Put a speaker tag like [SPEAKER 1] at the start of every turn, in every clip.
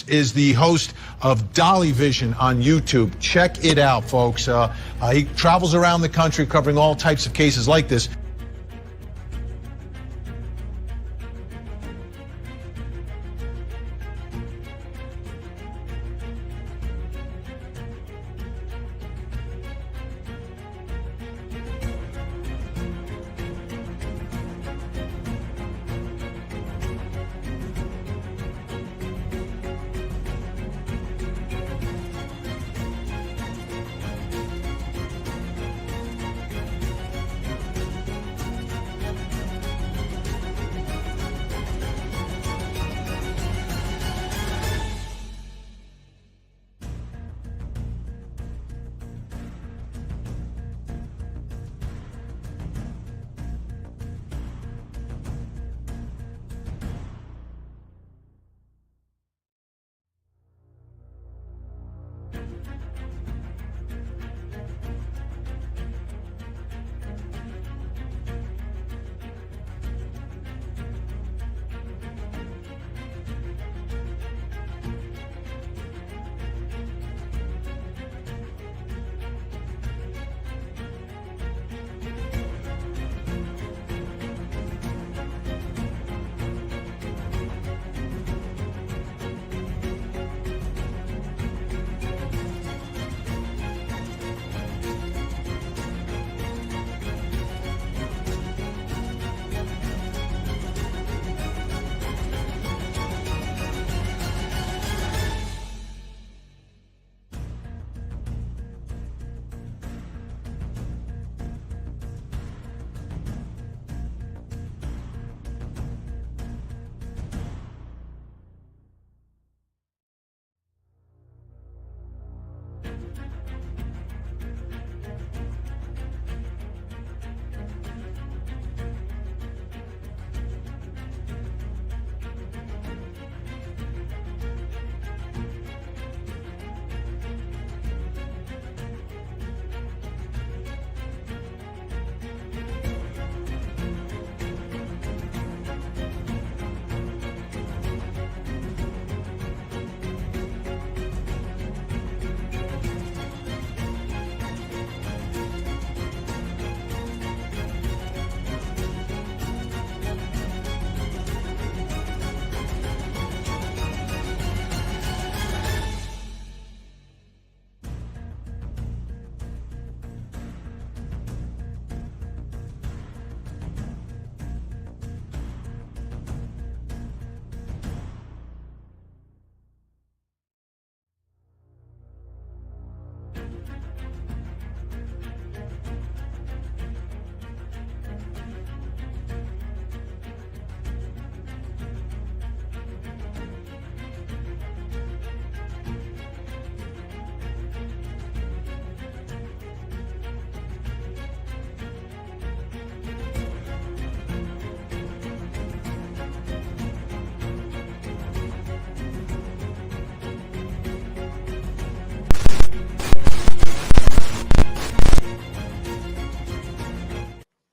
[SPEAKER 1] is the host of Dolly Vision on YouTube. Check it out, folks. He travels around the country covering all types of cases like this.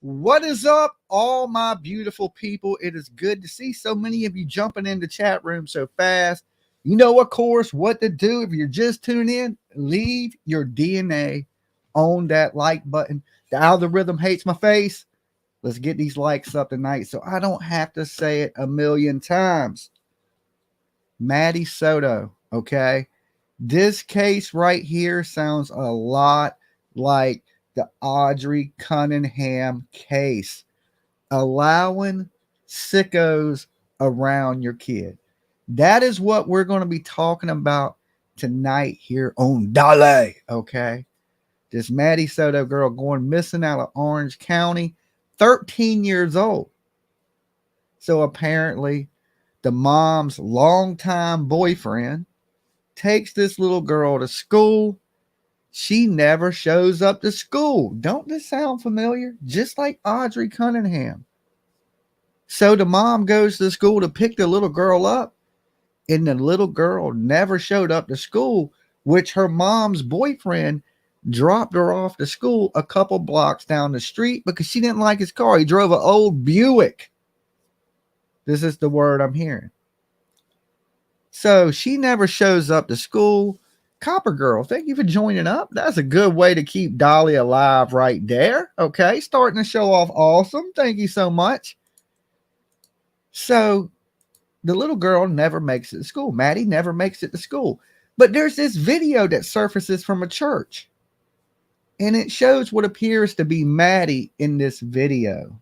[SPEAKER 2] What is up, all my beautiful people? It is good to see so many of you jumping in the chat room so fast. You know, of course, what to do if you're just tuning in. Leave your DNA on that like button. The algorithm hates my face. Let's get these likes up tonight so I don't have to say it a million times. Maddie Soto, okay? This case right here sounds a lot like the Audrey Cunningham case, allowing sickos around your kid. That is what we're going to be talking about tonight here on Dolly, okay? This Maddie Soto girl going missing out of Orange County, 13 years old. So apparently the mom's longtime boyfriend takes this little girl to school. She never shows up to school. Don't this sound familiar? Just like Audrey Cunningham. So the mom goes to school to pick the little girl up, and the little girl never showed up to school, which her mom's boyfriend dropped her off to school a couple blocks down the street because she didn't like his car. He drove an old Buick. This is the word I'm hearing. So she never shows up to school. Copper Girl, thank you for joining up. That's a good way to keep Dolly alive right there. Okay, starting to show off awesome. Thank you so much. So the little girl never makes it to school. Maddie never makes it to school. But there's this video that surfaces from a church, and it shows what appears to be Maddie in this video.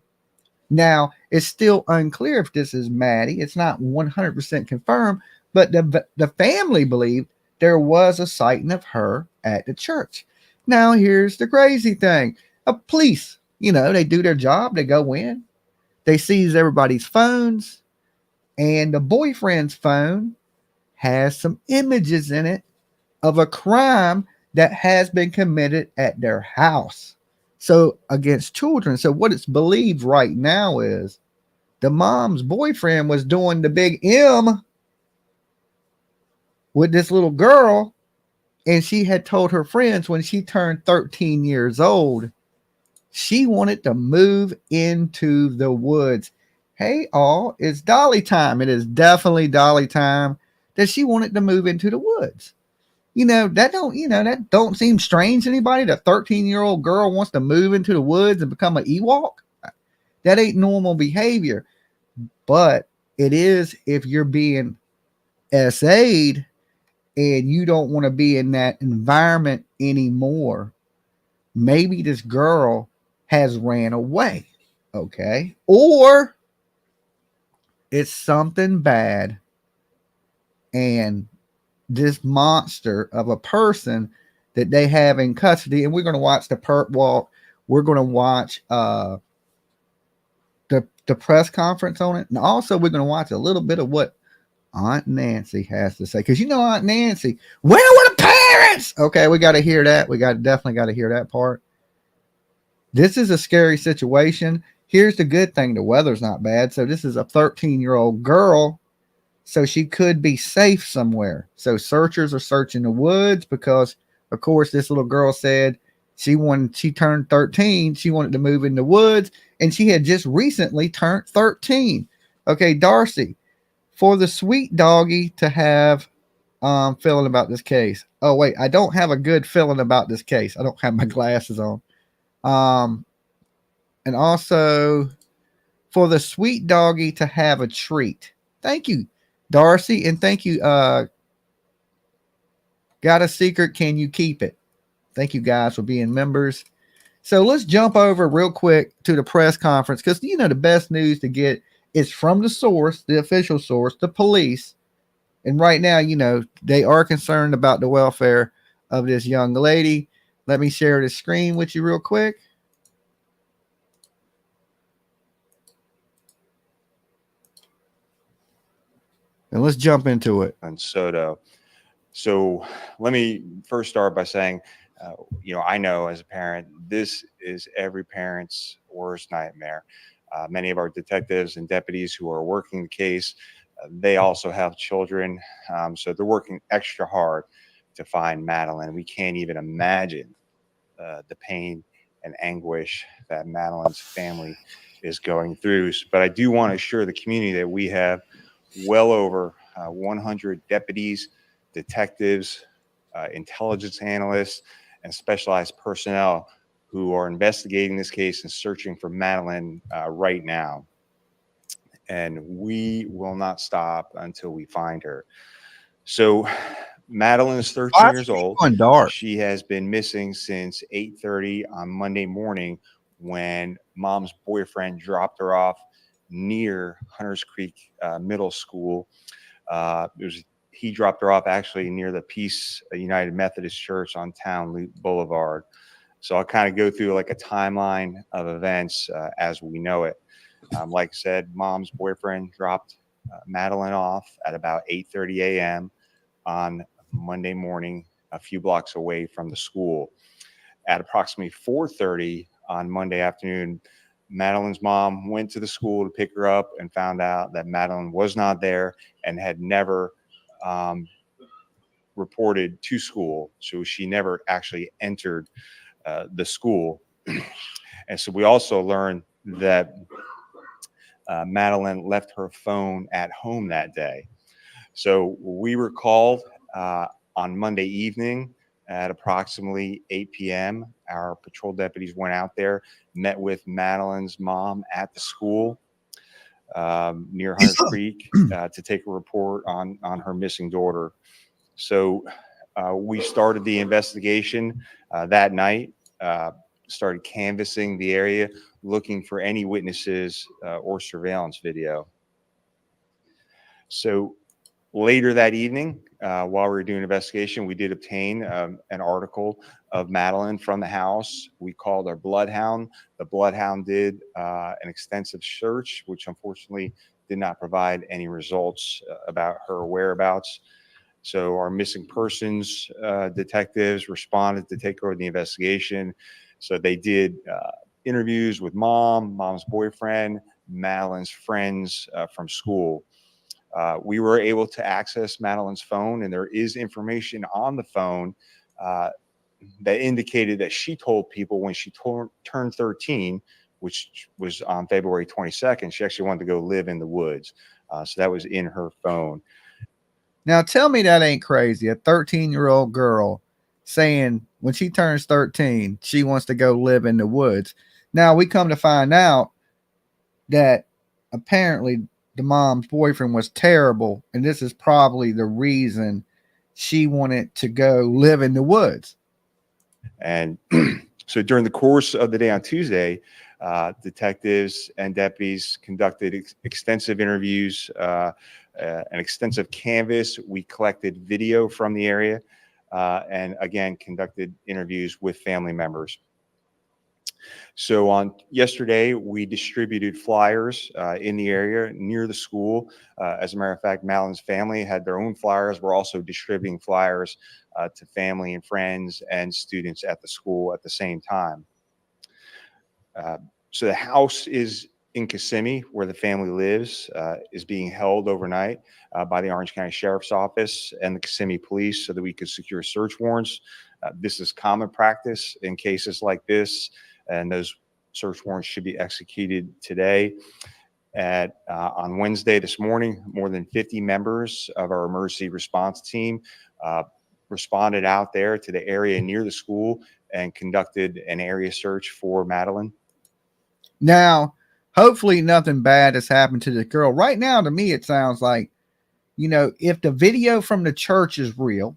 [SPEAKER 2] Now, it's still unclear if this is Maddie. It's not 100% confirmed, but the family believed there was a sighting of her at the church. Now, here's the crazy thing. Police, they do their job. They go in, they seize everybody's phones, and the boyfriend's phone has some images in it of a crime that has been committed at their house. So against children. So what it's believed right now is the mom's boyfriend was doing the big M with this little girl, and she had told her friends when she turned 13 years old, she wanted to move into the woods. Hey, all, it's Dolly time. It is definitely Dolly time that she wanted to move into the woods. That don't seem strange to anybody. The 13-year-old girl wants to move into the woods and become an Ewok. That ain't normal behavior. But it is if you're being SA'd and you don't want to be in that environment anymore. Maybe this girl has ran away. Okay. Or it's something bad, and this monster of a person that they have in custody. And we're going to watch the perp walk. We're going to watch the press conference on it. And also we're going to watch a little bit of what Aunt Nancy has to say. Because Aunt Nancy, where were the parents? Okay, we got to hear that. We definitely got to hear that part. This is a scary situation. Here's the good thing. The weather's not bad. So this is a 13-year-old girl. So she could be safe somewhere. So searchers are searching the woods because, of course, this little girl said she turned 13. She wanted to move in the woods, and she had just recently turned 13. Okay, Darcy, for the sweet doggy to have feeling about this case. Oh, wait, I don't have a good feeling about this case. I don't have my glasses on. And also for the sweet doggy to have a treat. Thank you, Darcy, and thank you. Got a secret? Can you keep it? Thank you guys for being members. So let's jump over real quick to the press conference because the best news to get is from the source, the official source, the police. And right now, they are concerned about the welfare of this young lady. Let me share the screen with you real quick. And let's jump into it.
[SPEAKER 3] And Soto. So let me first start by saying, I know as a parent, this is every parent's worst nightmare. Many of our detectives and deputies who are working the case, they also have children. So they're working extra hard to find Madeline. We can't even imagine the pain and anguish that Madeline's family is going through. But I do want to assure the community that we have well over 100 deputies, detectives, intelligence analysts, and specialized personnel who are investigating this case and searching for Madeline right now. And we will not stop until we find her. So Madeline is 13 years old. She has been missing since 8:30 on Monday morning when mom's boyfriend dropped her off near Hunters Creek Middle School. He dropped her off actually near the Peace United Methodist Church on Town Loop Boulevard. So I'll kind of go through like a timeline of events as we know it. Like I said, mom's boyfriend dropped Madeline off at about 8:30 a.m. on Monday morning, a few blocks away from the school. At approximately 4:30 on Monday afternoon, Madeline's mom went to the school to pick her up and found out that Madeline was not there and had never reported to school. So she never actually entered the school. And so we also learned that Madeline left her phone at home that day. So we were called on Monday evening at approximately 8 p.m. Our patrol deputies went out there, met with Madeline's mom at the school near Hunters Creek to take a report on her missing daughter. So we started the investigation that night, started canvassing the area, looking for any witnesses or surveillance video. So later that evening, while we were doing an investigation, we did obtain an article of Madeline from the house. We called our bloodhound. The bloodhound did an extensive search, which unfortunately did not provide any results about her whereabouts. So our missing persons detectives responded to take over the investigation. So they did interviews with mom's boyfriend, Madeline's friends from school. We were able to access Madeline's phone, and there is information on the phone that indicated that she told people when she turned 13, which was on February 22nd, she actually wanted to go live in the woods. So that was in her phone.
[SPEAKER 2] Now tell me that ain't crazy. A 13-year-old girl saying when she turns 13, she wants to go live in the woods. Now we come to find out that apparently the mom's boyfriend was terrible, and this is probably the reason she wanted to go live in the woods.
[SPEAKER 3] And so during the course of the day on Tuesday, detectives and deputies conducted extensive interviews, an extensive canvass. We collected video from the area, and again, conducted interviews with family members. So on yesterday, we distributed flyers in the area near the school. As a matter of fact, Madeline's family had their own flyers. We're also distributing flyers to family and friends and students at the school at the same time. So the house is in Kissimmee, where the family lives, is being held overnight by the Orange County Sheriff's Office and the Kissimmee Police so that we could secure search warrants. This is common practice in cases like this, and those search warrants should be executed today. On Wednesday this morning, more than 50 members of our emergency response team responded out there to the area near the school and conducted an area search for Madeline.
[SPEAKER 2] Now, hopefully nothing bad has happened to the girl. Right now, to me, it sounds like, you know, if the video from the church is real,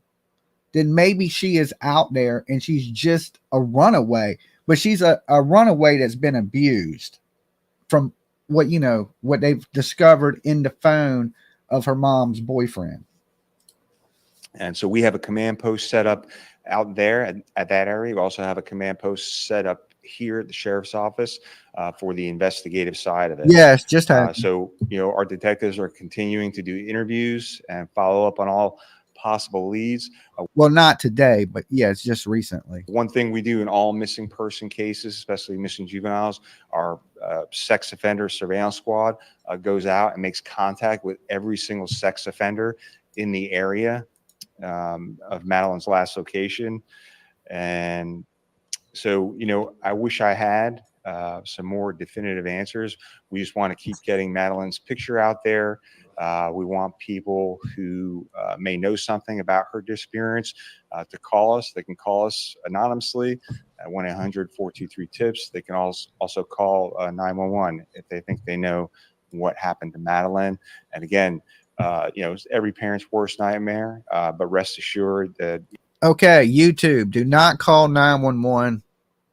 [SPEAKER 2] then maybe she is out there and she's just a runaway, but she's a runaway that's been abused from what, you know, what they've discovered in the phone of her mom's boyfriend.
[SPEAKER 3] And so we have a command post set up out there at that area. We also have a command post set up here at the sheriff's office for the investigative side of it.
[SPEAKER 2] Yes, just
[SPEAKER 3] so, you know, our detectives are continuing to do interviews and follow up on all possible leads.
[SPEAKER 2] Well, not today, but yeah, it's just recently.
[SPEAKER 3] One thing we do in all missing person cases, especially missing juveniles, our sex offender surveillance squad goes out and makes contact with every single sex offender in the area of Madeline's last location. And so, you know, I wish I had some more definitive answers. We just want to keep getting Madeline's picture out there. We want people who may know something about her disappearance to call us. They can call us anonymously at 1-800-423-TIPS. They can also call 911 if they think they know what happened to Madeline. And again, you know, it's every parent's worst nightmare, but rest assured that.
[SPEAKER 2] Okay, YouTube, do not call 911,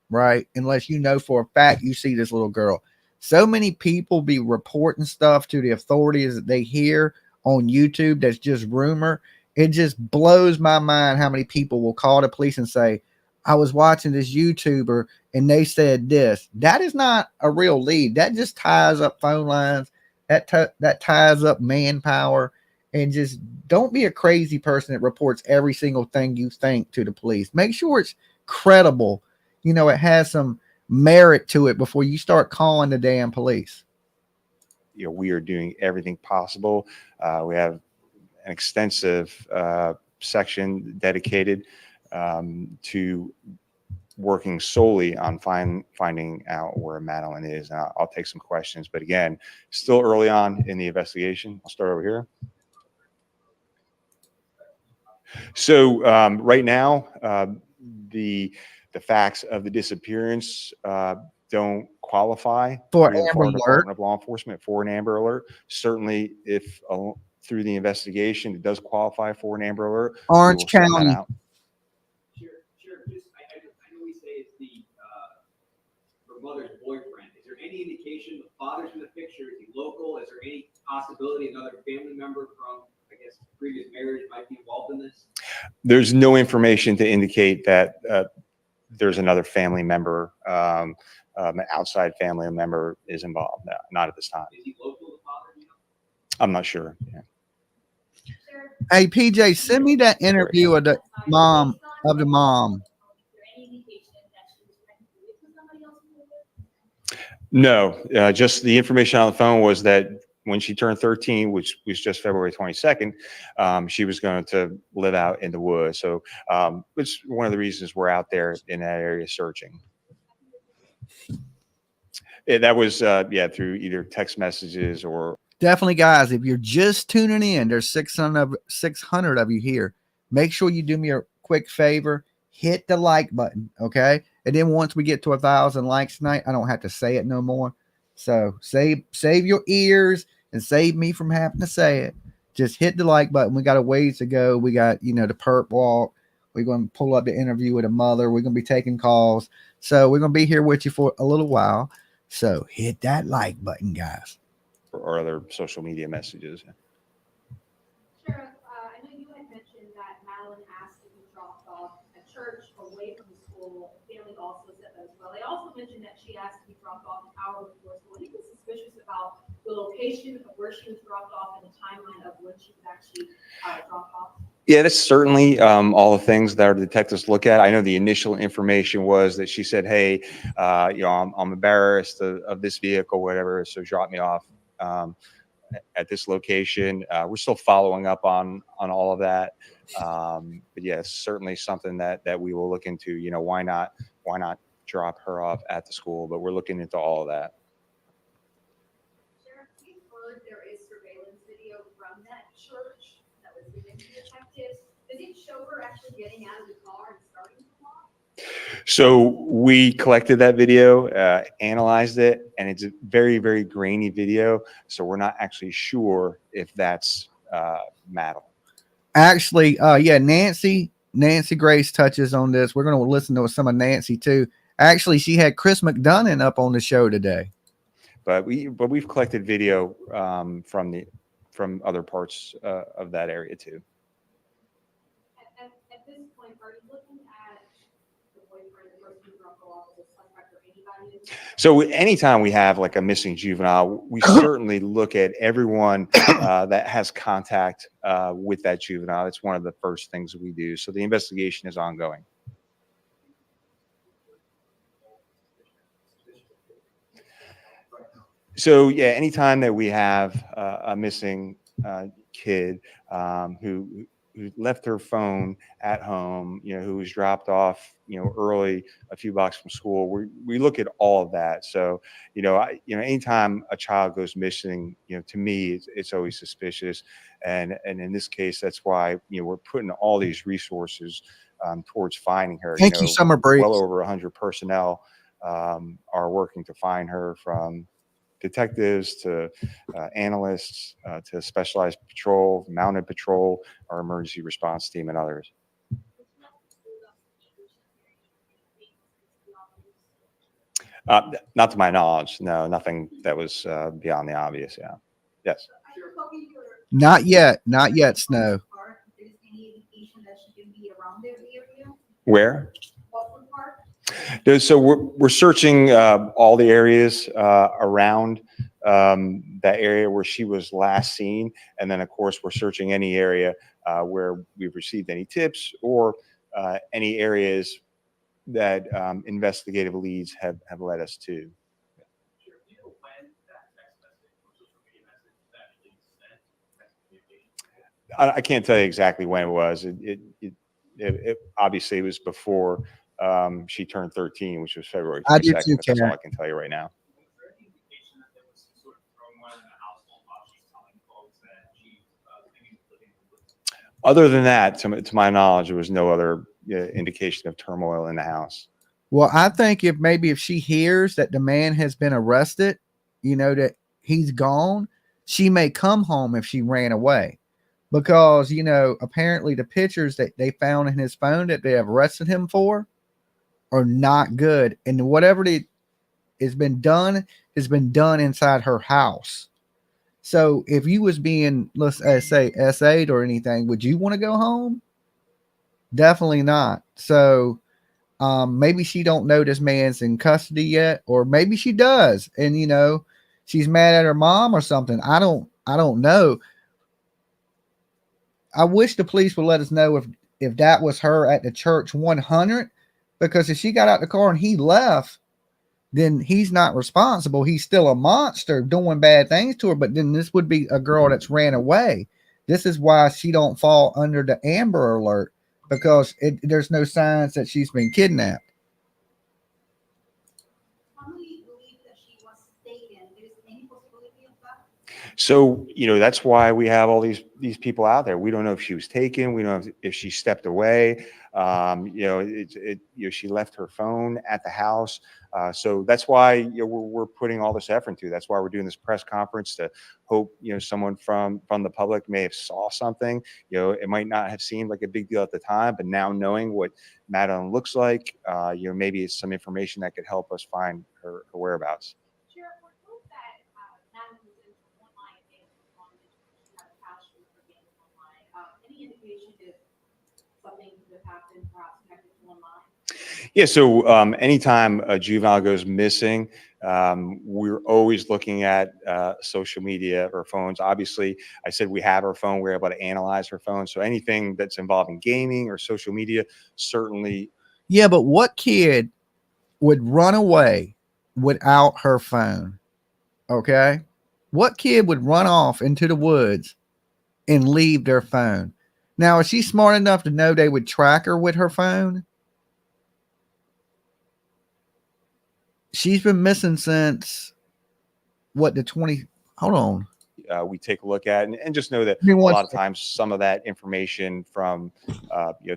[SPEAKER 2] right? Unless you know for a fact you see this little girl. So many people be reporting stuff to the authorities that they hear on YouTube that's just rumor. It just blows my mind how many people will call the police and say, I was watching this YouTuber and they said this. That is not a real lead. That just ties up phone lines. That ties up manpower. And just don't be a crazy person that reports every single thing you think to the police. Make sure it's credible. You know, it has some merit to it before you start calling the damn police.
[SPEAKER 3] You know, we are doing everything possible. We have an extensive section dedicated to working solely on finding out where Madeline is. And I'll take some questions, but again, still early on in the investigation. I'll start over here. So right now, the facts of the disappearance don't qualify
[SPEAKER 2] For
[SPEAKER 3] through the
[SPEAKER 2] Amber
[SPEAKER 3] Florida
[SPEAKER 2] Alert.
[SPEAKER 3] Department of Law Enforcement for an Amber Alert. Certainly, if through the investigation it does qualify for an Amber Alert, we
[SPEAKER 2] Orange
[SPEAKER 3] will send that
[SPEAKER 2] County.
[SPEAKER 3] out.
[SPEAKER 4] Sure. Just, I know we say it's the her mother's boyfriend. Is there any indication the father's in the picture? Is he local? Is there any possibility another family member from, I guess, previous marriage might be involved in this?
[SPEAKER 3] There's no information to indicate that there's another family member, outside family member is involved. No, not at this time.
[SPEAKER 4] Is he local, the father? You know?
[SPEAKER 3] I'm not sure. Yeah.
[SPEAKER 2] Hey, PJ, send me that interview of the mom of the mom.
[SPEAKER 3] No, just the information on the phone was that when she turned 13, which was just February 22nd, she was going to live out in the woods. So it's one of the reasons we're out there in that area searching. That was, through either text messages or.
[SPEAKER 2] Definitely, guys, if you're just tuning in, there's 600 of you here. Make sure you do me a quick favor. Hit the like button, okay? And then once we get to 1,000 likes tonight, I don't have to say it no more. So save your ears and save me from having to say it. Just hit the like button. We got a ways to go. We got, the perp walk. We're going to pull up the interview with a mother. We're going to be taking calls. So we're going to be here with you for a little while. So hit that like button, guys.
[SPEAKER 3] Or other social media messages.
[SPEAKER 5] Sheriff, I know you had mentioned that Madeline asked to be dropped off at church away from the school. Family also said that as well. They also mentioned that she asked to be dropped off an hour before school. Anything suspicious about the location of where she was dropped off and the timeline of when she was actually dropped off?
[SPEAKER 3] Yeah, that's certainly all the things that our detectives look at. I know the initial information was that she said, "Hey, I'm embarrassed of this vehicle, whatever, so drop me off at this location." We're still following up on all of that, but yeah, it's certainly something that we will look into. Why not drop her off at the school? But we're looking into all of that.
[SPEAKER 5] Sheriff, we've heard there is surveillance video from that church that was given to detectives. Does it show her actually getting out of the car and starting to walk?
[SPEAKER 3] So we collected that video, analyzed it, and it's a very, very grainy video. So we're not actually sure if that's Madeline.
[SPEAKER 2] Actually, Nancy Grace touches on this. We're going to listen to some of Nancy too. Actually, she had Chris McDonough up on the show today.
[SPEAKER 3] But we've collected video from other parts of that area too.
[SPEAKER 5] At this point, are you looking at the boyfriend, the person who dropped her off, as a suspect or anybody?
[SPEAKER 3] So anytime we have like a missing juvenile, we certainly look at everyone that has contact with that juvenile. It's one of the first things we do. So the investigation is ongoing. So yeah, anytime that we have a missing kid who left her phone at home, who was dropped off, early, a few blocks from school, we look at all of that. So, anytime a child goes missing, to me, it's always suspicious. And in this case, that's why, we're putting all these resources towards finding her.
[SPEAKER 2] Thank you, Summer Breeze.
[SPEAKER 3] Well over 100 personnel are working to find her, from detectives to analysts to specialized patrol, mounted patrol, our emergency response team, and others. Not to my knowledge, no, nothing that was beyond the obvious. Yeah. Yes.
[SPEAKER 2] Not yet, Snow.
[SPEAKER 3] Where? So we're searching all the areas around that area where she was last seen, and then of course we're searching any area where we've received any tips or any areas that investigative leads have led us to. I can't tell you exactly when it was. It obviously it was before she turned 13, which was February 22nd.
[SPEAKER 2] I do too,
[SPEAKER 3] That's all I can tell you right now. Other than that, to my knowledge, there was no other indication of turmoil in the house.
[SPEAKER 2] Well, I think if she hears that the man has been arrested, that he's gone, she may come home if she ran away. Because, apparently the pictures that they found in his phone that they have arrested him for are not good. And whatever has been done inside her house. So if you was being, let's say, S8 or anything, would you want to go home? Definitely not. So maybe she don't know this man's in custody yet, or maybe she does, and she's mad at her mom or something. I don't know. I wish the police would let us know if that was her at the church 100, because if she got out the car and he left, then he's not responsible. He's still a monster doing bad things to her. But then this would be a girl that's ran away. This is why she don't fall under the Amber Alert, because there's no signs that she's been kidnapped.
[SPEAKER 3] So, that's why we have all these people out there. We don't know if she was taken. We don't know if she stepped away. She left her phone at the house. So that's why we're putting all this effort into. That's why we're doing this press conference, to hope someone from the public may have saw something. It might not have seemed like a big deal at the time, but now knowing what Madeline looks like, maybe it's some information that could help us find her whereabouts. Yeah, so anytime a juvenile goes missing, we're always looking at social media or phones. Obviously, I said we have her phone. We're able to analyze her phone. So anything that's involving gaming or social media, certainly.
[SPEAKER 2] Yeah, but what kid would run away without her phone? Okay? What kid would run off into the woods and leave their phone? Now, is she smart enough to know they would track her with her phone? She's been missing since hold on.
[SPEAKER 3] We take a look at and just know that a lot of times some of that information from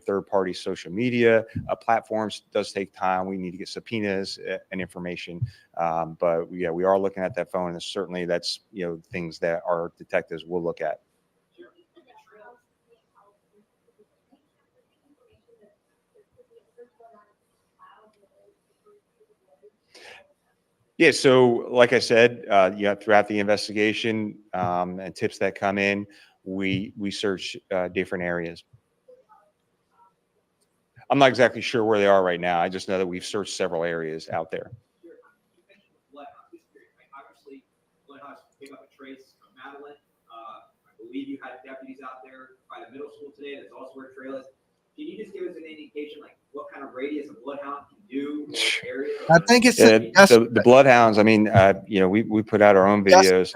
[SPEAKER 3] third-party social media platforms does take time. We need to get subpoenas and information, but we are looking at that phone, and certainly that's things that our detectives will look at. Yeah, so like I said, throughout the investigation and tips that come in, we search different areas. I'm not exactly sure where they are right now. I just know that we've searched several areas out there.
[SPEAKER 4] Obviously, Bloodhouse came up a trace of Madeline. I believe you had deputies out there by the middle school today. That's also where trail is. Can you just give us an indication, like what kind of radius a bloodhound can do? Area?
[SPEAKER 2] I think it's
[SPEAKER 3] the bloodhounds. I mean, we put out our own videos.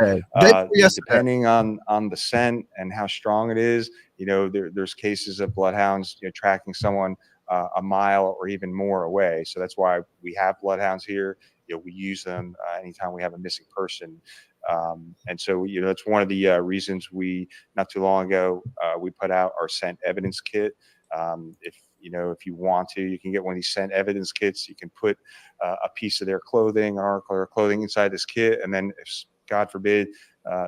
[SPEAKER 3] Depending on the scent and how strong it is, there's cases of bloodhounds tracking someone a mile or even more away. So that's why we have bloodhounds here. We use them anytime we have a missing person. And so, that's one of the reasons not too long ago, we put out our scent evidence kit. If you want to, you can get one of these scent evidence kits. You can put a piece of their clothing or clothing inside this kit. And then if, God forbid,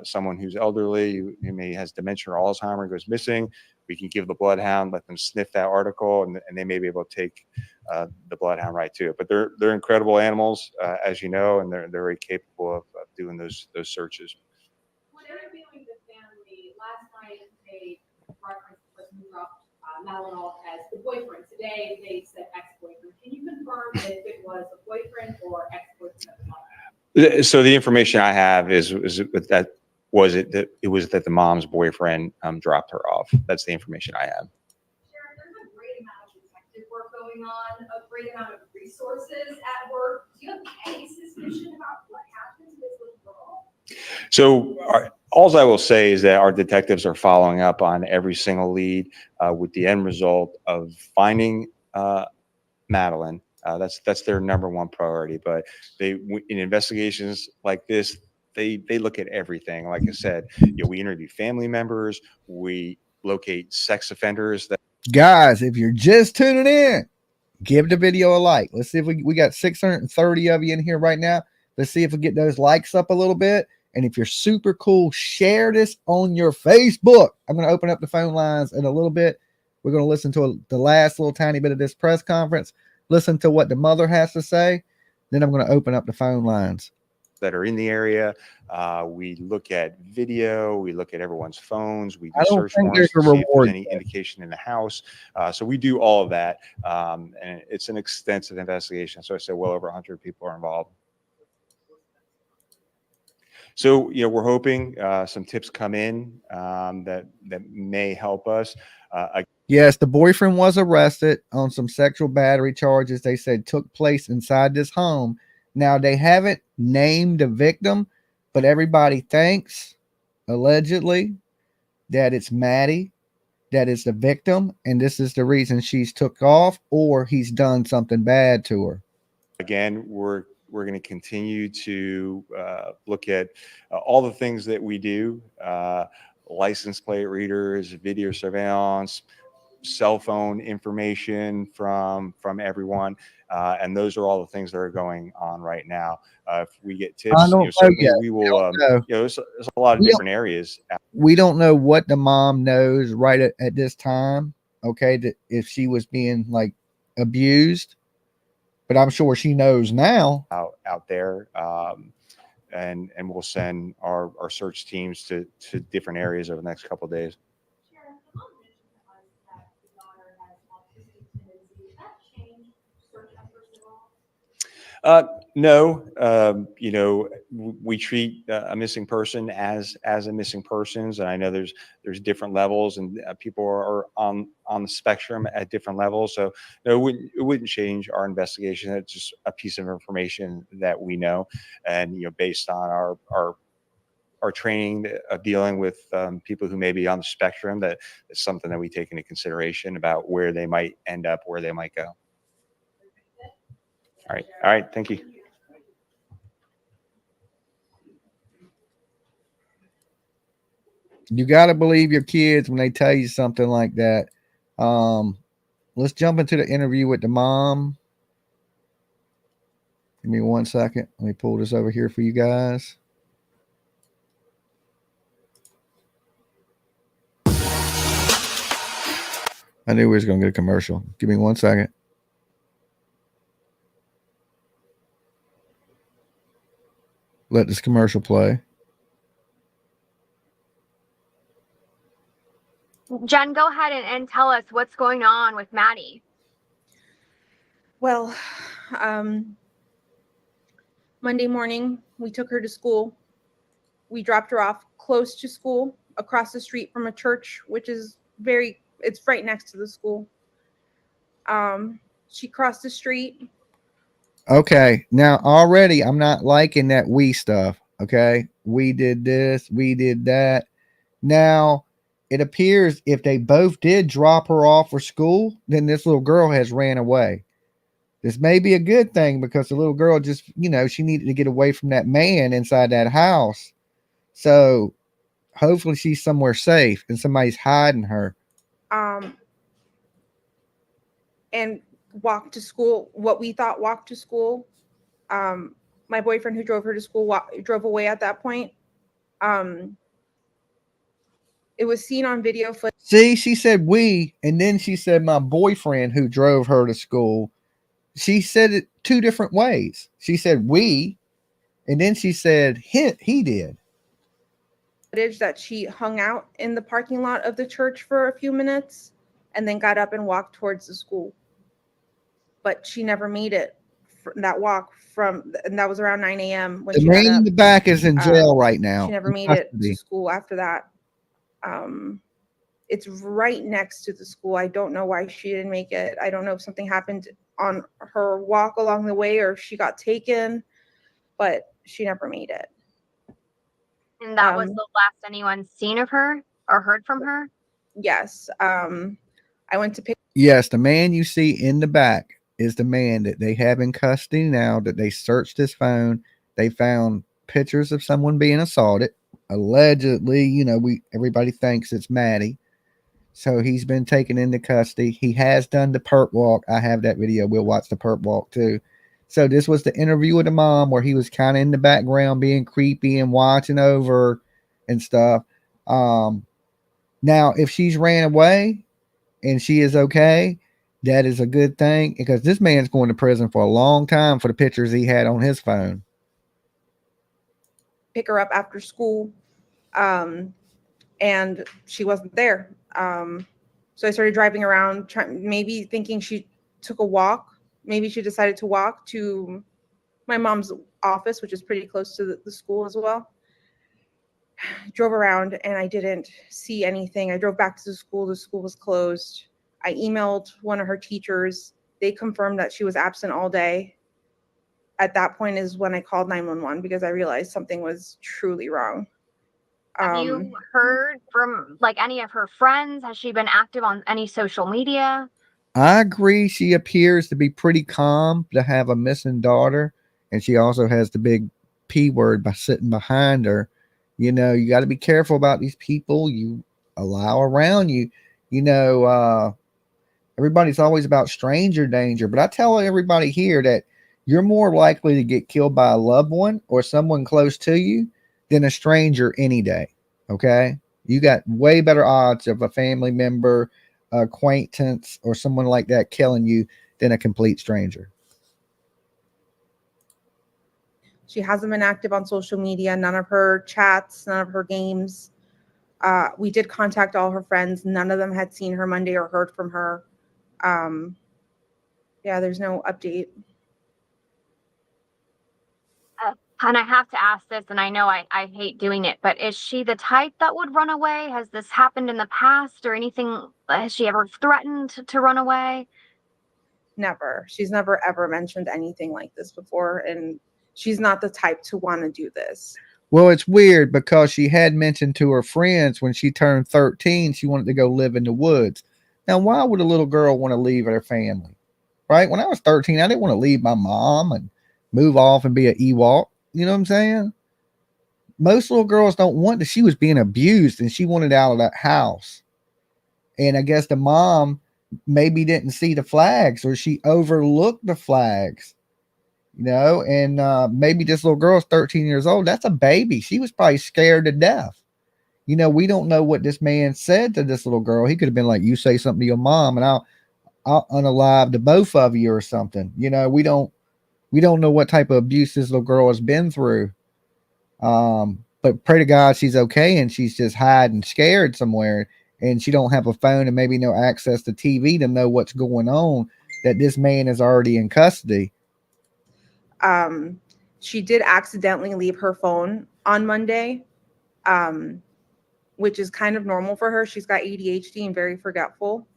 [SPEAKER 3] someone who's elderly, who maybe has dementia or Alzheimer goes missing, we can give the bloodhound, let them sniff that article, and they may be able to take the bloodhound right to it. But they're incredible animals, as you know, and they're very capable of doing those searches.
[SPEAKER 5] When interviewing the family last night, they referenced the person who dropped Madeline off as the boyfriend. Today, they said ex-boyfriend. Can you confirm if it was a boyfriend or ex-boyfriend of the mom?
[SPEAKER 3] So the information I have is that it was that the mom's boyfriend dropped her off. That's the information I have.
[SPEAKER 5] Sheriff, there's a great amount of detective work going on, a great amount of resources at work. Do you have any suspicion about what happened to this little girl?
[SPEAKER 3] So all I will say is that our detectives are following up on every single lead with the end result of finding Madeline. That's their number one priority. But in investigations like this, they look at everything. Like I said, we interview family members. We locate sex offenders that
[SPEAKER 2] Guys, if you're just tuning in, give the video a like. Let's see if we got 630 of you in here right now. Let's see if we get those likes up a little bit. And if you're super cool, share this on your Facebook. I'm going to open up the phone lines in a little bit. We're going to listen to the last little tiny bit of this press conference, listen to what the mother has to say. Then I'm going to open up the phone lines.
[SPEAKER 3] that are in the area. We look at video, we look at everyone's phones, we do
[SPEAKER 2] I don't
[SPEAKER 3] search
[SPEAKER 2] think
[SPEAKER 3] warrants
[SPEAKER 2] there's
[SPEAKER 3] to
[SPEAKER 2] a
[SPEAKER 3] see if there's
[SPEAKER 2] reward
[SPEAKER 3] any indication in the house. So we do all of that. And it's an extensive investigation. So I said well over 100 people are involved. So, you know, we're hoping some tips come in that may help us.
[SPEAKER 2] Yes, the boyfriend was arrested on some sexual battery charges they said took place inside this home. Now, they haven't named the victim, but everybody thinks, allegedly, that it's Maddie, that is the victim, and this is the reason she's took off, or he's done something bad to her.
[SPEAKER 3] Again, we're going to continue to look at all the things that we do, license plate readers, video surveillance, cell phone information from everyone, and those are all the things that are going on right now. If we get tips, you know, certainly we will. You know, there's a lot of different areas.
[SPEAKER 2] We don't know what the mom knows right at this time. Okay, that if she was being like abused, but I'm sure she knows now
[SPEAKER 3] out there. And we'll send our search teams to different areas over the next couple of days.
[SPEAKER 5] Sheriff, the mom mentioned to us that the daughter has autistic tendencies. Does that change search efforts at all?
[SPEAKER 3] No, you know, we treat a missing person as a missing persons, and I know there's different levels, and people are on the spectrum at different levels. So no, it wouldn't change our investigation. It's just a piece of information that we know, and you know, based on our training of dealing with people who may be on the spectrum, that is something that we take into consideration about where they might end up, where they might go. All right. Thank you.
[SPEAKER 2] You got to believe your kids when they tell you something like that. Let's jump into the interview with the mom. Give me 1 second. Let me pull this over here for you guys. I knew we was going to get a commercial. Give me 1 second. Let this commercial play.
[SPEAKER 6] Jen, go ahead and tell us what's going on with Maddie.
[SPEAKER 7] Well, Monday morning, we took her to school. We dropped her off close to school, across the street from a church, which is it's right next to the school. She crossed the street.
[SPEAKER 2] Okay, now already I'm not liking that we stuff. Okay, we did this, we did that. Now it appears if they both did drop her off for school, then this little girl has ran away. This may be a good thing because the little girl just, you know, she needed to get away from that man inside that house. So hopefully she's somewhere safe and somebody's hiding her.
[SPEAKER 7] And walked to school, what we thought walked to school. My boyfriend who drove her to school drove away at that point. It was seen on video footage.
[SPEAKER 2] See, she said we, and then she said my boyfriend who drove her to school. She said it two different ways. She said we, and then she said he did.
[SPEAKER 7] Footage that she hung out in the parking lot of the church for a few minutes and then got up and walked towards the school. But she never made it that walk and that was around 9 a.m. when
[SPEAKER 2] the
[SPEAKER 7] she
[SPEAKER 2] man
[SPEAKER 7] got up.
[SPEAKER 2] in the back is in jail right now.
[SPEAKER 7] She never made it to school after that. It's right next to the school. I don't know why she didn't make it. I don't know if something happened on her walk along the way or if she got taken, but she never made it.
[SPEAKER 6] And that was the last anyone's seen of her or heard from her?
[SPEAKER 7] Yes. I went to pick.
[SPEAKER 2] Yes, the man you see in the back is the man that they have in custody now, that they searched his phone. They found pictures of someone being assaulted. Allegedly, you know, everybody thinks it's Maddie. So he's been taken into custody. He has done the perp walk. I have that video. We'll watch the perp walk too. So this was the interview with the mom where he was kind of in the background being creepy and watching over and stuff. Now, if she's ran away and she is okay, that is a good thing because this man's going to prison for a long time for the pictures he had on his phone.
[SPEAKER 7] Pick her up after school, and she wasn't there. So I started driving around, maybe thinking she took a walk. Maybe she decided to walk to my mom's office, which is pretty close to the school as well. Drove around and I didn't see anything. I drove back to the school. The school was closed. I emailed one of her teachers. They confirmed that she was absent all day. At that point is when I called 911 because I realized something was truly wrong.
[SPEAKER 6] Have you heard from like any of her friends? Has she been active on any social media?
[SPEAKER 2] I agree. She appears to be pretty calm to have a missing daughter. And she also has the big P word by sitting behind her. You know, you got to be careful about these people you allow around you. You know, everybody's always about stranger danger. But I tell everybody here that you're more likely to get killed by a loved one or someone close to you than a stranger any day. Okay. You got way better odds of a family member, acquaintance, or someone like that killing you than a complete stranger.
[SPEAKER 7] She hasn't been active on social media, none of her chats, none of her games. We did contact all her friends. None of them had seen her Monday or heard from her. Yeah, there's no update.
[SPEAKER 6] And I have to ask this, and I know I hate doing it, but is she the type that would run away? Has this happened in the past or anything? Has she ever threatened to run away?
[SPEAKER 7] Never. She's never ever mentioned anything like this before. And she's not the type to want to do this.
[SPEAKER 2] Well, it's weird because she had mentioned to her friends when she turned 13, she wanted to go live in the woods. Now, why would a little girl want to leave her family? Right? When I was 13, I didn't want to leave my mom and move off and be an Ewok. You know what I'm saying? Most little girls don't want to. She was being abused and she wanted out of that house. And I guess the mom maybe didn't see the flags or she overlooked the flags, you know, and maybe this little girl's 13 years old. That's a baby. She was probably scared to death. You know, we don't know what this man said to this little girl. He could have been like, you say something to your mom and I'll unalive the both of you or something. You know, we don't know what type of abuse this little girl has been through. But pray to God she's okay and she's just hiding scared somewhere and she don't have a phone and maybe no access to TV to know what's going on, that this man is already in custody.
[SPEAKER 7] She did accidentally leave her phone on Monday, which is kind of normal for her. She's got ADHD and very forgetful.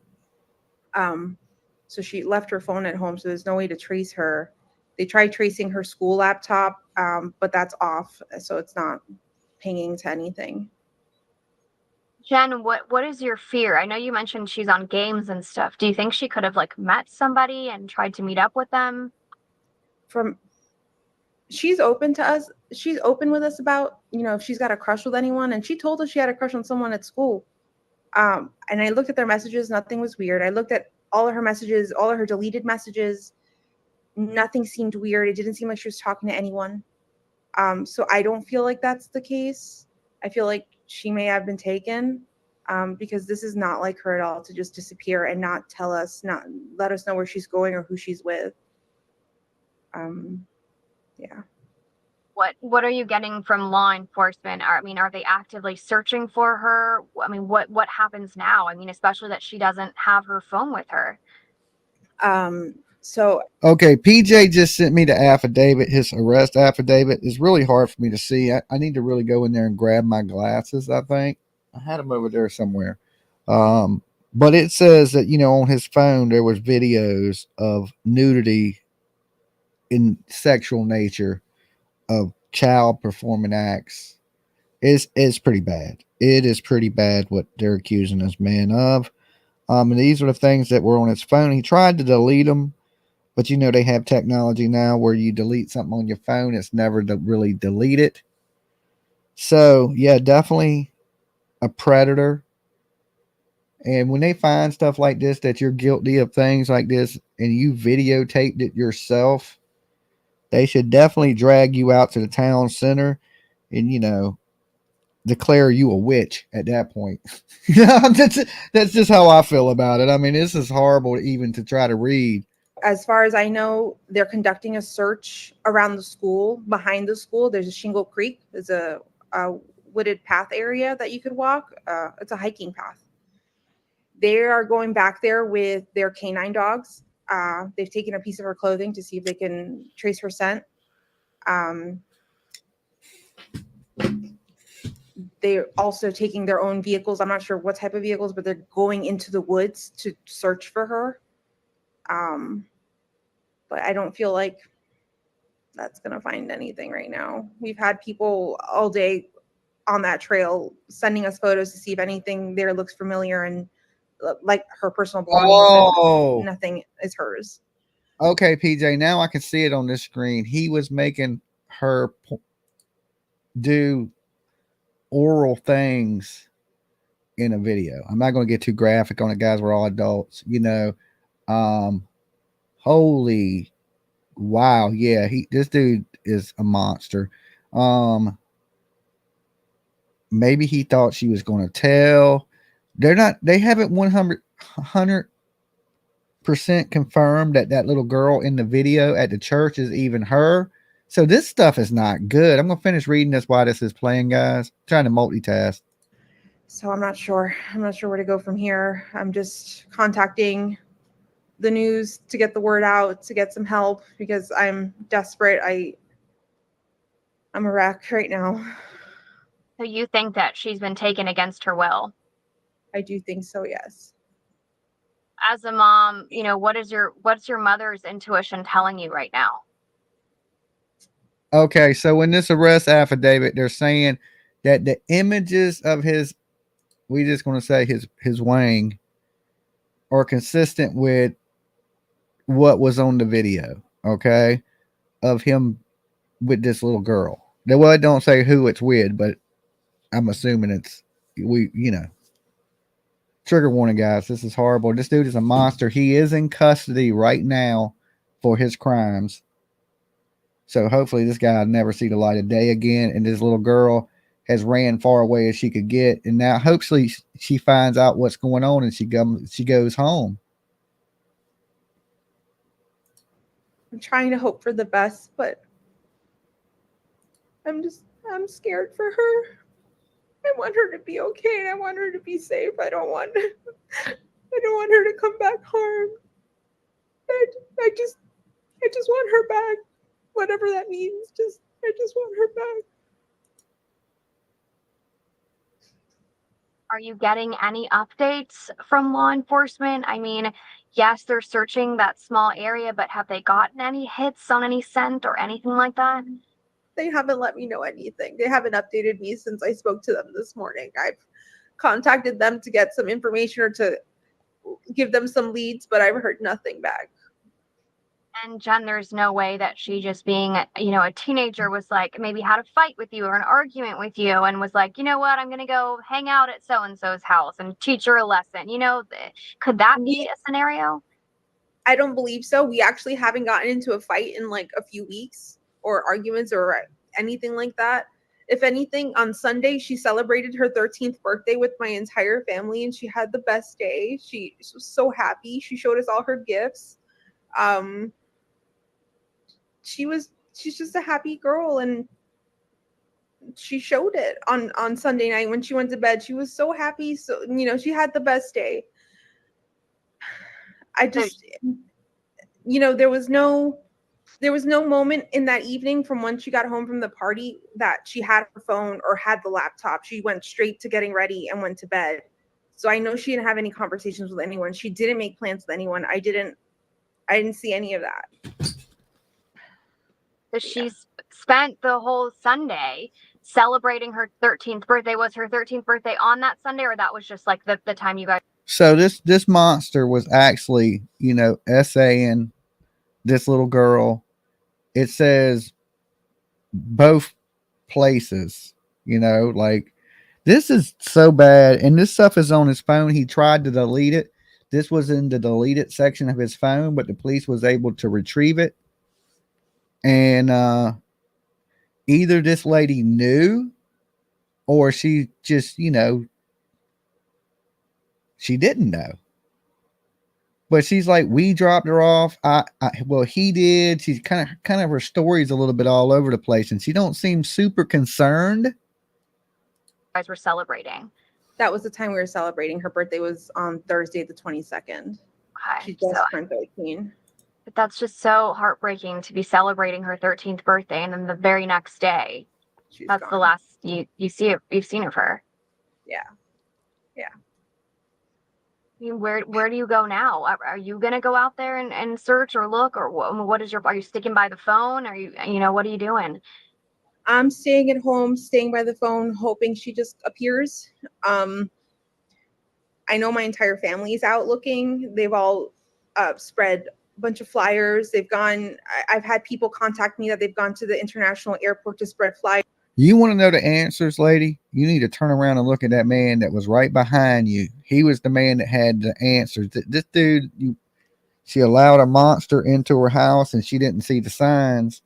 [SPEAKER 7] So she left her phone at home, so there's no way to trace her. They tried tracing her school laptop, but that's off, so it's not pinging to anything.
[SPEAKER 6] Jen, what is your fear? I know you mentioned she's on games and stuff. Do you think she could have like met somebody and tried to meet up with them?
[SPEAKER 7] She's open to us. She's open with us about, you know, if she's got a crush with anyone, and she told us she had a crush on someone at school. And I looked at their messages. Nothing was weird. I looked at all of her messages, all of her deleted messages. Nothing seemed weird. It didn't seem like she was talking to anyone. So I don't feel like that's the case. I feel like she may have been taken, because this is not like her at all to just disappear and not tell us, not let us know where she's going or who she's with. Yeah.
[SPEAKER 6] What are you getting from law enforcement? Are they actively searching for her? I mean, what happens now? I mean, especially that she doesn't have her phone with her.
[SPEAKER 7] So
[SPEAKER 2] okay, PJ just sent me the affidavit, his arrest affidavit. It's really hard for me to see. I need to really go in there and grab my glasses. I think I had them over there somewhere. But it says that, you know, on his phone there was videos of nudity in sexual nature of child performing acts. It's pretty bad. It is pretty bad what they're accusing this man of. And these are the things that were on his phone. He tried to delete them, but you know they have technology now where you delete something on your phone, it's never really deleted. So yeah, definitely a predator. And when they find stuff like this, that you're guilty of things like this and you videotaped it yourself, they should definitely drag you out to the town center and, declare you a witch at that point. That's just how I feel about it. I mean, this is horrible even to try to read.
[SPEAKER 7] As far as I know, they're conducting a search around the school. Behind the school, there's a Shingle Creek. There's a wooded path area that you could walk. It's a hiking path. They are going back there with their canine dogs. They've taken a piece of her clothing to see if they can trace her scent. They're also taking their own vehicles. I'm not sure what type of vehicles, but they're going into the woods to search for her. But I don't feel like that's going to find anything right now. We've had people all day on that trail sending us photos to see if anything there looks familiar, and like her personal belongings, and nothing is hers.
[SPEAKER 2] Okay, PJ, now I can see it on this screen. He was making her do oral things in a video. I'm not going to get too graphic on it, guys. We're all adults, holy wow. Yeah, this dude is a monster. Maybe he thought she was going to tell. They haven't 100% confirmed that little girl in the video at the church is even her. So this stuff is not good. I'm going to finish reading this while this is playing, guys. I'm trying to multitask.
[SPEAKER 7] So I'm not sure. I'm not sure where to go from here. I'm just contacting the news to get the word out, to get some help, because I'm desperate. I'm a wreck right now.
[SPEAKER 6] So you think that she's been taken against her will?
[SPEAKER 7] I do think so, yes.
[SPEAKER 6] As a mom, what's your mother's intuition telling you right now?
[SPEAKER 2] Okay, so in this arrest affidavit, they're saying that the images of we just going to say his wang are consistent with what was on the video, okay, of him with this little girl. Well, don't say who it's with, but I'm assuming it's trigger warning, guys. This is horrible. This dude is a monster. He is in custody right now for his crimes. So hopefully this guy will never see the light of day again. And this little girl has ran far away as she could get. And now hopefully she finds out what's going on and she goes home.
[SPEAKER 7] I'm trying to hope for the best, but I'm scared for her. I want her to be okay, and I want her to be safe. I don't want her to come back harmed. I just want her back, whatever that means. I just want her back.
[SPEAKER 6] Are you getting any updates from law enforcement? I mean, yes, they're searching that small area, but have they gotten any hits on any scent or anything like that?
[SPEAKER 7] They haven't let me know anything. They haven't updated me since I spoke to them this morning. I've contacted them to get some information or to give them some leads, but I've heard nothing back.
[SPEAKER 6] And Jen, there's no way that she, just being, a teenager, was like, maybe had a fight with you or an argument with you and was like, you know what, I'm going to go hang out at so-and-so's house and teach her a lesson. Could that be a scenario?
[SPEAKER 7] I don't believe so. We actually haven't gotten into a fight in like a few weeks, or arguments or anything like that. If anything, on Sunday, she celebrated her 13th birthday with my entire family, and she had the best day. She was so happy. She showed us all her gifts. She's just a happy girl, and she showed it on Sunday night when she went to bed. She was so happy. So, she had the best day. I just, there was no moment in that evening from when she got home from the party that she had her phone or had the laptop. She went straight to getting ready and went to bed. So I know she didn't have any conversations with anyone. She didn't make plans with anyone. I didn't see any of that.
[SPEAKER 6] So she's spent the whole Sunday celebrating her 13th birthday. Was her 13th birthday on that Sunday, or that was just like the time you guys?
[SPEAKER 2] So this monster was actually, essaying this little girl. It says both places, like This is so bad. And this stuff is on his phone. He tried to delete it. This was in the deleted section of his phone, but the police was able to retrieve it. And either this lady knew or she just, she didn't know. But she's like, we dropped her off. Well, he did. She's kind of her story's a little bit all over the place, and she don't seem super concerned.
[SPEAKER 6] You guys were celebrating.
[SPEAKER 7] That was the time we were celebrating. Her birthday was on Thursday, the 22nd.
[SPEAKER 6] Okay,
[SPEAKER 7] She just turned 13.
[SPEAKER 6] but that's just so heartbreaking to be celebrating her 13th birthday, and then the very next day, that's
[SPEAKER 7] gone.
[SPEAKER 6] the last you've seen of her.
[SPEAKER 7] Yeah.
[SPEAKER 6] I mean, where do you go now? Are you gonna go out there and search or look, or what is are you sticking by the phone? Are you what are you doing?
[SPEAKER 7] I'm staying at home, staying by the phone, hoping she just appears. I know my entire family is out looking. They've all spread a bunch of flyers. I've had people contact me that they've gone to the international airport to spread flyers.
[SPEAKER 2] You want to know the answers, lady? You need to turn around and look at that man that was right behind you. He was the man that had the answers. This dude, she allowed a monster into her house and she didn't see the signs.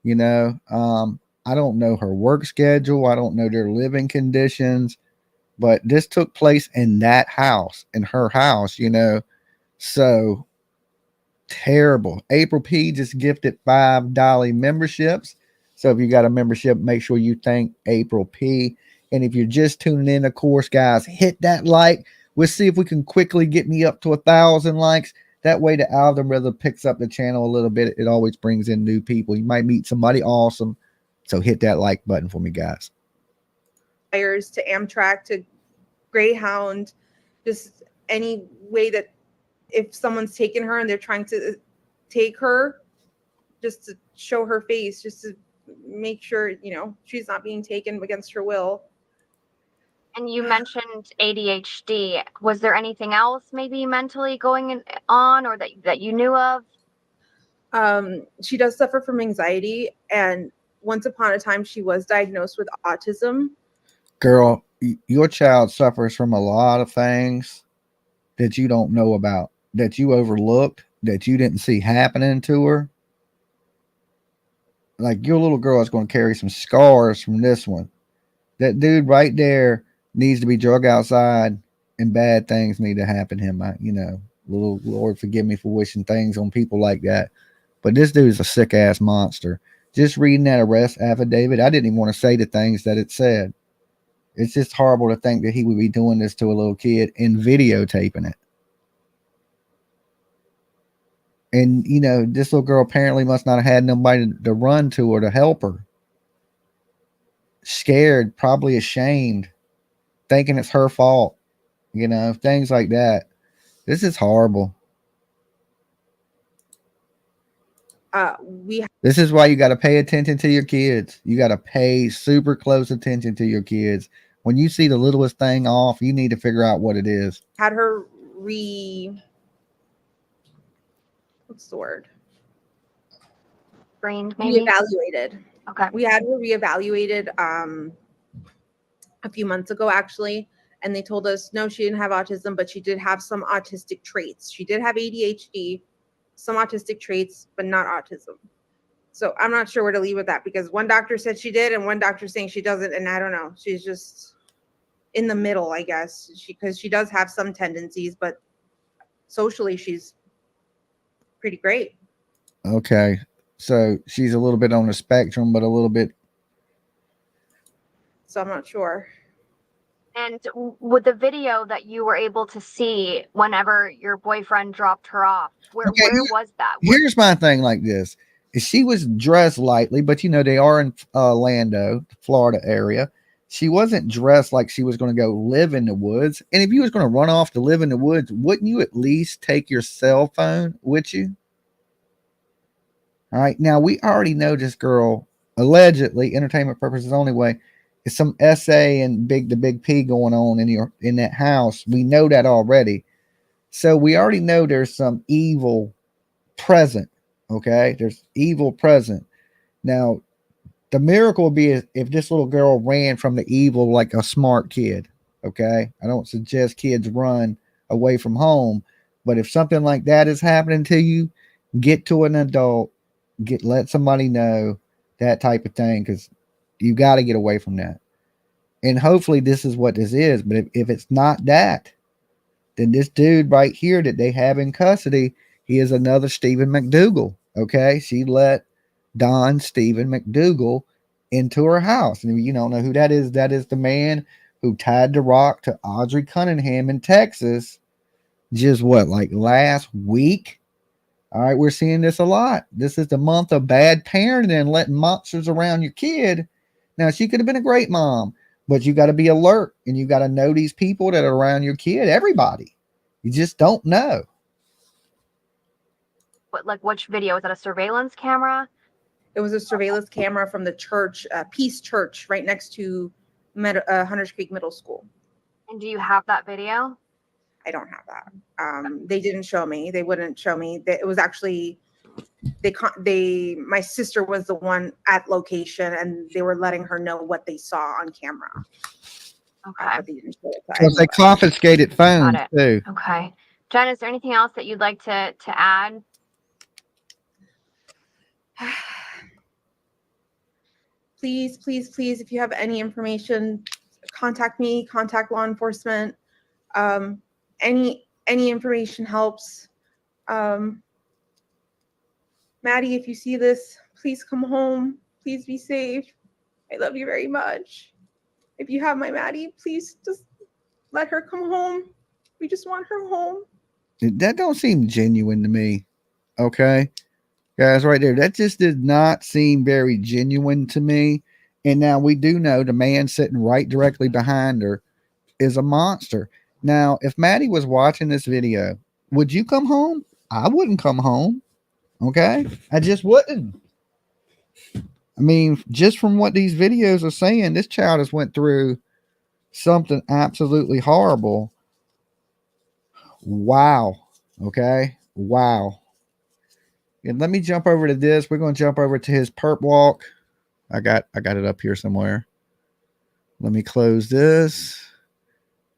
[SPEAKER 2] I don't know her work schedule. I don't know their living conditions, but this took place in that house, in her house, So terrible. April P just gifted 5 DOLLY memberships. So if you got a membership, make sure you thank April P. And if you're just tuning in, of course, guys, hit that like. We'll see if we can quickly get me up to 1,000 likes. That way the algorithm picks up the channel a little bit. It always brings in new people. You might meet somebody awesome. So hit that like button for me, guys.
[SPEAKER 7] Flyers to Amtrak, to Greyhound, just any way that if someone's taken her and they're trying to take her, just to show her face, just to make sure, she's not being taken against her will.
[SPEAKER 6] And you mentioned ADHD. Was there anything else maybe mentally going on or that you knew of?
[SPEAKER 7] She does suffer from anxiety, and once upon a time she was diagnosed with autism.
[SPEAKER 2] Girl, your child suffers from a lot of things that you don't know about, that you overlooked, that you didn't see happening to her. Like, your little girl is going to carry some scars from this one. That dude right there needs to be drug outside, and bad things need to happen to him. Little Lord forgive me for wishing things on people like that. But this dude is a sick ass monster. Just reading that arrest affidavit, I didn't even want to say the things that it said. It's just horrible to think that he would be doing this to a little kid and videotaping it. And, this little girl apparently must not have had nobody to run to or to help her. Scared, probably ashamed, thinking it's her fault. Things like that. This is horrible. This is why you got to pay attention to your kids. You got to pay super close attention to your kids. When you see the littlest thing off, you need to figure out what it is.
[SPEAKER 7] Had her what's the word?
[SPEAKER 6] Screened, maybe?
[SPEAKER 7] Reevaluated.
[SPEAKER 6] Okay.
[SPEAKER 7] We had her reevaluated a few months ago, actually, and they told us no, she didn't have autism, but she did have some autistic traits. She did have ADHD, some autistic traits, but not autism. So I'm not sure where to leave with that, because one doctor said she did and one doctor saying she doesn't, and I don't know. She's just in the middle, I guess, because she does have some tendencies, but socially she's pretty great.
[SPEAKER 2] Okay. So she's a little bit on the spectrum, but a little bit.
[SPEAKER 7] So I'm not sure.
[SPEAKER 6] And with the video that you were able to see whenever your boyfriend dropped her off, where was that?
[SPEAKER 2] Here's my thing like this. She was dressed lightly, but they are in Orlando, Florida area. She wasn't dressed like she was going to go live in the woods. And if you was going to run off to live in the woods, wouldn't you at least take your cell phone with you? All right. Now, we already know this girl, allegedly, entertainment purposes only way, is some SA and the big P going on in that house. We know that already. So we already know there's some evil present. Okay. There's evil present. Now, The miracle would be if this little girl ran from the evil like a smart kid. Okay. I don't suggest kids run away from home, but if something like that is happening to you, get to an adult, let somebody know, that type of thing, because you got to get away from that. And hopefully this is what this is. But if it's not that, then this dude right here that they have in custody, he is another Stephen McDougal. Okay. She let Don Stephen McDougal into her house. And if you don't know who that is the man who tied the rock to Audrey Cunningham in Texas just like last week. All right, we're seeing this a lot. This is the month of bad parenting and letting monsters around your kid. Now, she could have been a great mom, but you got to be alert and you got to know these people that are around your kid, everybody. You just don't know.
[SPEAKER 6] Like which video? Was that a surveillance camera?
[SPEAKER 7] It was a surveillance camera from the church, Peace Church, right next to Hunters Creek Middle School.
[SPEAKER 6] And do you have that video?
[SPEAKER 7] I don't have that. They didn't show me. They wouldn't show me. It was actually my sister was the one at location, and they were letting her know what they saw on camera.
[SPEAKER 6] Okay.
[SPEAKER 7] But they didn't show it, so
[SPEAKER 2] Because they confiscated phones
[SPEAKER 6] Got it.
[SPEAKER 2] too.
[SPEAKER 6] Okay. Jen, is there anything else that you'd like to add?
[SPEAKER 7] Please, please, please, if you have any information, contact me, contact law enforcement. Any information helps. Maddie, if you see this, please come home. Please be safe. I love you very much. If you have my Maddie, please just let her come home. We just want her home.
[SPEAKER 2] That don't seem genuine to me. Okay. Guys, right there, that just did not seem very genuine to me. And now we do know the man sitting right directly behind her is a monster. Now, if Maddie was watching this video, would you come home? I wouldn't come home. Okay. I just wouldn't. I mean, just from what these videos are saying, this child has went through something absolutely horrible. Wow. Okay. Wow. And let me jump over to this. We're going to jump over to his perp walk. I got it up here somewhere. Let me close this.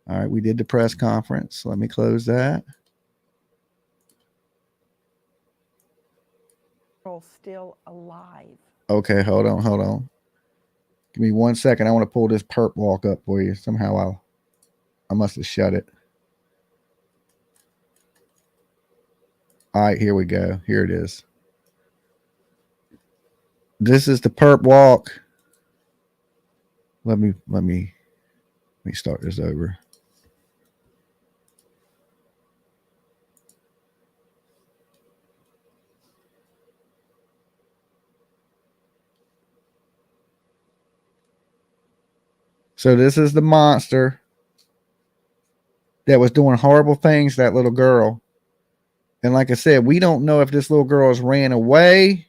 [SPEAKER 2] All right, we did the press conference. Let me close that.
[SPEAKER 8] Still alive.
[SPEAKER 2] Okay, hold on. Give me 1 second. I want to pull this perp walk up for you. Somehow I must have shut it. All right, here we go. Here it is. This is the perp walk. Let me start this over. So this is the monster that was doing horrible things to that little girl. And like I said, we don't know if this little girl has ran away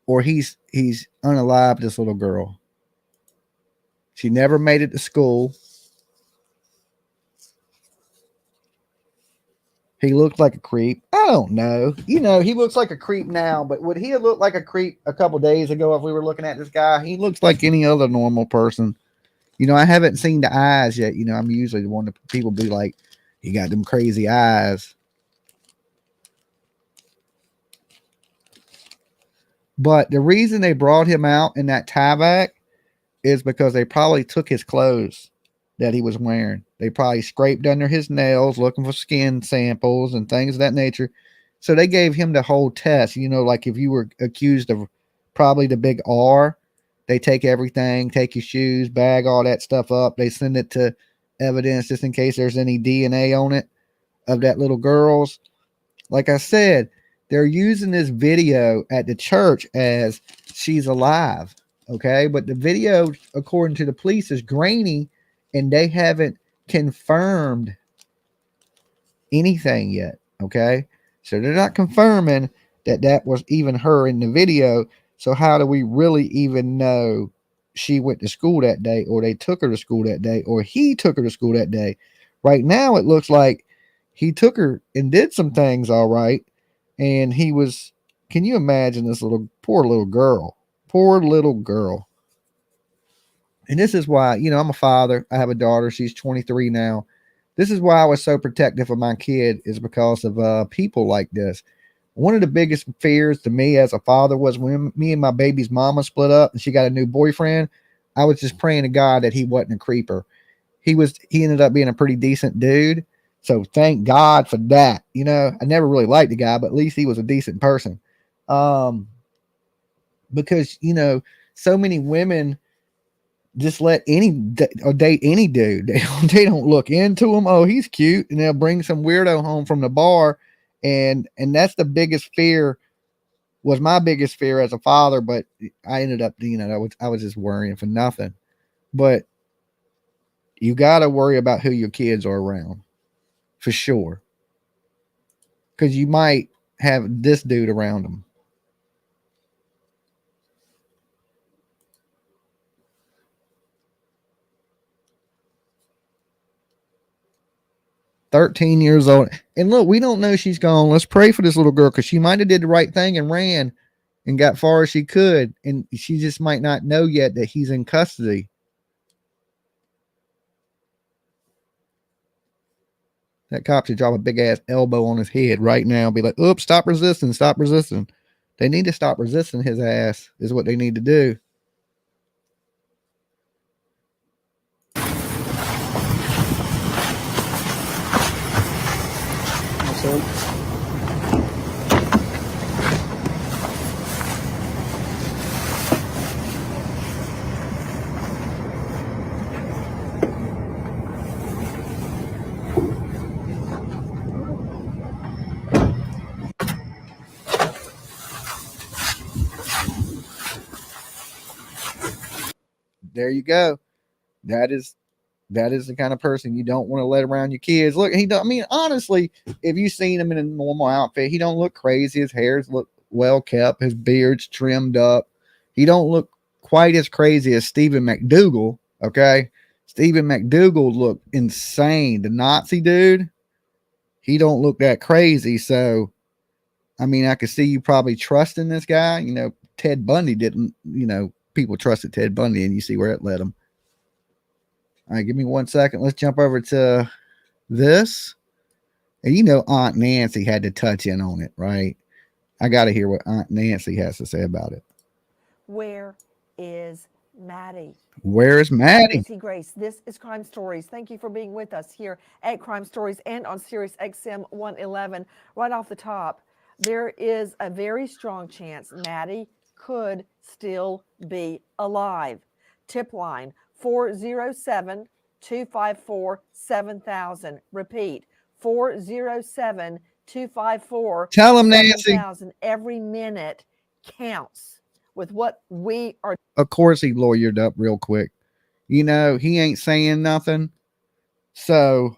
[SPEAKER 2] or he's unalived this little girl. She never made it to school. He looked like a creep. I don't know. You know, he looks like a creep now, but would he have looked like a creep a couple days ago if we were looking at this guy? He looks like any other normal person. You know, I haven't seen the eyes yet. You know, I'm usually the one that people be like, he got them crazy eyes. But the reason they brought him out in that tie back is because they probably took his clothes that he was wearing. They probably scraped under his nails looking for skin samples and things of that nature. So they gave him the whole test. You know, like if you were accused of probably the big R, they take everything, take your shoes, bag all that stuff up. They send it to evidence just in case there's any DNA on it of that little girl's. Like I said, they're using this video at the church as she's alive. Okay. But the video, according to the police, is grainy and they haven't confirmed anything yet. Okay. So they're not confirming that that was even her in the video. So how do we really even know she went to school that day, or they took her to school that day, or he took her to school that day? Right now, it looks like he took her and did some things all right. And he was, can you imagine this poor little girl? Poor little girl. And this is why, you know, I'm a father. I have a daughter. She's 23 now. This is why I was so protective of my kid, is because of people like this. One of the biggest fears to me as a father was when me and my baby's mama split up and she got a new boyfriend. I was just praying to God that he wasn't a creeper. He ended up being a pretty decent dude. So thank God for that. You know, I never really liked the guy, but at least he was a decent person. Because, you know, so many women just let or date any dude. They don't look into him. Oh, he's cute. And they'll bring some weirdo home from the bar. And that's the biggest fear, was my biggest fear as a father. But I ended up, you know, I was just worrying for nothing. But you got to worry about who your kids are around, for sure. Because you might have this dude around them. "13 years old." And look, we don't know she's gone. Let's pray for this little girl, because she might have did the right thing and ran and got far as she could. And she just might not know yet that he's in custody. That cop should drop a big ass elbow on his head right now. Be like, oops, stop resisting, stop resisting. They need to stop resisting his ass, is what they need to do. There you go. That is the kind of person you don't want to let around your kids. Look, I mean, honestly, if you've seen him in a normal outfit, he don't look crazy. His hair's look well kept. His beard's trimmed up. He don't look quite as crazy as Stephen McDougal. Okay. Stephen McDougal looked insane. The Nazi dude, he don't look that crazy. So, I mean, I could see you probably trusting this guy. You know, Ted Bundy didn't, you know, people trusted Ted Bundy, and you see where it led them. All right, give me 1 second. Let's jump over to this. And you know, Aunt Nancy had to touch in on it, right? I got to hear what Aunt Nancy has to say about it.
[SPEAKER 8] Where is Maddie?
[SPEAKER 2] Where's Maddie?
[SPEAKER 8] Nancy Grace, this is Crime Stories. Thank you for being with us here at Crime Stories and on Sirius XM 111. Right off the top, there is a very strong chance Maddie could still be alive. Tip line 407-254-7000. Repeat, 407-254-7000.
[SPEAKER 2] Tell him, Nancy.
[SPEAKER 8] Every minute counts with what we are.
[SPEAKER 2] Of course, he lawyered up real quick. You know, he ain't saying nothing. So,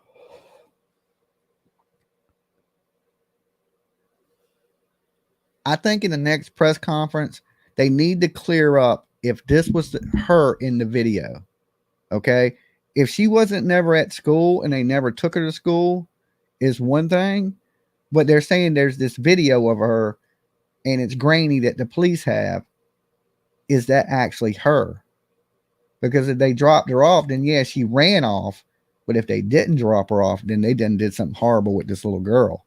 [SPEAKER 2] I think in the next press conference, they need to clear up if this was her in the video. Okay. If she wasn't never at school and they never took her to school, is one thing. But they're saying there's this video of her and it's grainy that the police have. Is that actually her? Because if they dropped her off, then yeah, she ran off. But if they didn't drop her off, then they did something horrible with this little girl.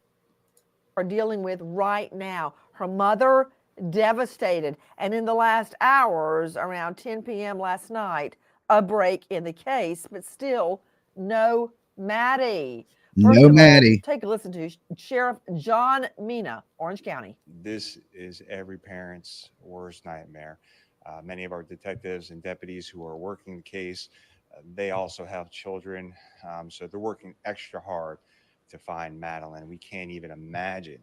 [SPEAKER 8] Are dealing with right now. Her mother devastated. And in the last hours, around 10 p.m. last night, a break in the case, but still no Maddie. First
[SPEAKER 2] No
[SPEAKER 8] of
[SPEAKER 2] Maddie.
[SPEAKER 8] all, take a listen to Sheriff John Mina, Orange County.
[SPEAKER 3] This is every parent's worst nightmare. Many of our detectives and deputies who are working the case, they also have children. So they're working extra hard to find Madeline. We can't even imagine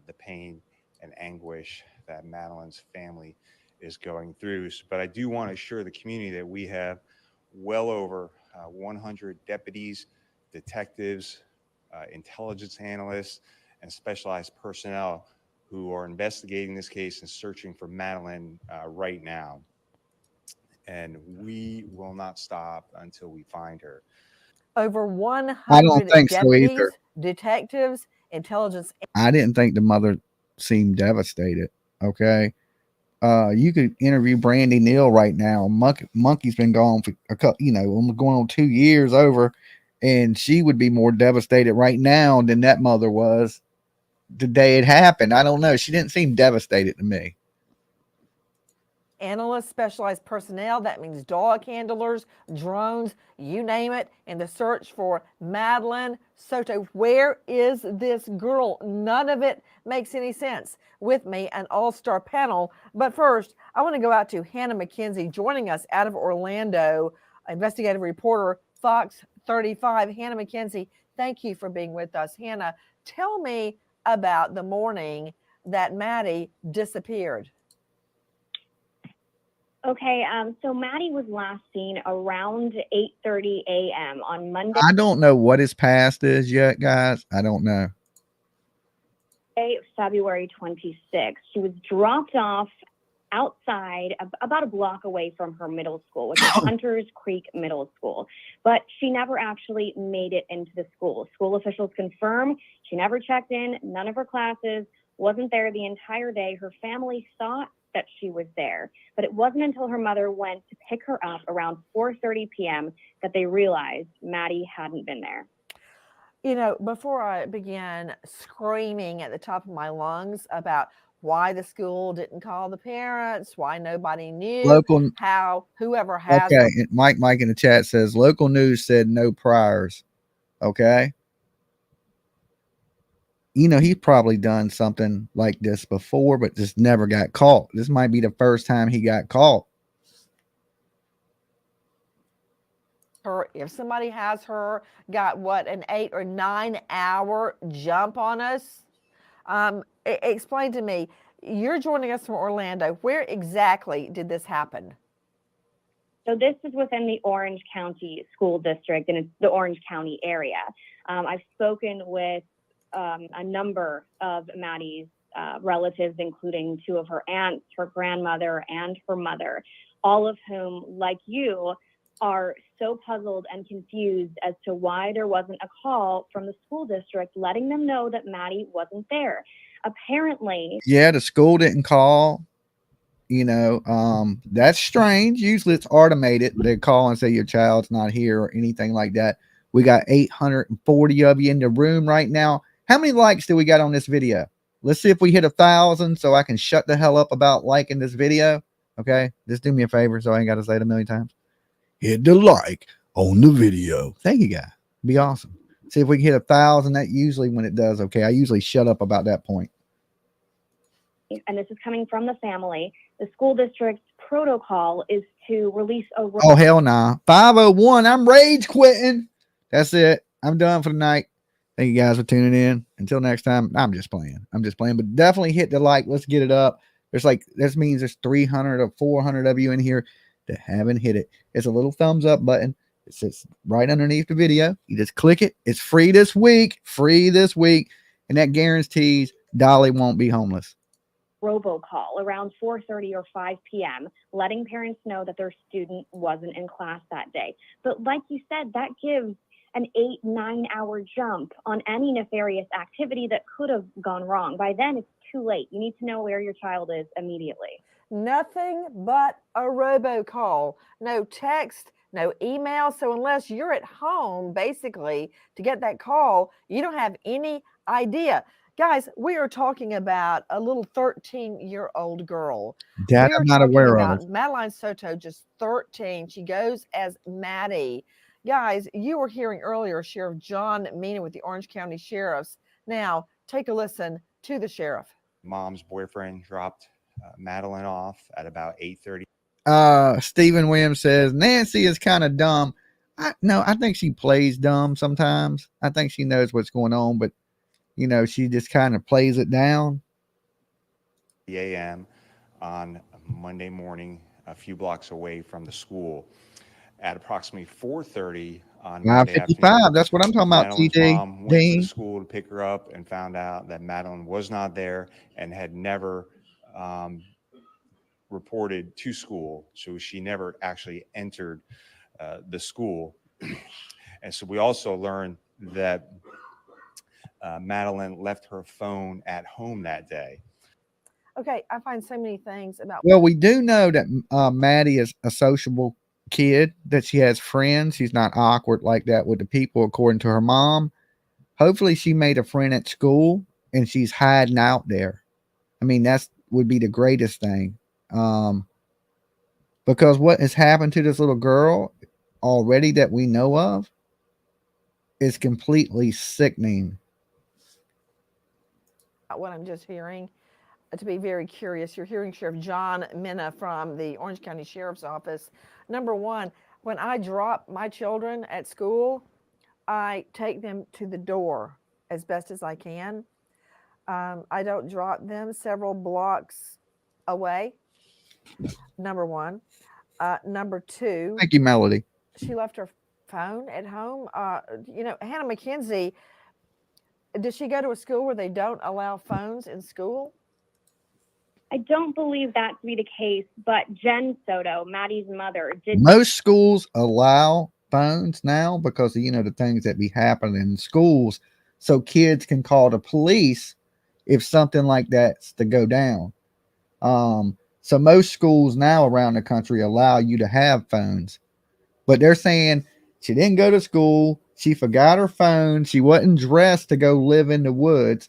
[SPEAKER 3] the pain and anguish that Madeline's family is going through. But I do want to assure the community that we have well over 100 deputies, detectives, intelligence analysts, and specialized personnel who are investigating this case and searching for Madeline right now. And we will not stop until we find her.
[SPEAKER 8] Over 100
[SPEAKER 2] I don't think so
[SPEAKER 8] deputies,
[SPEAKER 2] either.
[SPEAKER 8] detectives, intelligence.
[SPEAKER 2] I didn't think the mother seemed devastated. Okay. You could interview Brandy Neal right now. Monkey's been gone for a couple, going on 2 years over, and she would be more devastated right now than that mother was the day it happened. I don't know. She didn't seem devastated to me.
[SPEAKER 8] Analysts, specialized personnel, that means dog handlers, drones, you name it, in the search for Madeline Soto. Where is this girl? None of it makes any sense. With me, an all-star panel. But first, I want to go out to Hannah McKenzie, joining us out of Orlando, investigative reporter, Fox 35. Hannah McKenzie, thank you for being with us. Hannah, tell me about the morning that Maddie disappeared.
[SPEAKER 9] Okay, so Maddie was last seen around 8:30 a.m. on Monday,
[SPEAKER 2] I don't know what his past is yet, guys. I don't know.
[SPEAKER 9] February 26th. She was dropped off outside, about a block away from her middle school, which is Hunters Creek Middle School. But she never actually made it into the school. School officials confirm she never checked in, none of her classes, wasn't there the entire day. Her family thought that she was there, but it wasn't until her mother went to pick her up around 4:30 p.m. that they realized Maddie hadn't been there.
[SPEAKER 8] You know, before I began screaming at the top of my lungs about why the school didn't call the parents, why nobody knew, how whoever has
[SPEAKER 2] okay, Mike in the chat says local news said no priors. Okay. He's probably done something like this before, but just never got caught. This might be the first time he got caught.
[SPEAKER 8] If somebody has her, got what, an 8 or 9 hour jump on us? Explain to me, you're joining us from Orlando. Where exactly did this happen?
[SPEAKER 9] So this is within the Orange County School District, and it's the Orange County area. I've spoken with a number of Maddie's relatives, including 2 of her aunts, her grandmother, and her mother, all of whom, like you, are so puzzled and confused as to why there wasn't a call from the school district letting them know that Maddie wasn't there. Apparently,
[SPEAKER 2] yeah, the school didn't call. That's strange. Usually it's automated. They call and say your child's not here or anything like that. We got 840 of you in the room right now. How many likes do we got on this video? Let's see if we hit 1,000 so I can shut the hell up about liking this video. Okay, just do me a favor so I ain't got to say it a million times. Hit the like on the video. Thank you, guys. Be awesome. See if we can hit 1,000. That usually when it does. Okay, I usually shut up about that point.
[SPEAKER 9] And this is coming from the family, the school district's protocol is to release a...
[SPEAKER 2] Oh, hell nah. 501. I'm rage quitting. That's it. I'm done for the night. Thank you guys for tuning in. Until next time, I'm just playing. But definitely hit the like. Let's get it up. This means there's 300 or 400 of you in here that haven't hit it. It's a little thumbs up button. It sits right underneath the video. You just click it. It's free this week. And that guarantees Dolly won't be homeless.
[SPEAKER 9] Robocall around 4:30 or 5 p.m., letting parents know that their student wasn't in class that day. But like you said, that gives an 8-9 hour jump on any nefarious activity that could have gone wrong. By then, it's too late. You need to know where your child is immediately.
[SPEAKER 8] Nothing but a robocall. No text, no email. So unless you're at home, basically, to get that call, you don't have any idea. Guys, we are talking about a little 13-year-old girl.
[SPEAKER 2] That I'm not aware of.
[SPEAKER 8] Madeline Soto, just 13. She goes as Maddie. Guys, you were hearing earlier Sheriff John Meena with the Orange County Sheriffs. Now, take a listen to the sheriff.
[SPEAKER 3] Mom's boyfriend dropped Madeline off at about 8:30.
[SPEAKER 2] Stephen Williams says Nancy is kind of dumb. I think she plays dumb sometimes. I think she knows what's going on, but she just kind of plays it down.
[SPEAKER 3] A.m. on Monday morning, a few blocks away from the school. At approximately 4:30 on Monday
[SPEAKER 2] 5:55.
[SPEAKER 3] afternoon,
[SPEAKER 2] That's what I'm talking about.
[SPEAKER 3] Madeline's
[SPEAKER 2] TD
[SPEAKER 3] mom went to the school to pick her up and found out that Madeline was not there and had never reported to school. So she never actually entered the school. And so we also learned that Madeline left her phone at home that day.
[SPEAKER 8] Okay, I find so many things about.
[SPEAKER 2] Well, we do know that Maddie is a sociable kid, that she has friends. She's not awkward like that with the people, according to her mom. Hopefully, she made a friend at school and she's hiding out there. I mean, that's would be the greatest thing. Because what has happened to this little girl already that we know of is completely sickening.
[SPEAKER 8] What I'm just hearing, to be very curious, you're hearing Sheriff John Minna from the Orange County Sheriff's Office. Number one, when I drop my children at school, I take them to the door as best as I can. I don't drop them several blocks away. Number one. Number two,
[SPEAKER 2] Thank you, Melody.
[SPEAKER 8] she left her phone at home. Hannah McKenzie, does she go to a school where they don't allow phones in school?
[SPEAKER 9] I don't believe that to be the case, but Jen Soto, Maddie's mother, did.
[SPEAKER 2] Most schools allow phones now because of, the things that be happening in schools, so kids can call the police if something like that's to go down. So most schools now around the country allow you to have phones, but they're saying she didn't go to school, she forgot her phone, she wasn't dressed to go live in the woods,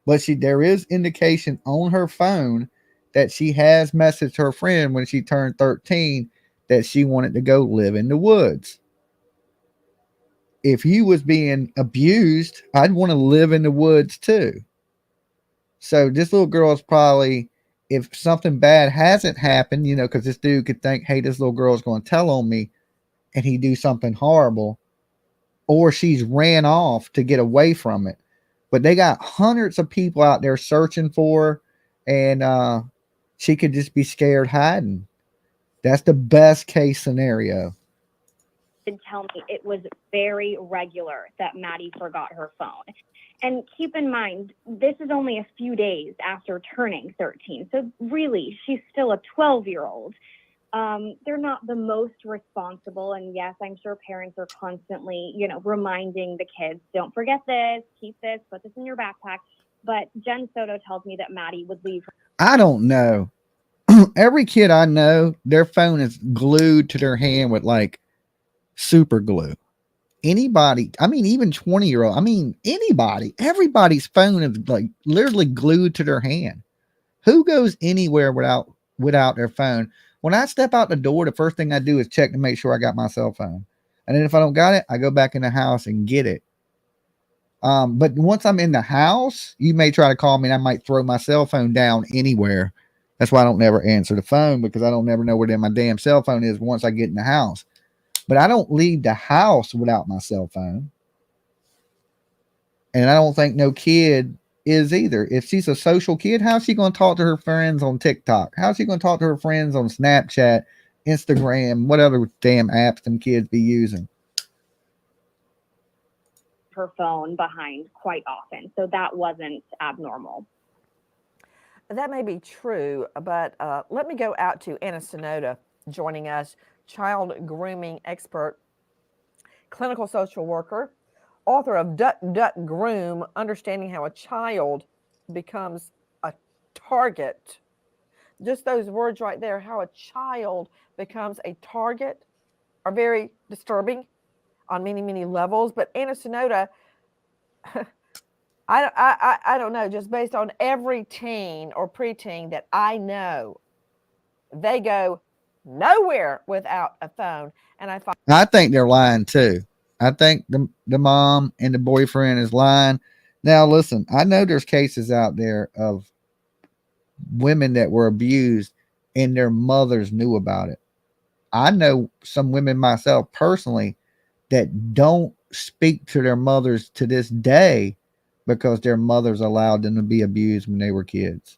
[SPEAKER 2] but there is indication on her phone that she has messaged her friend when she turned 13 that she wanted to go live in the woods. If you was being abused, I'd want to live in the woods too. So this little girl is probably, if something bad hasn't happened, because this dude could think, hey, this little girl is going to tell on me, and he do something horrible, or she's ran off to get away from it. But they got hundreds of people out there searching for her, and she could just be scared hiding. That's the best case scenario.
[SPEAKER 9] Did tell me it was very regular that Maddie forgot her phone. And keep in mind, this is only a few days after turning 13. So really, she's still a 12-year-old. They're not the most responsible. And yes, I'm sure parents are constantly, reminding the kids, don't forget this, keep this, put this in your backpack. But Jen Soto tells me that Maddie would leave her.
[SPEAKER 2] I don't know. Every kid I know, their phone is glued to their hand with like super glue. Anybody, I mean, even 20-year-old, I mean, anybody, everybody's phone is like literally glued to their hand. Who goes anywhere without their phone? When I step out the door, the first thing I do is check to make sure I got my cell phone. And then if I don't got it, I go back in the house and get it. But once I'm in the house, you may try to call me and I might throw my cell phone down anywhere. That's why I don't never answer the phone, because I don't never know where my damn cell phone is once I get in the house. But I don't leave the house without my cell phone. And I don't think no kid is either. If she's a social kid, how's she going to talk to her friends on TikTok? How's she going to talk to her friends on Snapchat, Instagram, whatever damn apps them kids be using?
[SPEAKER 9] Her phone behind quite often. So that wasn't abnormal.
[SPEAKER 8] That may be true, but let me go out to Anna Sonoda joining us, child grooming expert, clinical social worker, author of Duck, Duck, Groom, Understanding How a Child Becomes a Target. Just those words right there, how a child becomes a target, are very disturbing on many, many levels. But Anna Sonoda, I don't know, just based on every teen or preteen that I know, they go nowhere without a phone. And
[SPEAKER 2] I think they're lying too. I think the mom and the boyfriend is lying. Now, listen, I know there's cases out there of women that were abused and their mothers knew about it. I know some women myself personally that don't speak to their mothers to this day because their mothers allowed them to be abused when they were kids.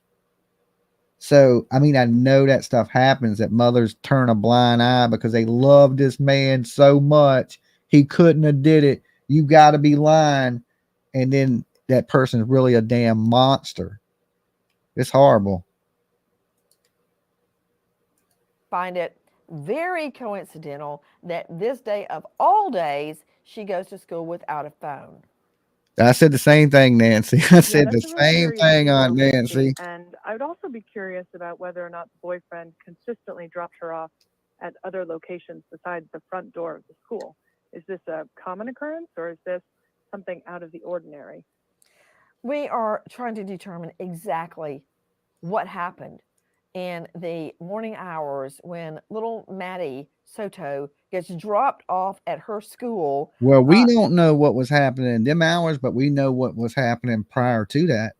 [SPEAKER 2] So, I mean, I know that stuff happens, that mothers turn a blind eye because they love this man so much. He couldn't have did it. You got to be lying. And then that person's really a damn monster. It's horrible.
[SPEAKER 8] Find it very coincidental that this day of all days, she goes to school without a phone.
[SPEAKER 2] I said the same thing, Nancy. I said the
[SPEAKER 7] that's
[SPEAKER 2] same
[SPEAKER 7] very
[SPEAKER 2] thing on
[SPEAKER 7] interesting,
[SPEAKER 2] Nancy.
[SPEAKER 7] And
[SPEAKER 10] I would also be curious about whether or not the boyfriend consistently dropped her off at other locations besides the front door of the school. Is this a common occurrence, or is this something out of the ordinary?
[SPEAKER 8] We are trying to determine exactly what happened in the morning hours when little Maddie Soto gets dropped off at her school.
[SPEAKER 2] Well, we don't know what was happening in them hours, but we know what was happening prior to that.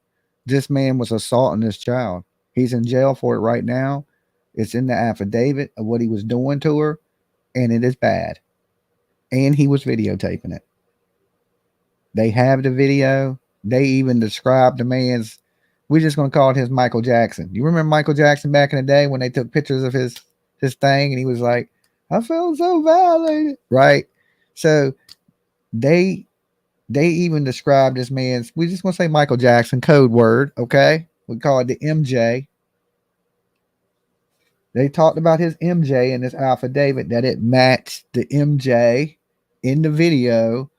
[SPEAKER 2] This man was assaulting this child. He's in jail for it right now. It's in the affidavit of what he was doing to her, and it is bad. And he was videotaping it. They have the video. They even described the man's, we're just going to call it his Michael Jackson. You remember Michael Jackson back in the day when they took pictures of his thing and he was like, I felt so violated, right? So they even described this man's, we just want to say Michael Jackson, code word, okay? We call it the MJ. They talked about his MJ in this affidavit, that it matched the MJ in the video,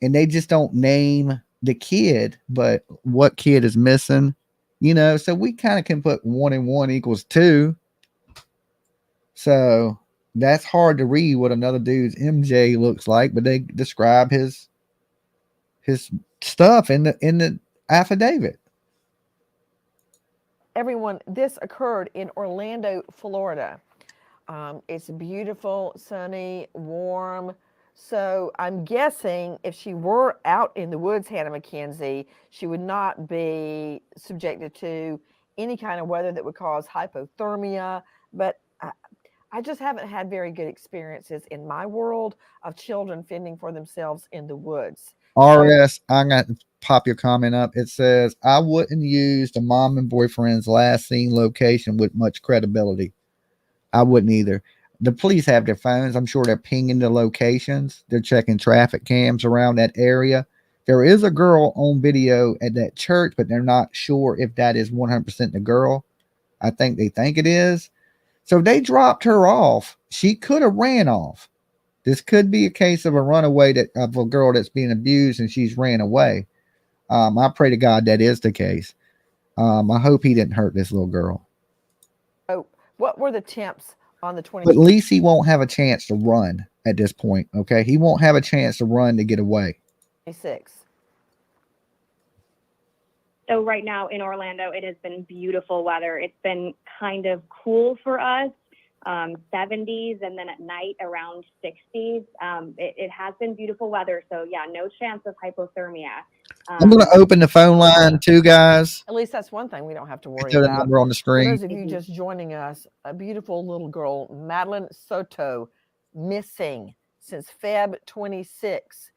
[SPEAKER 2] and they just don't name the kid, but what kid is missing, you know? So we kind of can put 1 and 1 equals 2. So that's hard to read what another dude's MJ looks like, but they describe his stuff in the affidavit.
[SPEAKER 8] Everyone, this occurred in Orlando, Florida. It's beautiful, sunny, warm. So I'm guessing if she were out in the woods, Hannah McKenzie, she would not be subjected to any kind of weather that would cause hypothermia. But I just haven't had very good experiences in my world of children fending for themselves in the woods.
[SPEAKER 2] RS, I'm going to pop your comment up. It says, I wouldn't use the mom and boyfriend's last seen location with much credibility. I wouldn't either. The police have their phones. I'm sure they're pinging the locations. They're checking traffic cams around that area. There is a girl on video at that church, but they're not sure if that is 100% the girl. I think they think it is. So they dropped her off. She could have ran off. This could be a case of a runaway of a girl that's being abused and she's ran away. I pray to God that is the case. I hope he didn't hurt this little girl.
[SPEAKER 8] Oh, what were the temps on the 20th?
[SPEAKER 2] But at least he won't have a chance to run at this point. Okay, he won't have a chance to run to get away.
[SPEAKER 8] 26.
[SPEAKER 9] So right now in Orlando, it has been beautiful weather. It's been kind of cool for us. 70s, and then at night around 60s. It has been beautiful weather. So yeah, no chance of hypothermia.
[SPEAKER 2] I'm going to open the phone line too, guys.
[SPEAKER 8] At least that's one thing we don't have to worry
[SPEAKER 2] The
[SPEAKER 8] about.
[SPEAKER 2] number on the screen.
[SPEAKER 8] For those of you just joining us, a beautiful little girl, Madeline Soto, missing since Feb 26.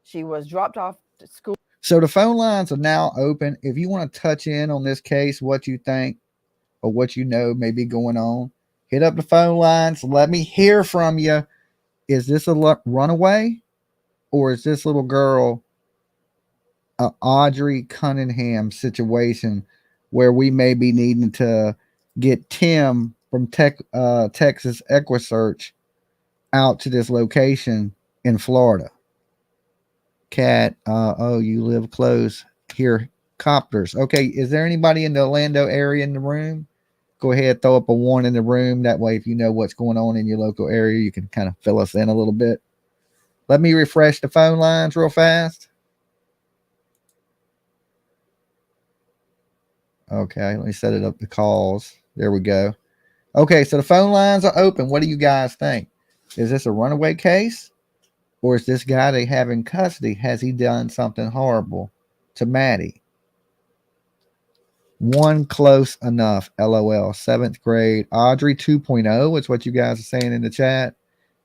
[SPEAKER 8] She was dropped off to school.
[SPEAKER 2] So the phone lines are now open. If you want to touch in on this case, what you think or what you know may be going on, hit up the phone lines. Let me hear from you. Is this a runaway, or is this little girl a Audrey Cunningham situation where we may be needing to get Tim from Texas EquiSearch out to this location in Florida? Cat, oh, you live close here. Copters. Okay, is there anybody in the Orlando area in the room? Go ahead, throw up a 1 in the room. That way, if you know what's going on in your local area, you can kind of fill us in a little bit. Let me refresh the phone lines real fast. Okay, let me set it up the calls. There we go. Okay, so the phone lines are open. What do you guys think? Is this a runaway case? Or is this guy they have in custody? Has he done something horrible to Maddie? 1 close enough. LOL. 7th grade. Audrey 2.0 is what you guys are saying in the chat.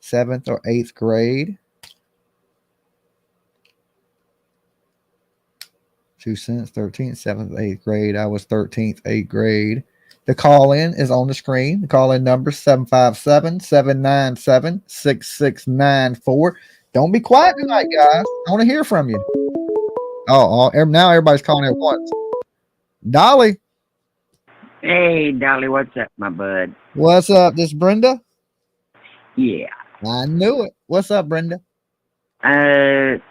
[SPEAKER 2] 7th or 8th grade. 2 cents. 13th, 7th, 8th grade. I was 13th, 8th grade. The call in is on the screen. The call in number 757-797-6694. Don't be quiet tonight, guys. I want to hear from you. Oh, now everybody's calling at once. Dolly.
[SPEAKER 11] Hey, Dolly, what's up, my bud?
[SPEAKER 2] What's up? This Brenda?
[SPEAKER 11] Yeah.
[SPEAKER 2] I knew it. What's up, Brenda?
[SPEAKER 11] It's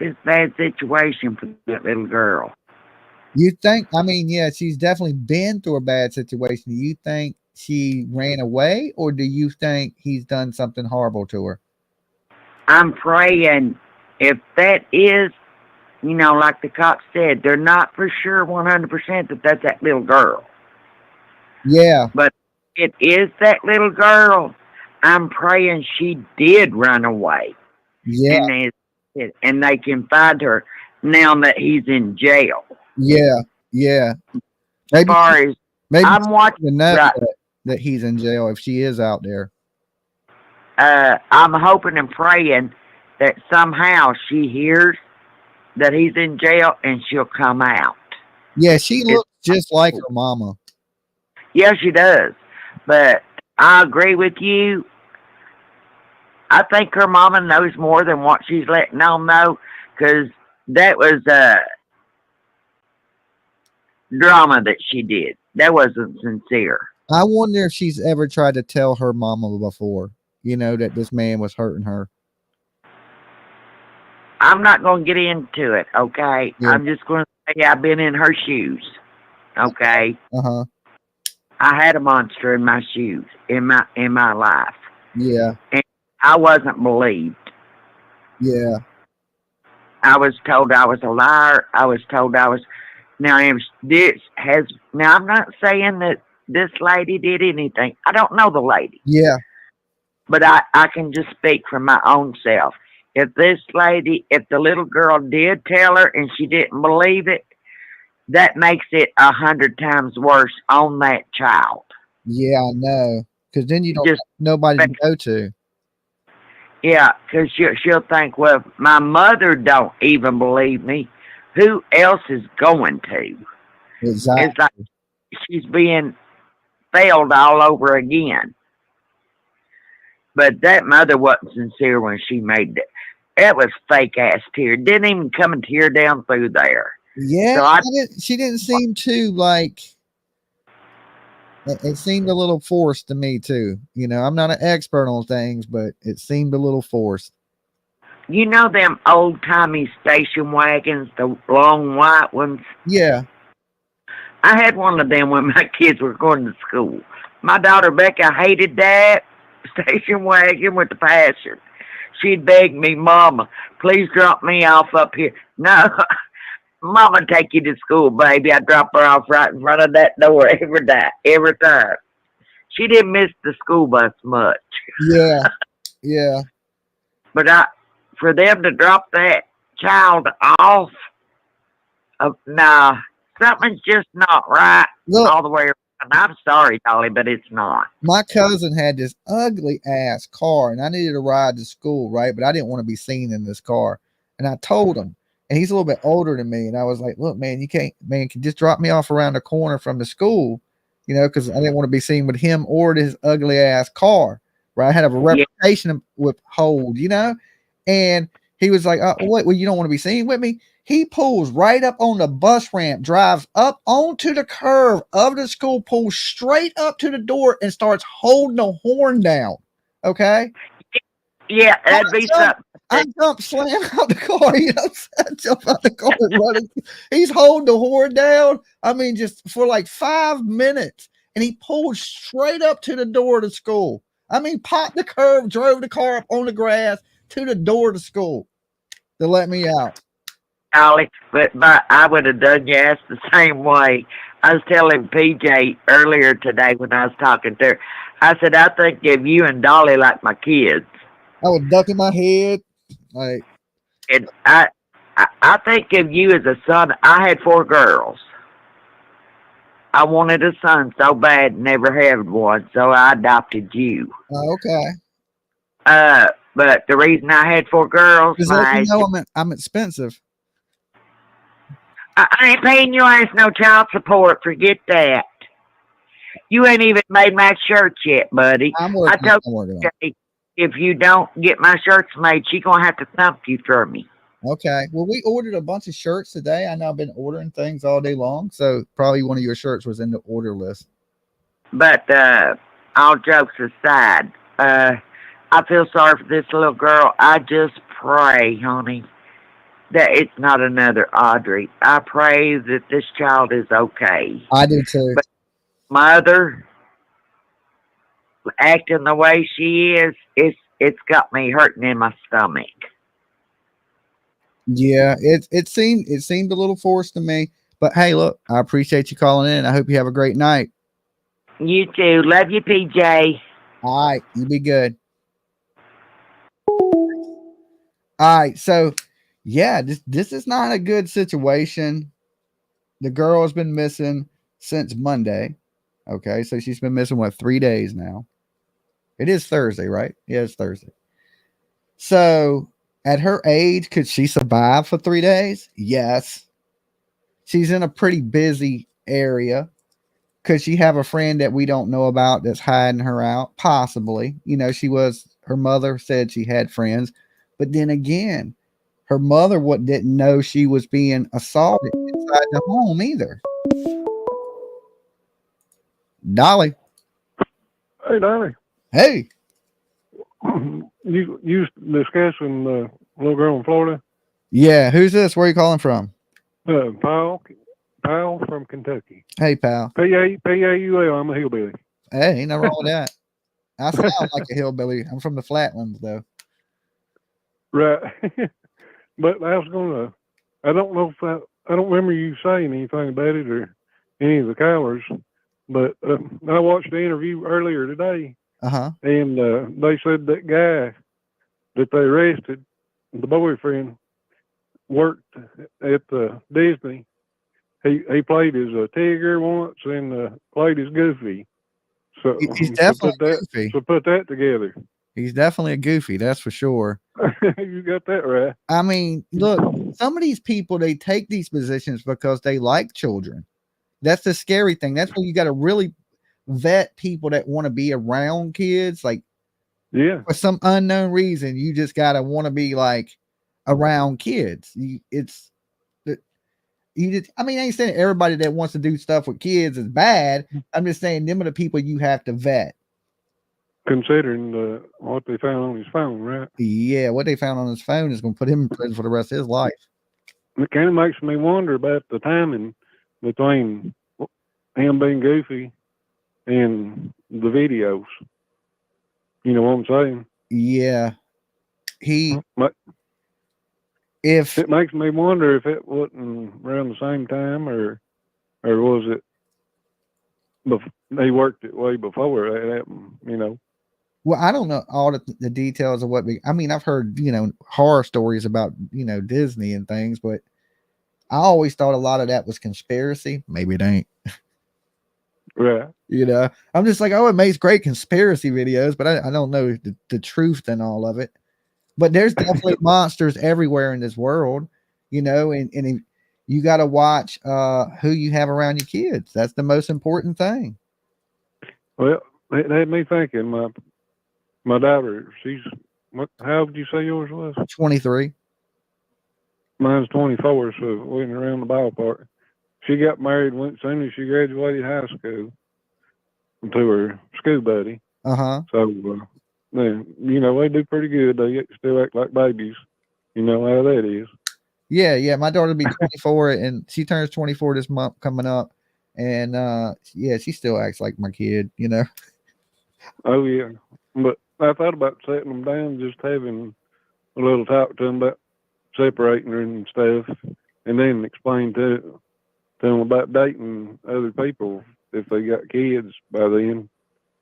[SPEAKER 11] a bad situation for that little girl.
[SPEAKER 2] You think, I mean, yeah, she's definitely been through a bad situation. Do you think she ran away, or do you think he's done something horrible to her?
[SPEAKER 11] I'm praying if that is, like the cop said, they're not for sure 100% that that's that little girl.
[SPEAKER 2] Yeah,
[SPEAKER 11] But it is that little girl. I'm praying she did run away,
[SPEAKER 2] yeah,
[SPEAKER 11] and they can find her now that he's in jail.
[SPEAKER 2] yeah, yeah.
[SPEAKER 11] As
[SPEAKER 2] Maybe,
[SPEAKER 11] far as
[SPEAKER 2] maybe
[SPEAKER 11] I'm
[SPEAKER 2] she
[SPEAKER 11] watching,
[SPEAKER 2] doesn't know
[SPEAKER 11] right,
[SPEAKER 2] that he's in jail if she is out there.
[SPEAKER 11] I'm hoping and praying that somehow she hears that he's in jail and she'll come out.
[SPEAKER 2] Yeah, she
[SPEAKER 11] It's,
[SPEAKER 2] looks just like her mama.
[SPEAKER 11] yeah, she does. But I agree with you. I think her mama knows more than what she's letting on know, because that was drama that she did. That wasn't sincere.
[SPEAKER 2] I wonder if she's ever tried to tell her mama before, that this man was hurting her.
[SPEAKER 11] I'm not going to get into it, okay?
[SPEAKER 2] Yeah.
[SPEAKER 11] I'm just going to say I've been in her shoes, okay?
[SPEAKER 2] Uh-huh.
[SPEAKER 11] I had a monster in my shoes in my life,
[SPEAKER 2] Yeah.
[SPEAKER 11] and I wasn't believed.
[SPEAKER 2] Yeah.
[SPEAKER 11] I was told I was a liar. I was told I was. Now, now I'm not saying that this lady did anything. I don't know the lady,
[SPEAKER 2] Yeah.
[SPEAKER 11] but I can just speak from my own self. If the little girl did tell her and she didn't believe it, that makes it 100 times worse on that child.
[SPEAKER 2] Yeah, I know. Because then you don't
[SPEAKER 11] Just
[SPEAKER 2] have nobody to go to.
[SPEAKER 11] Yeah, because she'll think, well, my mother don't even believe me. Who else is going to?
[SPEAKER 2] Exactly.
[SPEAKER 11] It's like she's being failed all over again. But that mother wasn't sincere when she made it. That was fake ass tear. Didn't even come a tear down through there.
[SPEAKER 2] Yeah,
[SPEAKER 11] So
[SPEAKER 2] she didn't seem too like. It seemed a little forced to me too. I'm not an expert on things, but it seemed a little forced.
[SPEAKER 11] you know them old timey station wagons, the long white ones?
[SPEAKER 2] Yeah.
[SPEAKER 11] I had one of them when my kids were going to school. My daughter Becca hated that station wagon with the passion. She'd beg me, Mama, please drop me off up here. No, Mama take you to school, baby. I drop her off right in front of that door every time. She didn't miss the school bus much.
[SPEAKER 2] Yeah. Yeah.
[SPEAKER 11] But for them to drop that child off, nah, something's just not right all the way around. I'm sorry, Dolly, but it's not.
[SPEAKER 2] My cousin had this ugly ass car, and I needed a ride to school, right? But I didn't want to be seen in this car. And I told him, and he's a little bit older than me. And I was like, look, man, you can't, man, can just drop me off around the corner from the school, because I didn't want to be seen with him or his ugly ass car, right? I had a reputation with hold, and he was like, wait, well, you don't want to be seen with me? He pulls right up on the bus ramp, drives up onto the curve of the school, pulls straight up to the door, and starts holding the horn down. Okay?
[SPEAKER 11] Yeah, that'd be something.
[SPEAKER 2] I jump, slam out the car, I jump out the car and running. He's holding the horn down. I mean, just for like 5 minutes. And he pulled straight up to the door of the school. I mean, popped the curve, drove the car up on the grass to the door of the school to let me out.
[SPEAKER 11] Ollie, but I would have done your ass the same way. I was telling PJ earlier today when I was talking to her, I said, I think of you and Dolly like my kids.
[SPEAKER 2] I was ducking my head.
[SPEAKER 11] And I think of you as a son. I had 4 girls. I wanted a son so bad, never had one, so I adopted you.
[SPEAKER 2] Oh, okay.
[SPEAKER 11] But the reason I had 4 girls,
[SPEAKER 2] I'm expensive.
[SPEAKER 11] I ain't paying your ass no child support. Forget that. You ain't even made my shirts yet, buddy. I told you, if you don't get my shirts made, she gonna have to thump you for me.
[SPEAKER 2] Okay. Well, we ordered a bunch of shirts today. I know I've been ordering things all day long, so probably one of your shirts was in the order list.
[SPEAKER 11] But all jokes aside, I feel sorry for this little girl. I just pray, honey, that it's not another Audrey. I pray that this child is okay.
[SPEAKER 2] I do too.
[SPEAKER 11] But mother acting the way she is, it's got me hurting in my stomach.
[SPEAKER 2] Yeah, it seemed a little forced to me. But hey, look, I appreciate you calling in. I hope you have a great night.
[SPEAKER 11] You too. Love you, PJ.
[SPEAKER 2] All right, you be good. All right, so yeah, this is not a good situation. The girl has been missing since Monday. Okay, so she's been missing 3 days now. It is Thursday, right? Yeah, it's Thursday. So at her age, could she survive for 3 days? Yes. She's in a pretty busy area. Could she have a friend that we don't know about that's hiding her out? Possibly. You know, her mother said she had friends, but then again, her mother didn't know she was being assaulted inside the home either. Dolly.
[SPEAKER 12] Hey, Dolly.
[SPEAKER 2] Hey.
[SPEAKER 12] You discussing the little girl in Florida?
[SPEAKER 2] Yeah. Who's this? Where are you calling from?
[SPEAKER 12] Powell from Kentucky.
[SPEAKER 2] Hey, pal.
[SPEAKER 12] P-A-U-L. I'm a hillbilly.
[SPEAKER 2] Hey, ain't nothing wrong with that. I sound like a hillbilly. I'm from the Flatlands, though.
[SPEAKER 12] Right. But I don't know if I don't remember you saying anything about it or any of the callers, but I watched the interview earlier today.
[SPEAKER 2] Uh-huh.
[SPEAKER 12] And they said that guy that they arrested, the boyfriend, worked at Disney. He played as a Tigger once and played as Goofy. So
[SPEAKER 2] he's definitely
[SPEAKER 12] Goofy. So put that together.
[SPEAKER 2] He's definitely a Goofy, that's for sure.
[SPEAKER 12] You got that right.
[SPEAKER 2] I mean, look, some of these people, they take these positions because they like children. That's the scary thing. That's when you got to really vet people that want to be around kids. Like,
[SPEAKER 12] yeah,
[SPEAKER 2] for some unknown reason, you just got to want to be like around kids. I mean, I ain't saying everybody that wants to do stuff with kids is bad. I'm just saying them are the people you have to vet.
[SPEAKER 12] Considering what they found on his phone, right?
[SPEAKER 2] Yeah, what they found on his phone is going to put him in prison for the rest of his life.
[SPEAKER 12] It kind of makes me wonder about the timing between him being Goofy and the videos. You know what I'm saying?
[SPEAKER 2] Yeah.
[SPEAKER 12] It makes me wonder if it wasn't around the same time or was it they worked it way before that happened, you know?
[SPEAKER 2] Well, I don't know all the details of I've heard, horror stories about, Disney and things, but I always thought a lot of that was conspiracy. Maybe it ain't.
[SPEAKER 12] Right.
[SPEAKER 2] I'm just like, oh, it makes great conspiracy videos, but I don't know the truth in all of it. But there's definitely monsters everywhere in this world, and you got to watch who you have around your kids. That's the most important thing.
[SPEAKER 12] Well, it had me thinking, my daughter, how old did you say yours was?
[SPEAKER 2] 23.
[SPEAKER 12] Mine's 24, so we went around the ballpark. She got married as soon as she graduated high school to her school buddy.
[SPEAKER 2] Uh-huh.
[SPEAKER 12] So, then, they do pretty good. They still act like babies. You know how that is.
[SPEAKER 2] Yeah. My daughter will be 24, and she turns 24 this month coming up. And, she still acts like my kid,
[SPEAKER 12] Oh, yeah. But I thought about setting them down, just having a little talk to them about separating her and stuff, and then explain to them about dating other people if they got kids by then,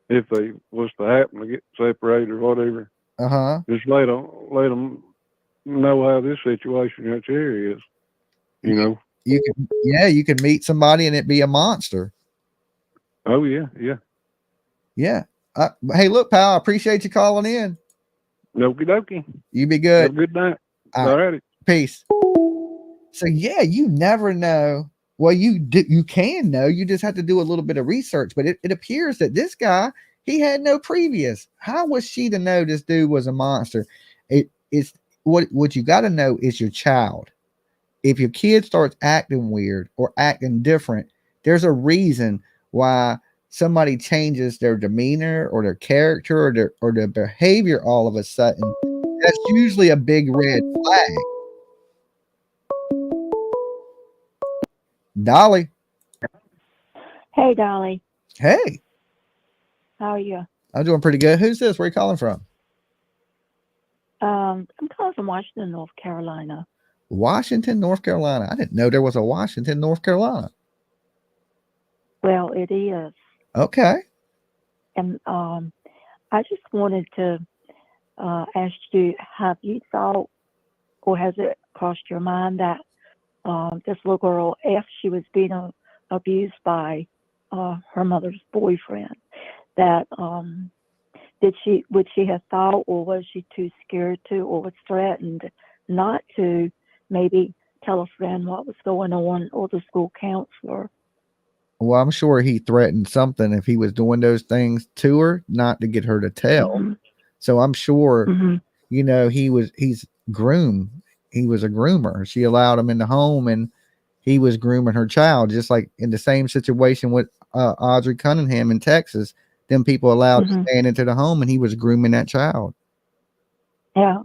[SPEAKER 12] if they was to happen to get separated or whatever.
[SPEAKER 2] Uh-huh.
[SPEAKER 12] Just let them know how this situation right here is,
[SPEAKER 2] You can meet somebody and it be a monster.
[SPEAKER 12] Oh, yeah.
[SPEAKER 2] Yeah. Hey, look, pal, I appreciate you calling in.
[SPEAKER 12] Okie dokie.
[SPEAKER 2] You be good.
[SPEAKER 12] Have a good night. All righty.
[SPEAKER 2] Peace. So yeah, you never know. Well, you can know. You just have to do a little bit of research. But it appears that this guy, he had no previous. How was she to know this dude was a monster? It's what you got to know is your child. If your kid starts acting weird or acting different, there's a reason why somebody changes their demeanor or their character or their behavior all of a sudden. That's usually a big red flag. Dolly.
[SPEAKER 13] Hey, Dolly.
[SPEAKER 2] Hey,
[SPEAKER 13] How are you?
[SPEAKER 2] I'm doing pretty good. Who's this? Where you calling from?
[SPEAKER 13] I'm calling from Washington, North Carolina.
[SPEAKER 2] Washington, North Carolina. I didn't know there was a Washington, North Carolina.
[SPEAKER 13] Well, it is.
[SPEAKER 2] Okay.
[SPEAKER 13] And I just wanted to ask you, have you thought, or has it crossed your mind that this little girl, if she was being abused by her mother's boyfriend, that would she have thought, or was she too scared to, or was threatened not to maybe tell a friend what was going on, or the school counselor?
[SPEAKER 2] Well, I'm sure he threatened something if he was doing those things to her, not to get her to tell.
[SPEAKER 13] Mm-hmm.
[SPEAKER 2] So I'm sure,
[SPEAKER 13] Mm-hmm.
[SPEAKER 2] he's groomed. He was a groomer. She allowed him in the home, and he was grooming her child, just like in the same situation with Audrey Cunningham in Texas. Them people allowed
[SPEAKER 13] Mm-hmm.
[SPEAKER 2] this man into the home, and he was grooming that child.
[SPEAKER 13] Yeah.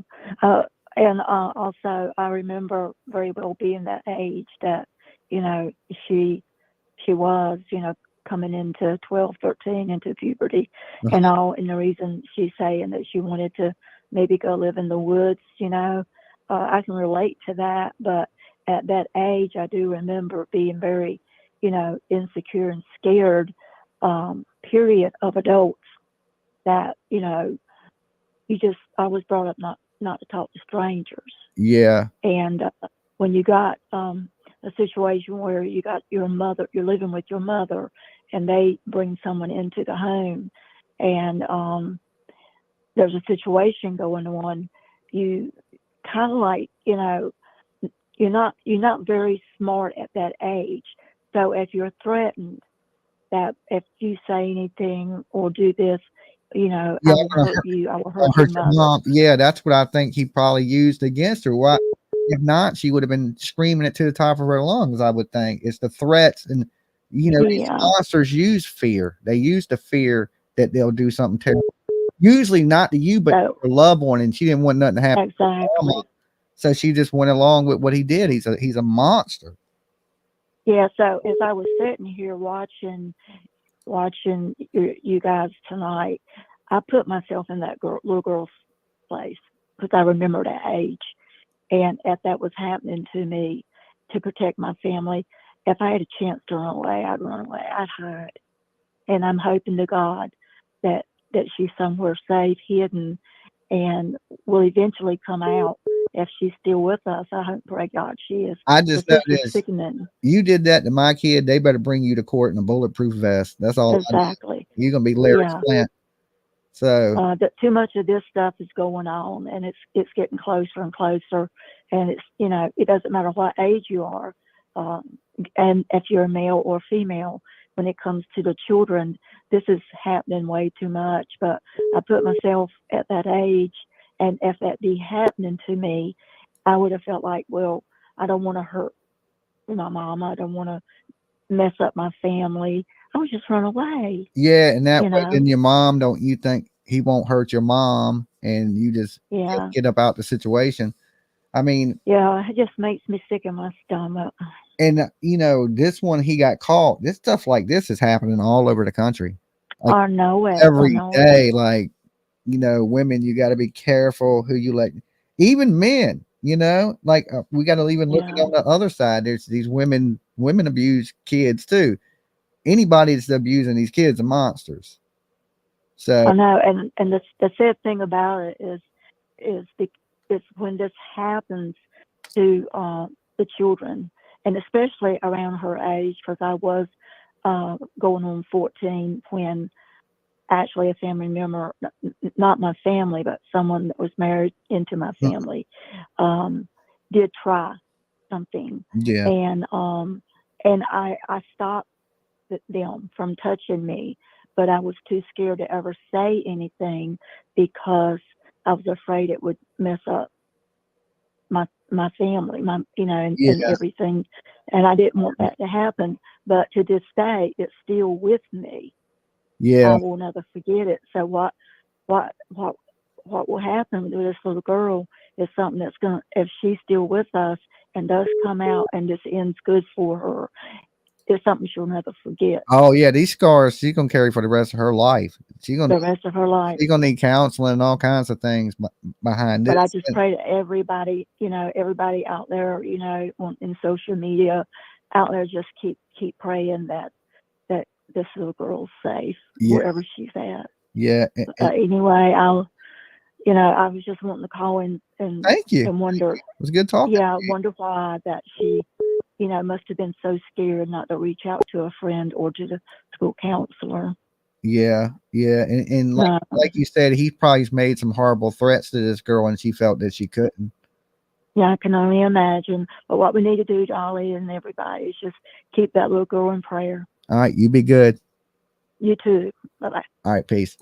[SPEAKER 13] And also, I remember very well being that age that, she was, coming into 12, 13, into puberty and all. And the reason she's saying that she wanted to maybe go live in the woods, I can relate to that. But at that age, I do remember being very, insecure and scared, period, of adults that, I was brought up not to talk to strangers.
[SPEAKER 2] Yeah.
[SPEAKER 13] And when you got a situation where you got your mother, you're living with your mother, and they bring someone into the home, and there's a situation going on, you kind of like, you're not very smart at that age. So if you're threatened that if you say anything or do this, I will hurt you, I will hurt your mother.
[SPEAKER 2] Mom. Yeah, that's what I think he probably used against her. Why? If not, she would have been screaming it to the top of her lungs, I would think. It's the threats. And, these monsters use fear. They use the fear that they'll do something terrible. Usually not to you, but to her loved one. And she didn't want nothing to happen.
[SPEAKER 13] Exactly.
[SPEAKER 2] So she just went along with what he did. He's a monster.
[SPEAKER 13] Yeah. So as I was sitting here watching you guys tonight, I put myself in that little girl's place because I remember that age. And if that was happening to me to protect my family, if I had a chance to run away, I'd run away. I'd hide. And I'm hoping to God that she's somewhere safe, hidden, and will eventually come out. If she's still with us, I hope, pray God, she is.
[SPEAKER 2] I just know this.
[SPEAKER 13] Sickening.
[SPEAKER 2] You did that to my kid, they better bring you to court in a bulletproof vest. That's all.
[SPEAKER 13] Exactly.
[SPEAKER 2] You're gonna be Larry Flint. So
[SPEAKER 13] too much of this stuff is going on, and it's getting closer and closer. And it's it doesn't matter what age you are, and if you're a male or female. When it comes to the children, this is happening way too much. But I put myself at that age, and if that be happening to me, I would have felt like, well, I don't want to hurt my mom. I don't want to mess up my family. I would just run away.
[SPEAKER 2] Yeah, and that way, then your mom, don't you think he won't hurt your mom, and you just get up out the situation? I mean,
[SPEAKER 13] yeah, it just makes me sick in my stomach.
[SPEAKER 2] And this one, he got caught. This stuff like this is happening all over the country. Like,
[SPEAKER 13] I know it
[SPEAKER 2] every day. Like, women, you got to be careful who you let. Even men, like we got to even look on the other side. There's these women abuse kids too. Anybody that's abusing these kids are monsters. So
[SPEAKER 13] I know, and the sad thing about it is when this happens to the children, and especially around her age, because I was going on 14 when actually a family member, not my family, but someone that was married into my family, did try something.
[SPEAKER 2] Yeah.
[SPEAKER 13] And I stopped them from touching me, but I was too scared to ever say anything because I was afraid it would mess up my family, and everything. And I didn't want that to happen. But to this day, it's still with me.
[SPEAKER 2] Yeah.
[SPEAKER 13] I will never forget it. So what will happen to this little girl is something that's if she's still with us and does come out and this ends good for her, it's something she'll never forget
[SPEAKER 2] Oh yeah, these scars she's gonna carry for the rest of her life. She's
[SPEAKER 13] the rest of her life.
[SPEAKER 2] gonna need counseling and all kinds of things behind
[SPEAKER 13] But I
[SPEAKER 2] this.
[SPEAKER 13] just pray that everybody, everybody out there, in social media, out there, just keep praying that this little girl's safe
[SPEAKER 2] Yeah.
[SPEAKER 13] wherever she's at.
[SPEAKER 2] Yeah.
[SPEAKER 13] Anyway, I was just wanting to call and
[SPEAKER 2] Thank you.
[SPEAKER 13] and wonder.
[SPEAKER 2] It was good talking.
[SPEAKER 13] Yeah, wonder why that she, must have been so scared not to reach out to a friend or to the school counselor.
[SPEAKER 2] Yeah, and like you said, he probably made some horrible threats to this girl, and she felt that she couldn't.
[SPEAKER 13] Yeah, I can only imagine. But what we need to do, Dolly, and everybody, is just keep that little girl in prayer.
[SPEAKER 2] All right, you be good.
[SPEAKER 13] You too. Bye-bye.
[SPEAKER 2] All right, peace.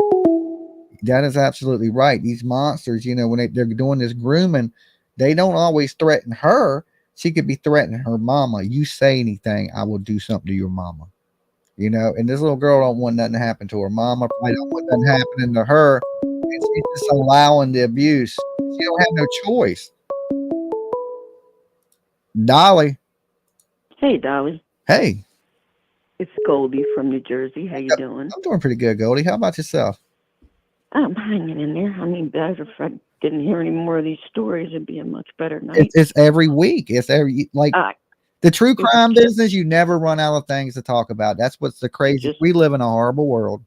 [SPEAKER 2] That is absolutely right. These monsters, when they're doing this grooming, they don't always threaten her. She could be threatening her mama. You say anything, I will do something to your mama. And this little girl don't want nothing to happen to her mama. Probably don't want nothing happening to her. And she's just allowing the abuse. She don't have no choice. Dolly.
[SPEAKER 14] Hey, Dolly.
[SPEAKER 2] Hey.
[SPEAKER 14] It's Goldie from New Jersey. How you doing?
[SPEAKER 2] I'm doing pretty good, Goldie. How about yourself?
[SPEAKER 14] I'm hanging in there. I mean, if I didn't hear any more of these stories, it'd be a much better night.
[SPEAKER 2] It's every week. It's every the true crime business. You never run out of things to talk about. That's what's the crazy. We live in a horrible world.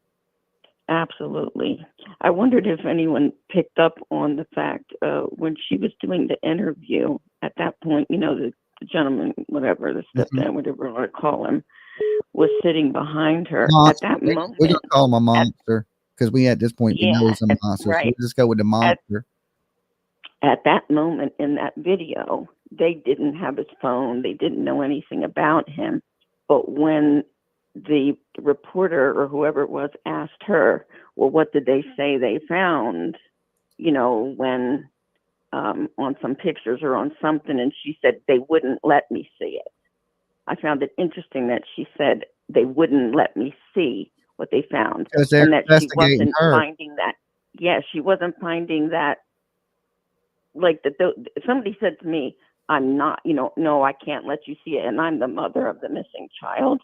[SPEAKER 14] Absolutely. I wondered if anyone picked up on the fact when she was doing the interview. At that point, the gentleman, whatever, the stepdad, whatever you want to call him, was sitting behind her.
[SPEAKER 2] Monster.
[SPEAKER 14] At that moment,
[SPEAKER 2] We're gonna call him a monster because we at this point we know he's a monster.
[SPEAKER 14] Right.
[SPEAKER 2] So we'll just go with the monster.
[SPEAKER 14] At that moment in that video, they didn't have his phone. They didn't know anything about him. But when the reporter or whoever it was asked her, well, what did they say they found, when on some pictures or on something, and she said, they wouldn't let me see it. I found it interesting that she said they wouldn't let me see what they found.
[SPEAKER 2] Because they're
[SPEAKER 14] and that she
[SPEAKER 2] investigating
[SPEAKER 14] wasn't
[SPEAKER 2] her.
[SPEAKER 14] finding that. Yeah, she wasn't finding that. Like somebody said to me, I'm not, no, I can't let you see it. And I'm the mother of the missing child.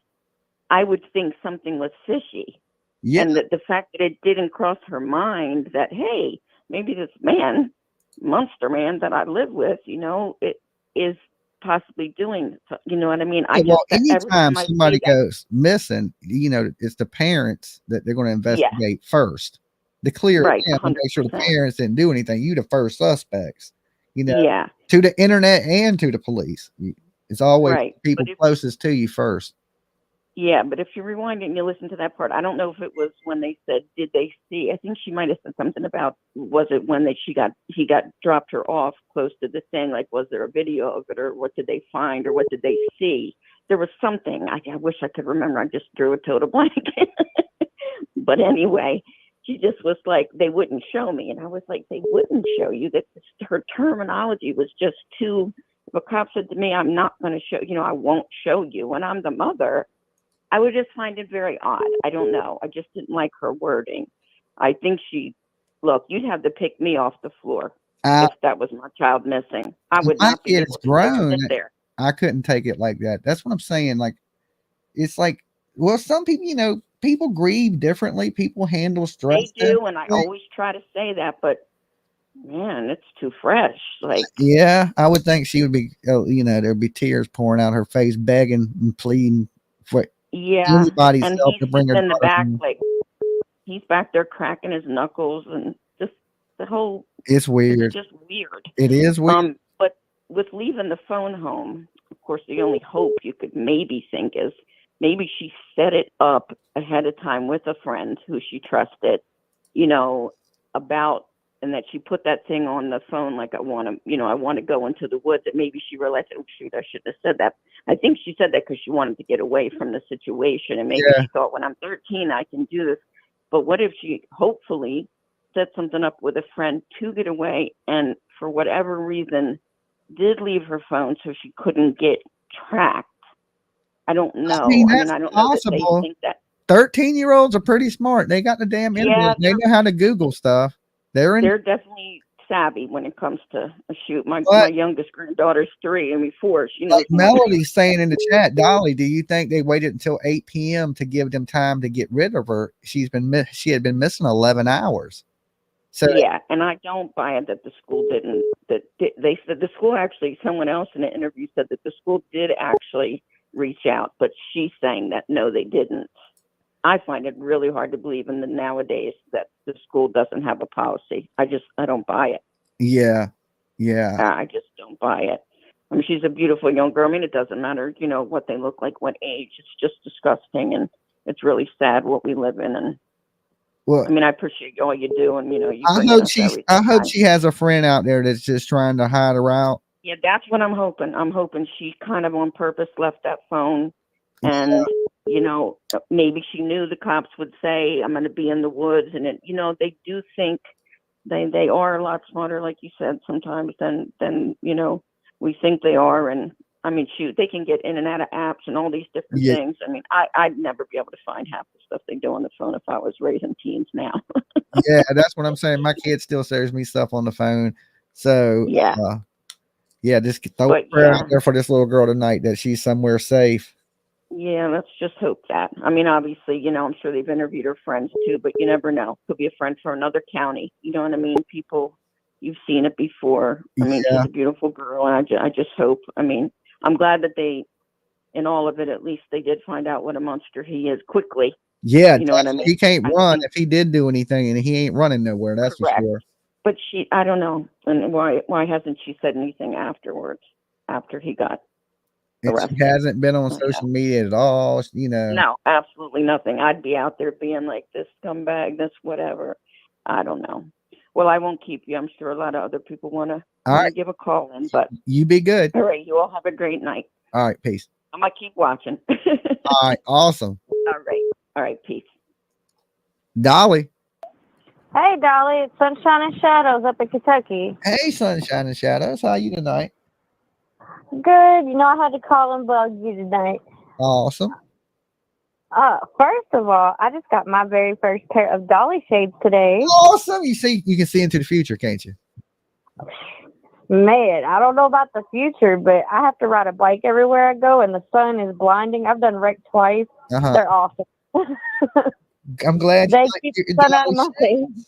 [SPEAKER 14] I would think something was fishy.
[SPEAKER 2] Yeah.
[SPEAKER 14] And the fact that it didn't cross her mind that, hey, maybe this man, monster man that I live with, it is possibly doing, you know what I mean?
[SPEAKER 2] Anytime somebody goes missing, it's the parents that they're going to investigate first. The clear,
[SPEAKER 14] right,
[SPEAKER 2] make sure the parents didn't do anything. You the first suspects,
[SPEAKER 14] Yeah.
[SPEAKER 2] to the internet and to the police. It's always people closest to you first.
[SPEAKER 14] Yeah, but if you rewind and you listen to that part, I don't know if it was when they said, did they see? I think she might have said something about, was it when he got dropped her off close to the thing? Like, was there a video of it, or what did they find, or what did they see? There was something. I wish I could remember. I just drew a total blank. But anyway, she just was like, they wouldn't show me. And I was like, they wouldn't show you. That her terminology was just too, if a cop said to me, I'm not going to show, I won't show you when I'm the mother, I would just find it very odd. I don't know. I just didn't like her wording. I think you'd have to pick me off the floor if that was my child missing. I would not be able to
[SPEAKER 2] grown.
[SPEAKER 14] sit there.
[SPEAKER 2] I couldn't take it like that. That's what I'm saying. Like, it's like, well, some people, people grieve differently. People handle stress.
[SPEAKER 14] They do, and I always try to say that, but man, it's too fresh. Like,
[SPEAKER 2] yeah, I would think she would be, there'd be tears pouring out her face, begging and pleading for anybody's
[SPEAKER 14] and
[SPEAKER 2] help to bring her
[SPEAKER 14] in the back,
[SPEAKER 2] home.
[SPEAKER 14] like he's back there cracking his knuckles, and just the whole.
[SPEAKER 2] It's weird.
[SPEAKER 14] It's just weird.
[SPEAKER 2] It is weird.
[SPEAKER 14] But with leaving the phone home, of course, the only hope you could maybe think is maybe she set it up ahead of time with a friend who she trusted, about, and that she put that thing on the phone, like I want to go into the woods. And maybe she realized, oh shoot, I shouldn't have said that. I think she said that because she wanted to get away from the situation, and maybe she thought, when I'm 13, I can do this. But what if she hopefully set something up with a friend to get away, and for whatever reason did leave her phone so she couldn't get tracked? I don't know.
[SPEAKER 2] That's
[SPEAKER 14] I don't
[SPEAKER 2] possible.
[SPEAKER 14] know that they think that
[SPEAKER 2] 13-year-olds are pretty smart. They got the damn internet. They know how to Google stuff. They're
[SPEAKER 14] definitely savvy when it comes to a shoot. My
[SPEAKER 2] But
[SPEAKER 14] youngest granddaughter's 3, I mean 4. She knows
[SPEAKER 2] like
[SPEAKER 14] more.
[SPEAKER 2] Melody's saying in the chat, Dolly, do you think they waited until 8 p.m. to give them time to get rid of her? She had been missing 11 hours. So
[SPEAKER 14] Yeah, and I don't buy it that the school didn't. They said the school actually. Someone else in the interview said that the school did actually reach out, but she's saying that no, they didn't. I find it really hard to believe in the nowadays that the school doesn't have a policy. I don't buy it.
[SPEAKER 2] yeah.
[SPEAKER 14] I just don't buy it. I mean, she's a beautiful young girl. I mean, it doesn't matter, what they look like, what age. It's just disgusting, and it's really sad what we live in. And
[SPEAKER 2] Well,
[SPEAKER 14] I mean, I appreciate all you do, and you
[SPEAKER 2] I
[SPEAKER 14] bringing
[SPEAKER 2] hope
[SPEAKER 14] us everything.
[SPEAKER 2] I hope she has a friend out there that's just trying to hide her out.
[SPEAKER 14] Yeah, that's what I'm hoping. I'm hoping she kind of on purpose left that phone, and maybe she knew the cops would say, "I'm going to be in the woods," and they do think they are a lot smarter, like you said, sometimes than we think they are. And I mean, shoot, they can get in and out of apps and all these different things. I mean, I'd never be able to find half the stuff they do on the phone if I was raising teens now.
[SPEAKER 2] Yeah, that's what I'm saying. My kid still shares me stuff on the phone. So
[SPEAKER 14] yeah.
[SPEAKER 2] Just throw a prayer out there for this little girl tonight that she's somewhere safe.
[SPEAKER 14] Yeah, let's just hope that. I mean, obviously, I'm sure they've interviewed her friends too, but you never know. Could be a friend from another county. You know what I mean? People, you've seen it before. I mean, she's a beautiful girl, and I just hope. I mean, I'm glad that they, in all of it, at least they did find out what a monster he is quickly.
[SPEAKER 2] Yeah,
[SPEAKER 14] you know what I mean?
[SPEAKER 2] He can't run if he did do anything, and he ain't running nowhere. That's
[SPEAKER 14] Correct.
[SPEAKER 2] for sure.
[SPEAKER 14] But I don't know, and why hasn't she said anything afterwards? After he got arrested?
[SPEAKER 2] She hasn't been on social media at all.
[SPEAKER 14] No, absolutely nothing. I'd be out there being like this scumbag, this whatever. I don't know. Well, I won't keep you. I'm sure a lot of other people want to give a call in, but
[SPEAKER 2] you be good.
[SPEAKER 14] All right, you all have a great night.
[SPEAKER 2] All right, peace.
[SPEAKER 14] I'm gonna keep watching.
[SPEAKER 2] All right, awesome.
[SPEAKER 14] All right, peace.
[SPEAKER 2] Dolly.
[SPEAKER 6] Hey, Dolly, it's Sunshine and Shadows up in Kentucky.
[SPEAKER 2] Hey, Sunshine and Shadows. How you tonight?
[SPEAKER 6] Good. I had to call and bug you tonight.
[SPEAKER 2] Awesome.
[SPEAKER 6] First of all, I just got my very first pair of Dolly shades today.
[SPEAKER 2] Awesome. You can see into the future, can't you?
[SPEAKER 6] Man, I don't know about the future, but I have to ride a bike everywhere I go, and the sun is blinding. I've done wreck twice. They're awesome.
[SPEAKER 2] I'm glad
[SPEAKER 6] they keep the sun out of my face.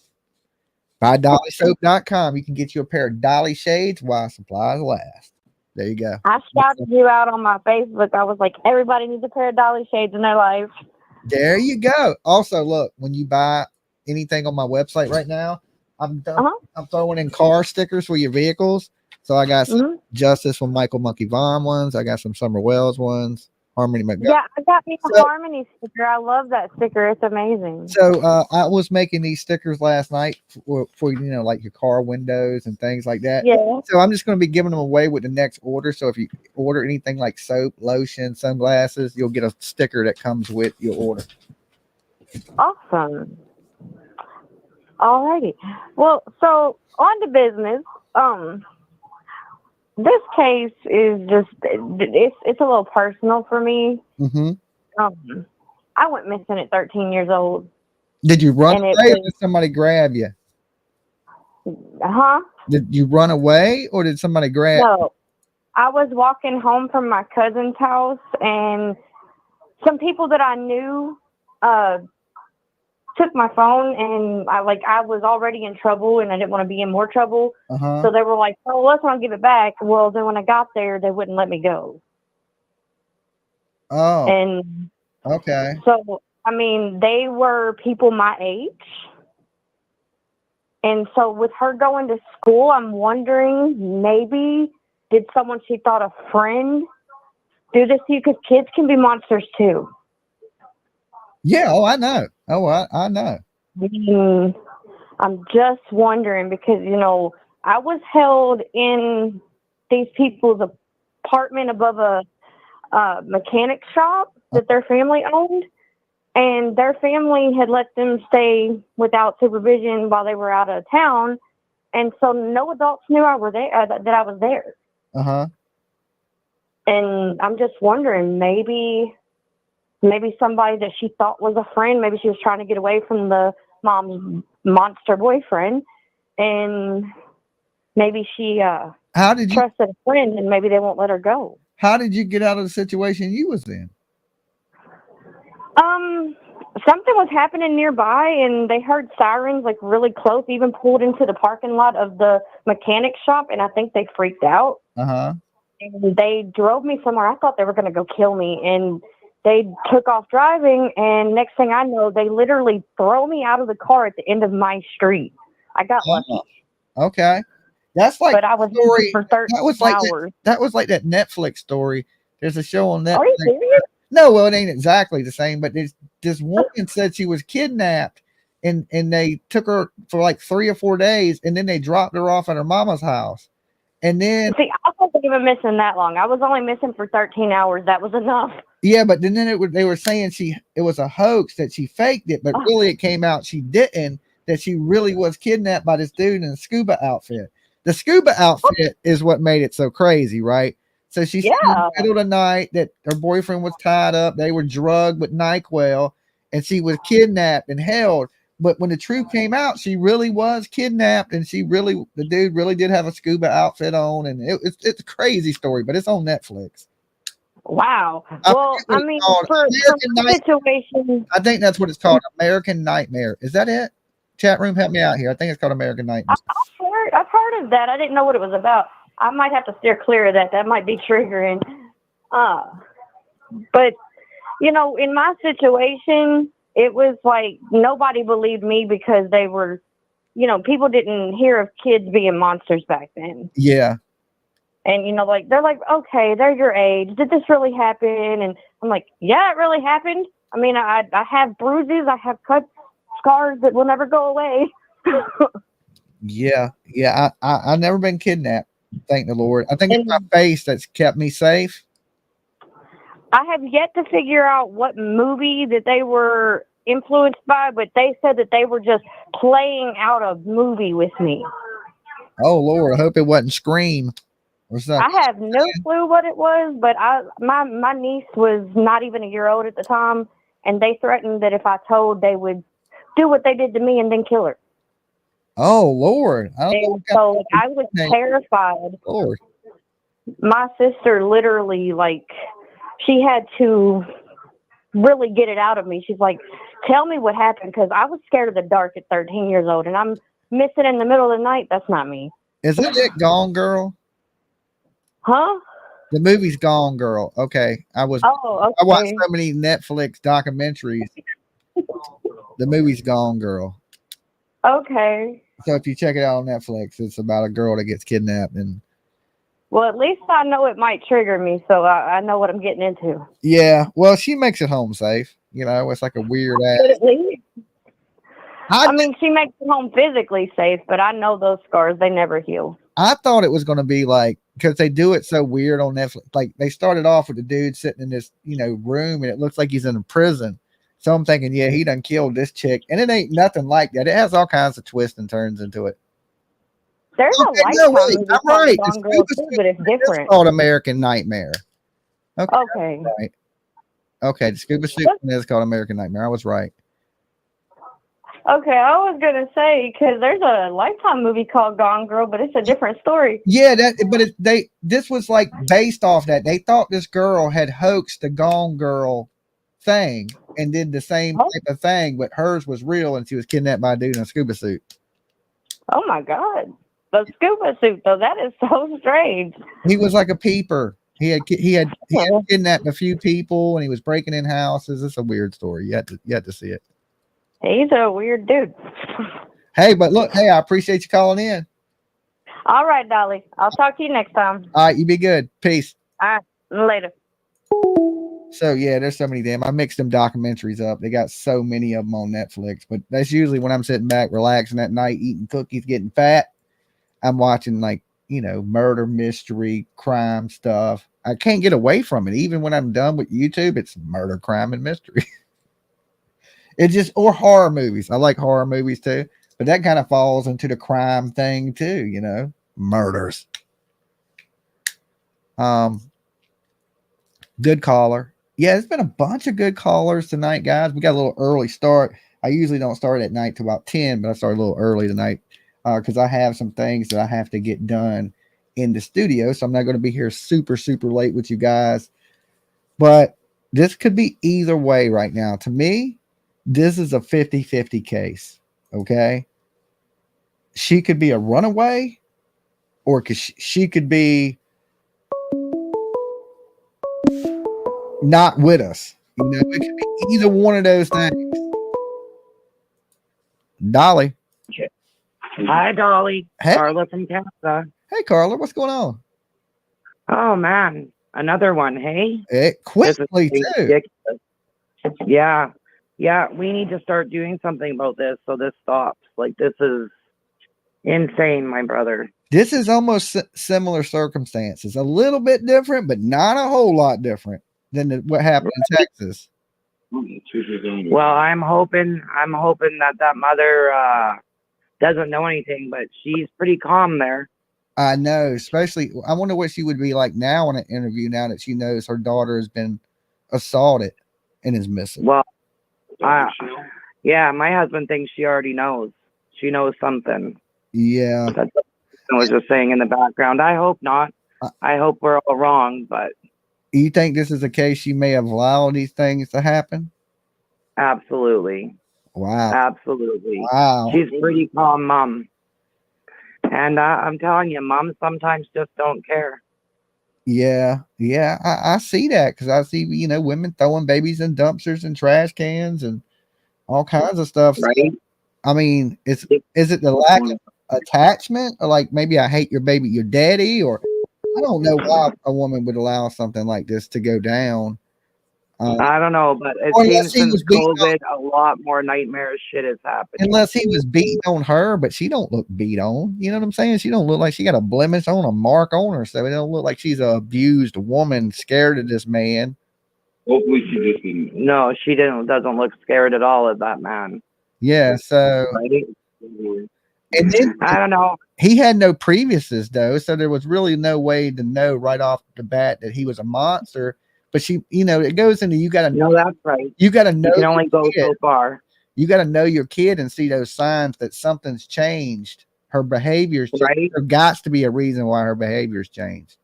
[SPEAKER 2] Buy DollySoap.com. You can get you a pair of Dolly shades while supplies last. There you go.
[SPEAKER 6] I shouted you out on my Facebook. I was like, everybody needs a pair of Dolly shades in their life.
[SPEAKER 2] There you go. Also, look, when you buy anything on my website right now, I'm throwing in car stickers for your vehicles. So I got some Justice from Michael Monkey Vaughn ones. I got some Summer Wells ones. Harmony McGuire.
[SPEAKER 6] Yeah, I got me a Harmony sticker. I love that sticker. It's amazing.
[SPEAKER 2] So I was making these stickers last night for like your car windows and things like that.
[SPEAKER 6] Yeah.
[SPEAKER 2] So I'm just going to be giving them away with the next order. So if you order anything like soap, lotion, sunglasses, you'll get a sticker that comes with your order.
[SPEAKER 6] Awesome. Alrighty. Well, so on to business. This case is just, it's a little personal for me.
[SPEAKER 2] Mm-hmm.
[SPEAKER 6] I went missing at 13 years old.
[SPEAKER 2] Did you run away or did somebody grab you?
[SPEAKER 6] Huh?
[SPEAKER 2] Did you run away or did somebody grab you?
[SPEAKER 6] No. I was walking home from my cousin's house, and some people that I knew took my phone, and I was already in trouble, and I didn't want to be in more trouble. So they were like, "Oh, let's not give it back." Well, then when I got there, they wouldn't let me go.
[SPEAKER 2] Oh.
[SPEAKER 6] And
[SPEAKER 2] okay.
[SPEAKER 6] So I mean, they were people my age, and so with her going to school, I'm wondering maybe did someone she thought a friend do this to you? Because kids can be monsters too.
[SPEAKER 2] Yeah, I know. I know.
[SPEAKER 6] I'm just wondering because, I was held in these people's apartment above a mechanic shop that their family owned, and their family had let them stay without supervision while they were out of town, and so no adults knew I were there, that I was there. And I'm just wondering, maybe somebody that she thought was a friend, maybe she was trying to get away from the mom's monster boyfriend, and
[SPEAKER 9] maybe she
[SPEAKER 2] How did you
[SPEAKER 9] trusted a friend and maybe they won't let her go.
[SPEAKER 2] how did you get out of the situation you was in?
[SPEAKER 9] Something was happening nearby and they heard sirens like really close, even pulled into the parking lot of the mechanic shop, and I think they freaked out.
[SPEAKER 2] Uh-huh.
[SPEAKER 9] And they drove me somewhere. I thought they were going to go kill me, and they took off driving, and next thing I know, they literally throw me out of the car at the end of my street. I got lucky.
[SPEAKER 2] Okay. That's like
[SPEAKER 9] But I was
[SPEAKER 2] story
[SPEAKER 9] for 13
[SPEAKER 2] that was like
[SPEAKER 9] hours.
[SPEAKER 2] that was like that Netflix story. There's a show on Netflix.
[SPEAKER 9] Are you serious?
[SPEAKER 2] No, well, it ain't exactly the same, but there's this woman said she was kidnapped and they took her for like 3 or 4 days and then they dropped her off at her mama's house. And then
[SPEAKER 9] See, I wasn't even missing that long. I was only missing for 13 hours. That was enough.
[SPEAKER 2] yeah, but then they were saying it was a hoax, that she faked it, but really it came out she didn't, that she really was kidnapped by this dude in a scuba outfit. The scuba outfit is what made it so crazy, right? So she said in the middle of the night that her boyfriend was tied up, they were drugged with NyQuil, and she was kidnapped and held. But when the truth came out, she really was kidnapped, and the dude really did have a scuba outfit on, and it's a crazy story, but it's on Netflix.
[SPEAKER 9] Wow. Well, I mean, for my situation,
[SPEAKER 2] I think that's what it's called, American Nightmare. Is that it? Chat room, help me out here. I think it's called American Nightmare.
[SPEAKER 9] I've heard of that. I didn't know what it was about. I might have to steer clear of that. That might be triggering. But, you know, in my situation, it was like nobody believed me because they were, you know, people didn't hear of kids being monsters back then.
[SPEAKER 2] Yeah.
[SPEAKER 9] And, you know, like, they're like, okay, they're your age. Did this really happen? And I'm like, yeah, it really happened. I mean, I have bruises. I have cuts, scars that will never go away.
[SPEAKER 2] Yeah. I've never been kidnapped. Thank the Lord. I think it's my face that's kept me safe.
[SPEAKER 9] I have yet to figure out what movie that they were influenced by, but they said that they were just playing out a movie with me.
[SPEAKER 2] Oh Lord, I hope it wasn't Scream or something.
[SPEAKER 9] I have no clue what it was, but my niece was not even a year old at the time, and they threatened that if I told, they would do what they did to me and then kill her.
[SPEAKER 2] Oh Lord.
[SPEAKER 9] And so I was terrified.
[SPEAKER 2] Lord.
[SPEAKER 9] My sister literally, like, she had to really get it out of me. She's like, tell me what happened, because I was scared of the dark at 13 years old, and I'm missing in the middle of the night. That's not me.
[SPEAKER 2] Isn't it Gone Girl?
[SPEAKER 9] Huh?
[SPEAKER 2] The movie's Gone Girl. Okay. I watched so many Netflix documentaries. The movie's Gone Girl.
[SPEAKER 9] Okay.
[SPEAKER 2] So if you check it out on Netflix, it's about a girl that gets kidnapped. And
[SPEAKER 9] well, at least I know it might trigger me, so I know what I'm getting into.
[SPEAKER 2] yeah, well, she makes it home safe. You know, it's like a weird ass.
[SPEAKER 9] But at least, I mean, she makes it home physically safe, but I know those scars, they never heal.
[SPEAKER 2] I thought it was going to be like, because they do it so weird on Netflix. Like they started off with the dude sitting in this, you know, room, and it looks like he's in a prison. So I'm thinking, yeah, he done killed this chick, and it ain't nothing like that. It has all kinds of twists and turns into it.
[SPEAKER 9] There's a Lifetime movie
[SPEAKER 2] I'm
[SPEAKER 9] called
[SPEAKER 2] right.
[SPEAKER 9] Gone Girl too, but it's different.
[SPEAKER 2] It's called American Nightmare.
[SPEAKER 9] Okay.
[SPEAKER 2] Right. Okay, the scuba suit is called American Nightmare. I was right.
[SPEAKER 9] Okay, I was gonna say, because there's a Lifetime movie called Gone Girl, but it's a different story.
[SPEAKER 2] Yeah, this was like based off that. They thought this girl had hoaxed the Gone Girl thing and did the same type of thing, but hers was real, and she was kidnapped by a dude in a scuba suit.
[SPEAKER 9] Oh my God. The scuba suit, though, that is so strange.
[SPEAKER 2] He was like a peeper. He had kidnapped a few people, and he was breaking in houses. It's a weird story. You had to see it.
[SPEAKER 9] He's a weird dude.
[SPEAKER 2] Hey, but look, hey, I appreciate you calling in.
[SPEAKER 9] All right, Dolly. I'll talk to you next time.
[SPEAKER 2] All right, you be good. Peace.
[SPEAKER 9] All right, later.
[SPEAKER 2] So yeah, there's so many damn. I mixed them documentaries up. They got so many of them on Netflix, but that's usually when I'm sitting back, relaxing at night, eating cookies, getting fat. I'm watching, like, you know, murder, mystery, crime stuff. I can't get away from it. Even when I'm done with YouTube, it's murder, crime, and mystery. It just, or horror movies. I like horror movies too, but that kind of falls into the crime thing too, you know, murders. Good caller. Yeah, it's been a bunch of good callers tonight, guys. We got a little early start. I usually don't start at night till about 10, but I started a little early tonight. because I have some things that I have to get done in the studio. So I'm not going to be here super, super late with you guys. But this could be either way right now. To me, this is a 50-50 case. Okay. She could be a runaway, or she could be not with us. You know, it could be either one of those things. Dolly.
[SPEAKER 11] Hi, Dolly.
[SPEAKER 2] Hey.
[SPEAKER 11] Carla from Canada.
[SPEAKER 2] Hey, Carla, what's going on?
[SPEAKER 11] Oh, man. Another one, hey?
[SPEAKER 2] Quickly, too.
[SPEAKER 11] Ridiculous. Yeah. Yeah, we need to start doing something about this so this stops. Like, this is insane, my brother.
[SPEAKER 2] This is almost similar circumstances. A little bit different, but not a whole lot different than what happened in Texas.
[SPEAKER 11] Well, I'm hoping that mother doesn't know anything, but she's pretty calm there.
[SPEAKER 2] I know, especially, I wonder what she would be like now in an interview now that she knows her daughter has been assaulted and is missing.
[SPEAKER 11] Well, yeah, my husband thinks she already knows. She knows something.
[SPEAKER 2] Yeah.
[SPEAKER 11] That's what I was just saying in the background. I hope not. I hope we're all wrong, but.
[SPEAKER 2] You think this is a case she may have allowed these things to happen?
[SPEAKER 11] Absolutely.
[SPEAKER 2] Wow.
[SPEAKER 11] Absolutely.
[SPEAKER 2] Wow.
[SPEAKER 11] She's a pretty calm mom. And I'm telling you, moms sometimes just don't care.
[SPEAKER 2] Yeah. Yeah. I see that because I see, you know, women throwing babies in dumpsters and trash cans and all kinds of stuff.
[SPEAKER 11] Right.
[SPEAKER 2] So, I mean, is it the lack of attachment, or like maybe I hate your baby, your daddy, or I don't know why a woman would allow something like this to go down.
[SPEAKER 11] I don't know, but it seems since COVID, a lot more nightmarish shit has happened.
[SPEAKER 2] Unless he was beating on her, but she don't look beat on. You know what I'm saying? She don't look like she got a blemish on, a mark on her. So it don't look like she's an abused woman scared of this man.
[SPEAKER 11] Hopefully she just didn't. No, she doesn't look scared at all of that man.
[SPEAKER 2] Yeah, so and then
[SPEAKER 11] I don't know.
[SPEAKER 2] He had no previouses though, so there was really no way to know right off the bat that he was a monster. But she, you know, it goes into you got to
[SPEAKER 11] know. That's right.
[SPEAKER 2] You got to know.
[SPEAKER 11] You can only go so far.
[SPEAKER 2] You got to know your kid and see those signs that something's changed. Her behavior's changed.
[SPEAKER 11] Right.
[SPEAKER 2] There got to be a reason why her behavior's changed.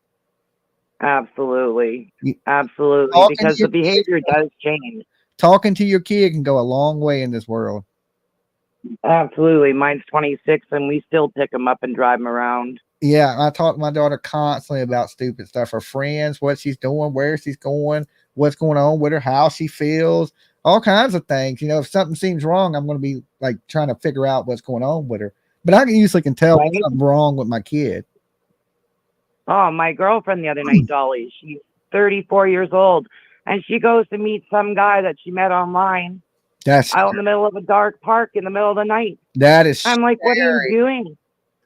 [SPEAKER 11] Absolutely. Absolutely. Because the behavior does change.
[SPEAKER 2] Talking to your kid can go a long way in this world.
[SPEAKER 11] Absolutely. Mine's 26 and we still pick him up and drive him around.
[SPEAKER 2] Yeah, I talk to my daughter constantly about stupid stuff. Her friends, what she's doing, where she's going, what's going on with her, how she feels, all kinds of things. You know, if something seems wrong, I'm going to be like trying to figure out what's going on with her. But I can usually tell if something wrong with my kid.
[SPEAKER 11] Oh, my girlfriend the other night, Dolly, she's 34 years old, and she goes to meet some guy that she met online.
[SPEAKER 2] That's
[SPEAKER 11] out in the middle of a dark park in the middle of the night.
[SPEAKER 2] That is
[SPEAKER 11] I'm like, what are you doing?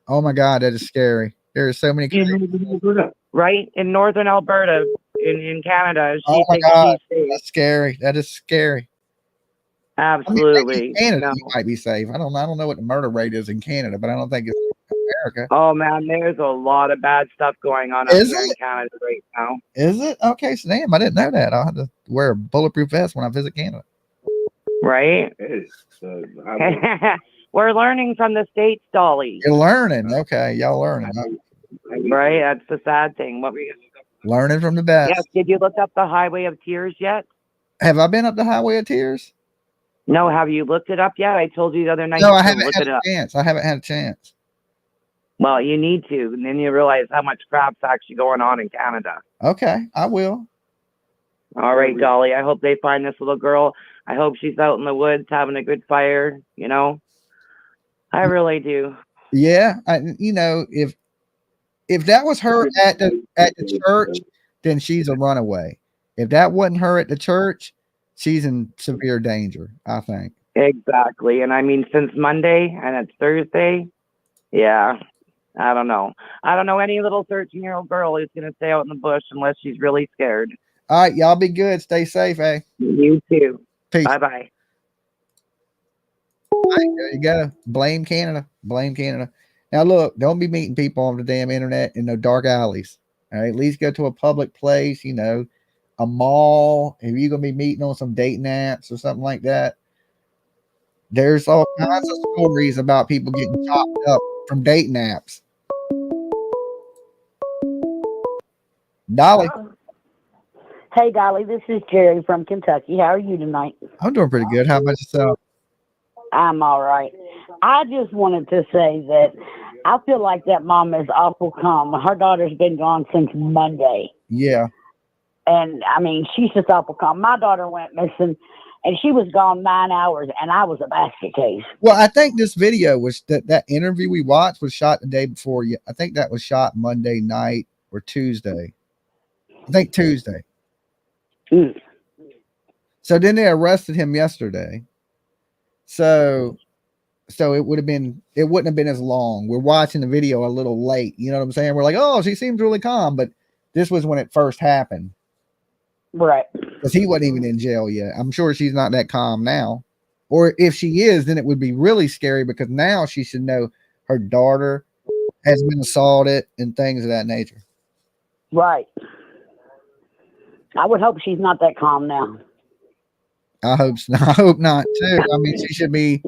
[SPEAKER 2] Oh my God, that is scary. There are so many
[SPEAKER 11] right in northern Alberta in Canada.
[SPEAKER 2] Oh my God, that's scary. That is scary.
[SPEAKER 11] Absolutely.
[SPEAKER 2] I mean, in Canada, you might be safe. I don't know what the murder rate is in Canada, but I don't think it's America.
[SPEAKER 11] Oh man, there's a lot of bad stuff going on up here in Canada right now.
[SPEAKER 2] Is it? Okay, so damn, I didn't know that. I'll have to wear a bulletproof vest when I visit Canada.
[SPEAKER 11] Right? We're learning from the States, Dolly.
[SPEAKER 2] You're learning. Okay, y'all learning.
[SPEAKER 11] Right? That's the sad thing. What were you
[SPEAKER 2] learning from the best?
[SPEAKER 11] Yes. Did you look up the Highway of Tears yet?
[SPEAKER 2] Have I been up the Highway of Tears?
[SPEAKER 11] No, have you looked it up yet? I told you the other night.
[SPEAKER 2] No, I haven't had a chance. I haven't had a chance.
[SPEAKER 11] Well, you need to, and then you realize how much crap's actually going on in Canada.
[SPEAKER 2] Okay, I will.
[SPEAKER 11] All right, Dolly. I hope they find this little girl. I hope she's out in the woods having a good fire, you know. I really do.
[SPEAKER 2] Yeah, you know, if that was her at the church, then she's a runaway. If that wasn't her at the church, she's in severe danger, I think.
[SPEAKER 11] Exactly. And I mean, since Monday and it's Thursday, yeah, I don't know. I don't know any little 13-year-old girl who's going to stay out in the bush unless she's really scared.
[SPEAKER 2] All right, y'all be good. Stay safe, eh?
[SPEAKER 11] You too.
[SPEAKER 2] Peace.
[SPEAKER 11] Bye-bye.
[SPEAKER 2] There you go. Blame Canada. Blame Canada. Now, look, don't be meeting people on the damn internet in no dark alleys. All right, at least go to a public place, you know, a mall. If you're going to be meeting on some dating apps or something like that, there's all kinds of stories about people getting chopped up from dating apps. Dolly.
[SPEAKER 15] Hey, Dolly, this is Jerry from Kentucky. How are you tonight?
[SPEAKER 2] I'm doing pretty good. How about yourself?
[SPEAKER 15] I'm all right. I just wanted to say that I feel like that mom is awful calm. Her daughter's been gone since Monday.
[SPEAKER 2] Yeah.
[SPEAKER 15] And I mean, she's just awful calm. My daughter went missing and she was gone 9 hours and I was a basket case.
[SPEAKER 2] Well, I think this video was that interview we watched was shot the day before. I think that was shot Monday night or Tuesday. I think Tuesday.
[SPEAKER 15] Mm.
[SPEAKER 2] So then they arrested him yesterday. So it wouldn't have been as long. We're watching the video a little late. You know what I'm saying? We're like, oh, she seems really calm, but this was when it first happened.
[SPEAKER 15] Right.
[SPEAKER 2] Because he wasn't even in jail yet. I'm sure she's not that calm now. Or if she is, then it would be really scary because now she should know her daughter has been assaulted and things of that nature.
[SPEAKER 15] Right. I would hope she's not that calm now.
[SPEAKER 2] I hope so. I hope not too. I mean, she should be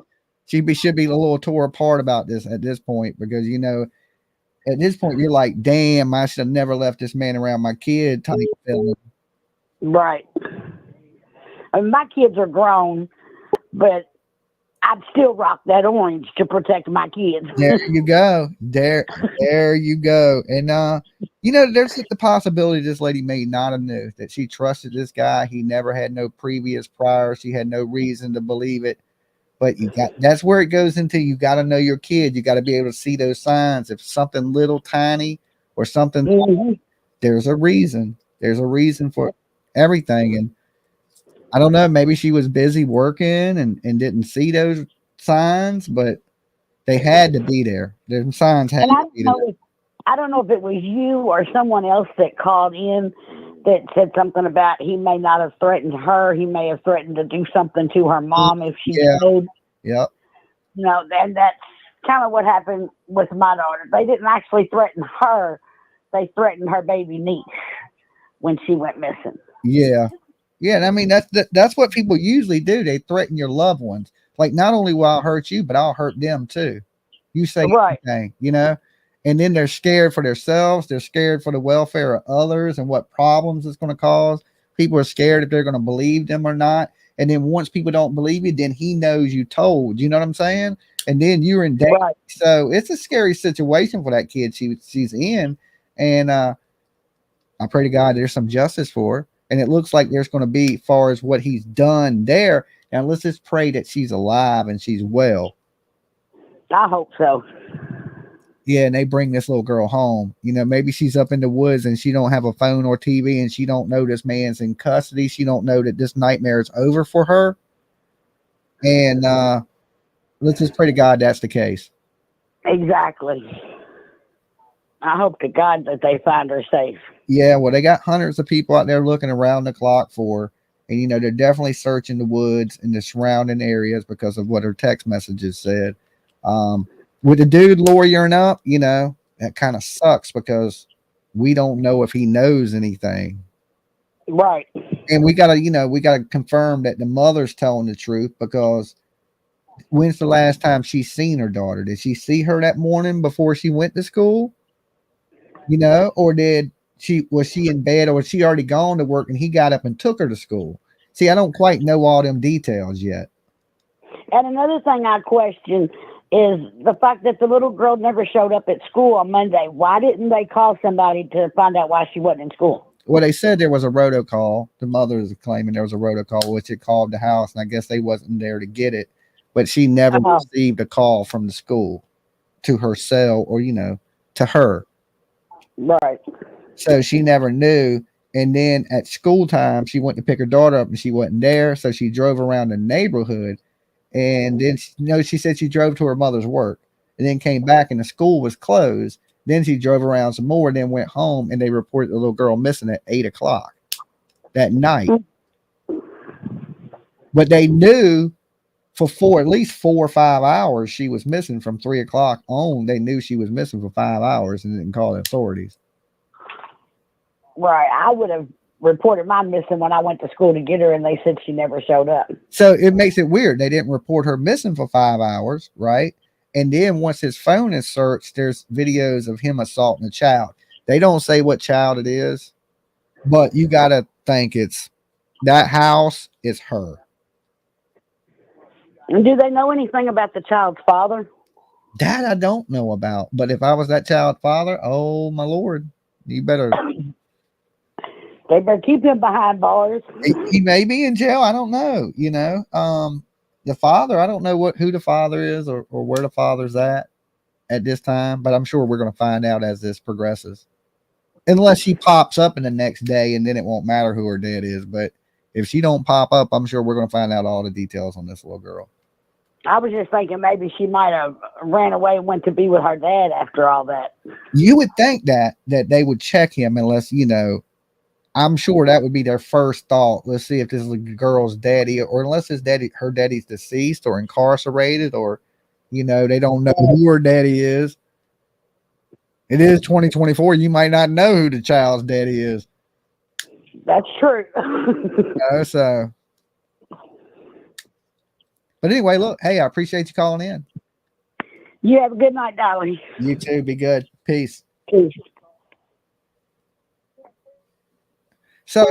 [SPEAKER 2] a little tore apart about this at this point because at this point you're like, damn, I should have never left this man around my kid type feeling.
[SPEAKER 15] Right. I mean, my kids are grown, but I'd still rock that orange to protect my kids.
[SPEAKER 2] There you go. There you go. And there's the possibility this lady may not have knew that she trusted this guy. He never had no previous prior. She had no reason to believe it. But that's where it goes into you got to know your kid. You got to be able to see those signs. If something little tiny or something, there's a reason. There's a reason for everything. And I don't know, maybe she was busy working and didn't see those signs, but they had to be there. There's signs had to be there.
[SPEAKER 15] I don't know if it was you or someone else that called in that said something about he may not have threatened her. He may have threatened to do something to her mom if she stayed.
[SPEAKER 2] Yep.
[SPEAKER 15] And that's kind of what happened with my daughter. They didn't actually threaten her. They threatened her baby niece when she went missing.
[SPEAKER 2] Yeah. Yeah. And I mean, that's what people usually do. They threaten your loved ones. Like, not only will I hurt you, but I'll hurt them too. You say anything, and then they're scared for themselves. They're scared for the welfare of others and what problems it's going to cause. People are scared if they're going to believe them or not. And then once people don't believe you, then he knows you told. You know what I'm saying? And then you're in danger. Right. So it's a scary situation for that kid she's in. And I pray to God there's some justice for her. And it looks like there's going to be, as far as what he's done there. Now let's just pray that she's alive and she's well.
[SPEAKER 15] I hope so.
[SPEAKER 2] Yeah, and they bring this little girl home. Maybe she's up in the woods and she don't have a phone or TV and she don't know this man's in custody. She don't know that this nightmare is over for her. And let's just pray to God that's the case.
[SPEAKER 15] Exactly. I hope to God that they find her safe.
[SPEAKER 2] Yeah, well, they got hundreds of people out there looking around the clock for her. And, they're definitely searching the woods and the surrounding areas because of what her text messages said. With the dude lawyering up, that kind of sucks because we don't know if he knows anything.
[SPEAKER 15] Right.
[SPEAKER 2] And we gotta confirm that the mother's telling the truth, because when's the last time she's seen her daughter? Did she see her that morning before she went to school? Or was she in bed, or was she already gone to work and he got up and took her to school? See, I don't quite know all them details yet.
[SPEAKER 15] And another thing I question is the fact that the little girl never showed up at school on Monday. Why didn't they call somebody to find out why she wasn't in school?
[SPEAKER 2] Well, they said there was a robocall. The mother is claiming there was a robocall, which it called the house, and I guess they wasn't there to get it. But she never received a call from the school to her cell or, to her.
[SPEAKER 15] Right.
[SPEAKER 2] So she never knew. And then at school time, she went to pick her daughter up and she wasn't there. So she drove around the neighborhood. And then, she said she drove to her mother's work and then came back and the school was closed. Then she drove around some more, then went home, and they reported the little girl missing at 8:00 that night. But they knew for at least 4 or 5 hours she was missing. From 3:00 on. They knew she was missing for 5 hours and didn't call the authorities.
[SPEAKER 15] Right. I would have reported my missing when I went to school to get her, and they said she never showed up.
[SPEAKER 2] So it makes it weird. They didn't report her missing for 5 hours, right? And then once his phone is searched, there's videos of him assaulting a child. They don't say what child it is, but you got to think it's that house is her.
[SPEAKER 15] And do they know anything about the child's father?
[SPEAKER 2] That I don't know about. But if I was that child's father, oh my Lord, you better.
[SPEAKER 15] They better keep him behind bars.
[SPEAKER 2] He may be in jail. I don't know. The father, I don't know who the father is or where the father's at this time, but I'm sure we're going to find out as this progresses. Unless she pops up in the next day, and then it won't matter who her dad is. But if she don't pop up, I'm sure we're going to find out all the details on this little girl.
[SPEAKER 15] I was just thinking maybe she might have ran away and went to be with her dad after all that.
[SPEAKER 2] You would think that they would check him, unless, I'm sure that would be their first thought. Let's see if this is the girl's daddy, or unless her daddy's deceased or incarcerated, or, they don't know who her daddy is. It is 2024. You might not know who the child's daddy is.
[SPEAKER 15] That's true.
[SPEAKER 2] So, but anyway, look, hey, I appreciate you calling in.
[SPEAKER 15] You have a good night, darling.
[SPEAKER 2] You too. Be good. Peace.
[SPEAKER 15] Peace.
[SPEAKER 2] So,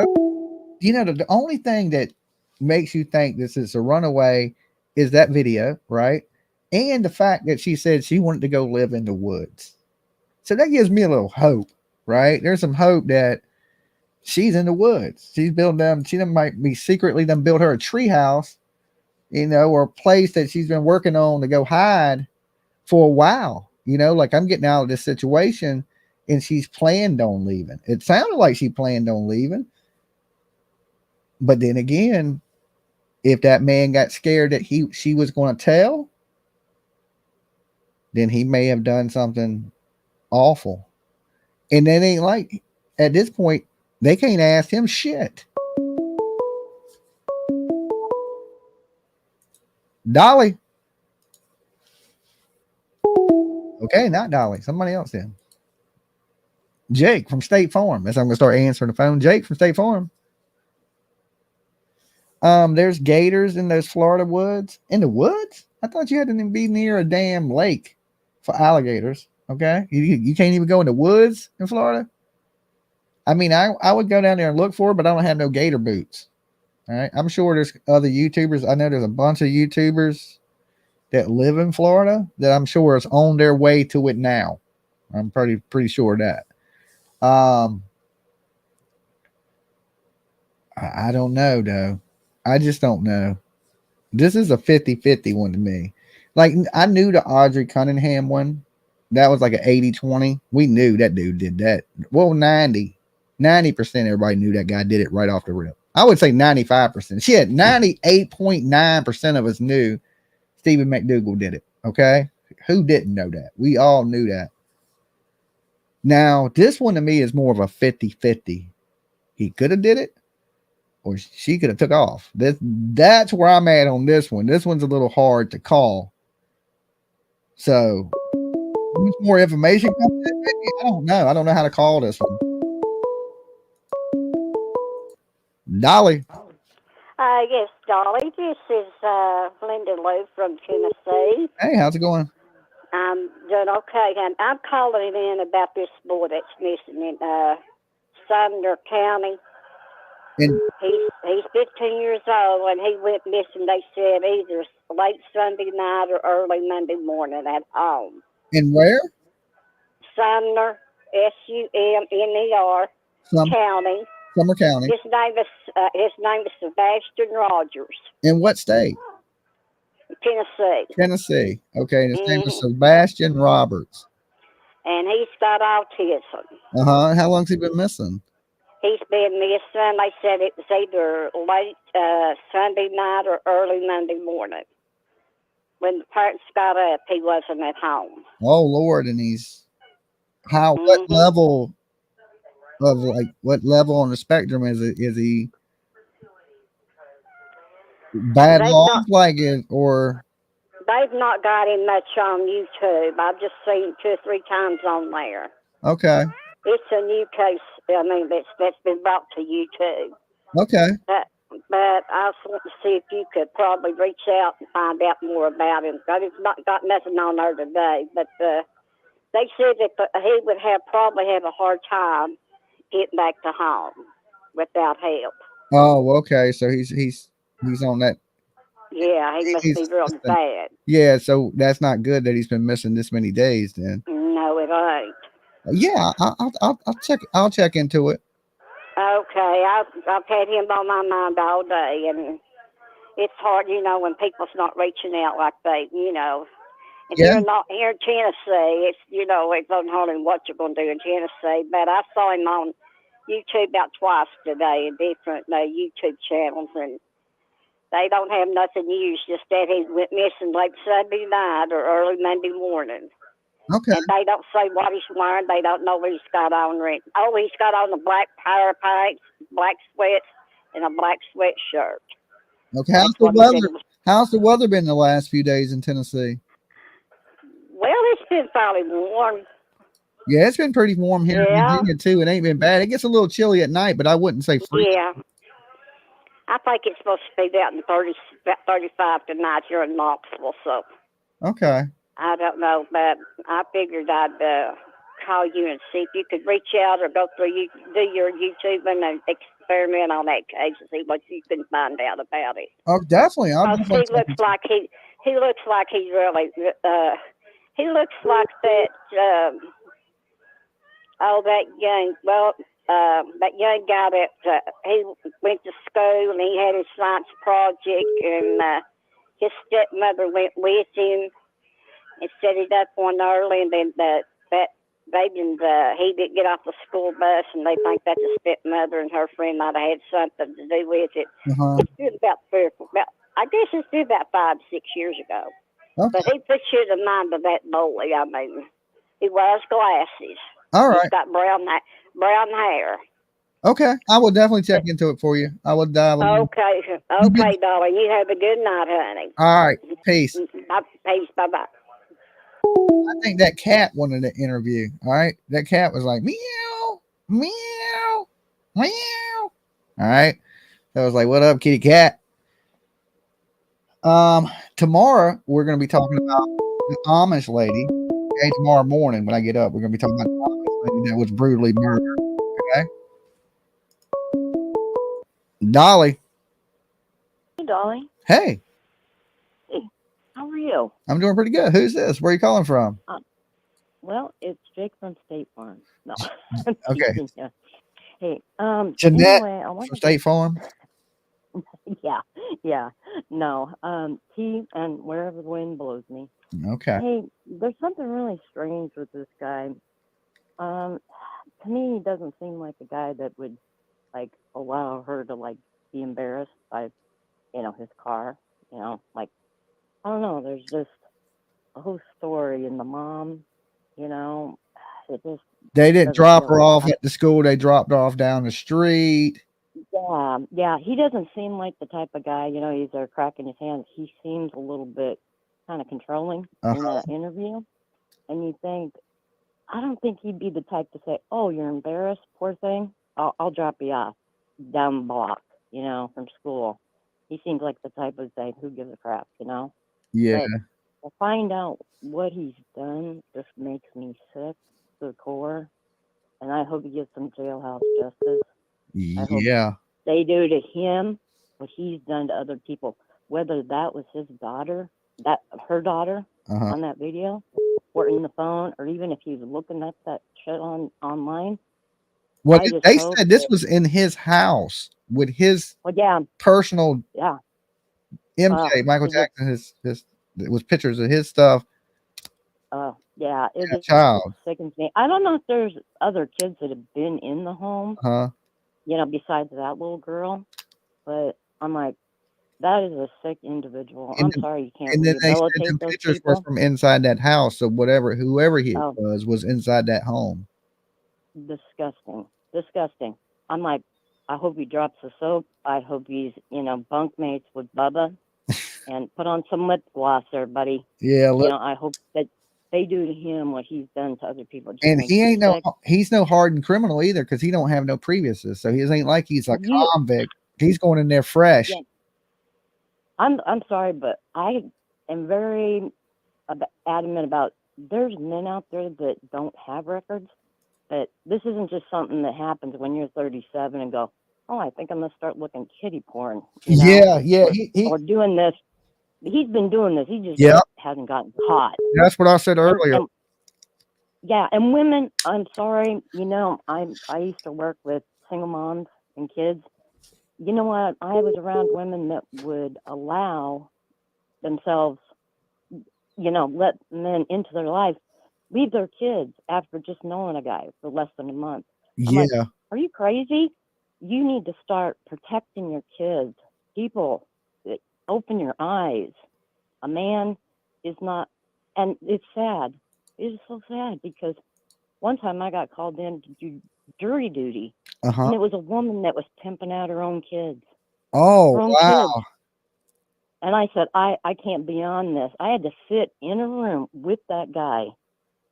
[SPEAKER 2] the only thing that makes you think this is a runaway is that video, right? And the fact that she said she wanted to go live in the woods. So that gives me a little hope, right? There's some hope that she's in the woods. She's building them. She might be secretly them build her a tree house, or a place that she's been working on to go hide for a while. Like, I'm getting out of this situation, and she's planned on leaving. It sounded like she planned on leaving. But then again, if that man got scared that she was going to tell, then he may have done something awful. And that ain't like, at this point, they can't ask him shit. Dolly. Okay, not Dolly. Somebody else then. Jake from State Farm. As I'm going to start answering the phone. Jake from State Farm. There's gators in those Florida woods. In the woods? I thought you had to be near a damn lake for alligators. Okay, you can't even go in the woods in Florida. I mean, I would go down there and look for it, but I don't have no gator boots. All right, I'm sure there's other YouTubers. I know there's a bunch of YouTubers that live in Florida that I'm sure is on their way to it now. I'm pretty sure of that. I don't know though. I just don't know. This is a 50-50 one to me. Like, I knew the Audrey Cunningham one. That was like an 80-20. We knew that dude did that. Well, 90% everybody knew that guy did it right off the rip. I would say 95%. Shit, 98.9% of us knew Stephen McDougal did it. Okay? Who didn't know that? We all knew that. Now, this one to me is more of a 50-50. He could have did it, or she could have took off. That's where I'm at on this one. This one's a little hard to call. So, much more information comes in, maybe? I don't know. I don't know how to call this one. Dolly.
[SPEAKER 16] Yes, Dolly. This is Linda Lou from Tennessee.
[SPEAKER 2] Hey, how's it going?
[SPEAKER 16] I'm doing okay. And I'm calling in about this boy that's missing in Sumner County.
[SPEAKER 2] And
[SPEAKER 16] he's 15 years old, and he went missing, they said, either late Sunday night or early Monday morning at home.
[SPEAKER 2] And where?
[SPEAKER 16] Sumner, Sumner County.
[SPEAKER 2] Sumner County.
[SPEAKER 16] His name is Sebastian Rogers.
[SPEAKER 2] In what state?
[SPEAKER 16] Tennessee.
[SPEAKER 2] Tennessee. Okay. His name is Sebastian Roberts.
[SPEAKER 16] And he's got autism.
[SPEAKER 2] How long's he been missing?
[SPEAKER 16] He's been missing. They said it was either late Sunday night or early Monday morning. When the parents got up, he wasn't at home.
[SPEAKER 2] Oh Lord! And he's what level of what level on the spectrum is it? Is he bad off or?
[SPEAKER 16] They've not got him much on YouTube. I've just seen him 2 or 3 times on there.
[SPEAKER 2] Okay.
[SPEAKER 16] It's a new case. I mean, that's been brought to YouTube.
[SPEAKER 2] Okay.
[SPEAKER 16] but I was wanting to see if you could probably reach out and find out more about him. I've not got nothing on there today, but they said that he would probably have a hard time getting back to home without help.
[SPEAKER 2] Oh, okay. So he's on that.
[SPEAKER 16] Yeah, he must be real bad.
[SPEAKER 2] Yeah, so that's not good that he's been missing this many days. Then.
[SPEAKER 16] No, it ain't.
[SPEAKER 2] Yeah, I'll check into it.
[SPEAKER 16] Okay, I've had him on my mind all day, and it's hard, when people's not reaching out like they, If you're not here in Tennessee, it's, it's hardly what you're going to do in Tennessee. But I saw him on YouTube about twice today in different YouTube channels, and they don't have nothing news, just that he went missing late Sunday night or early Monday morning.
[SPEAKER 2] Okay.
[SPEAKER 16] And they don't say what he's wearing. They don't know what he's got on. Oh, he's got on the black power pants, black sweats, and a black sweatshirt.
[SPEAKER 2] Okay. How's the weather been the last few days in Tennessee?
[SPEAKER 16] Well, it's been fairly warm.
[SPEAKER 2] Yeah, it's been pretty warm here in Virginia too. It ain't been bad. It gets a little chilly at night, but I wouldn't say freezing.
[SPEAKER 16] Yeah. I think it's supposed to be out in about 35 tonight here in Knoxville. So.
[SPEAKER 2] Okay.
[SPEAKER 16] I don't know, but I figured I'd call you and see if you could reach out or go through do your YouTube and experiment on that case and see what you can find out about it.
[SPEAKER 2] Oh, definitely.
[SPEAKER 16] He looks like he looks like he's really he looks like that that young guy that he went to school and he had his science project and his stepmother went with him. And set it up one early, and then that baby and he didn't get off the school bus, and they think that the stepmother and her friend might have had something to do with it. It's been I guess it's been about 5, 6 years ago.
[SPEAKER 2] Okay.
[SPEAKER 16] But he puts you in mind of that bully. I mean, he wears glasses.
[SPEAKER 2] All right.
[SPEAKER 16] He's got brown hair.
[SPEAKER 2] Okay, I will definitely check into it for you. I will dive.
[SPEAKER 16] Okay, darling. You have a good night, honey.
[SPEAKER 2] All right, peace.
[SPEAKER 16] Peace. Bye-bye.
[SPEAKER 2] I think that cat wanted an interview. All right. That cat was like, meow, meow, meow. All right. So I was like, what up, kitty cat? Tomorrow we're going to be talking about the Amish lady. Okay. Tomorrow morning when I get up, we're going to be talking about the Amish lady that was brutally murdered. Okay. Dolly.
[SPEAKER 15] Hey, Dolly.
[SPEAKER 2] Hey.
[SPEAKER 15] How are you?
[SPEAKER 2] I'm doing pretty good. Who's this? Where are you calling from?
[SPEAKER 15] Well, it's Jake from State Farm. No.
[SPEAKER 2] Okay.
[SPEAKER 15] Yeah. Hey,
[SPEAKER 2] Jeanette
[SPEAKER 15] anyway,
[SPEAKER 2] from State Farm.
[SPEAKER 15] Yeah. No. He and wherever the wind blows me.
[SPEAKER 2] Okay.
[SPEAKER 15] Hey, there's something really strange with this guy. To me, he doesn't seem like a guy that would like allow her to like be embarrassed by, his car. I don't know. There's just a whole story, and the mom, it just.
[SPEAKER 2] They didn't drop her off at the school. They dropped her off down the street.
[SPEAKER 15] Yeah. He doesn't seem like the type of guy, he's there cracking his hands. He seems a little bit kind of controlling in that interview. And you think, I don't think he'd be the type to say, "Oh, you're embarrassed, poor thing. I'll drop you off down the block, from school." He seems like the type of say, "Who gives a crap,"
[SPEAKER 2] Yeah.
[SPEAKER 15] But to find out what he's done just makes me sick to the core. And I hope he gets some jailhouse justice.
[SPEAKER 2] Yeah.
[SPEAKER 15] They do to him what he's done to other people. Whether that was his daughter, her daughter on that video, or in the phone, or even if he was looking at that shit online.
[SPEAKER 2] Well, they said this was in his house with his personal MJ, Michael Jackson. His it was pictures of his stuff.
[SPEAKER 15] It just
[SPEAKER 2] child.
[SPEAKER 15] sickens me. I don't know if there's other kids that have been in the home, besides that little girl. But I'm like, that is a sick individual. I'm sorry you can't rehabilitate those
[SPEAKER 2] pictures
[SPEAKER 15] people.
[SPEAKER 2] were from inside that house. So whoever he was inside that home.
[SPEAKER 15] Disgusting. I'm like, I hope he drops the soap. I hope he's, bunkmates with Bubba and put on some lip gloss there, buddy.
[SPEAKER 2] Yeah.
[SPEAKER 15] I hope that they do to him what he's done to other people.
[SPEAKER 2] And he's no hardened criminal either, because he don't have no previouses. So he ain't like he's a convict He's going in there fresh.
[SPEAKER 15] Yeah. I'm sorry, but I am very adamant about there's men out there that don't have records, but this isn't just something that happens when you're 37 and go, oh, I think I'm gonna start looking kitty porn. You know?
[SPEAKER 2] Yeah.
[SPEAKER 15] Or doing this. He's been doing this. He just
[SPEAKER 2] Yeah.
[SPEAKER 15] hasn't gotten caught.
[SPEAKER 2] That's what I said earlier.
[SPEAKER 15] Yeah, and women, I'm sorry, you know, I used to work with single moms and kids. You know what? I was around women that would allow themselves, you know, let men into their life, leave their kids after just knowing a guy for less than a month. I'm like,
[SPEAKER 2] Yeah.
[SPEAKER 15] are you crazy? You need to start protecting your kids. People, open your eyes. A man is not, and it's sad. It is so sad because one time I got called in to do jury duty, and it was a woman that was pimping out her own kids.
[SPEAKER 2] Oh,
[SPEAKER 15] Her own
[SPEAKER 2] wow.
[SPEAKER 15] kids. And I said, I can't be on this. I had to sit in a room with that guy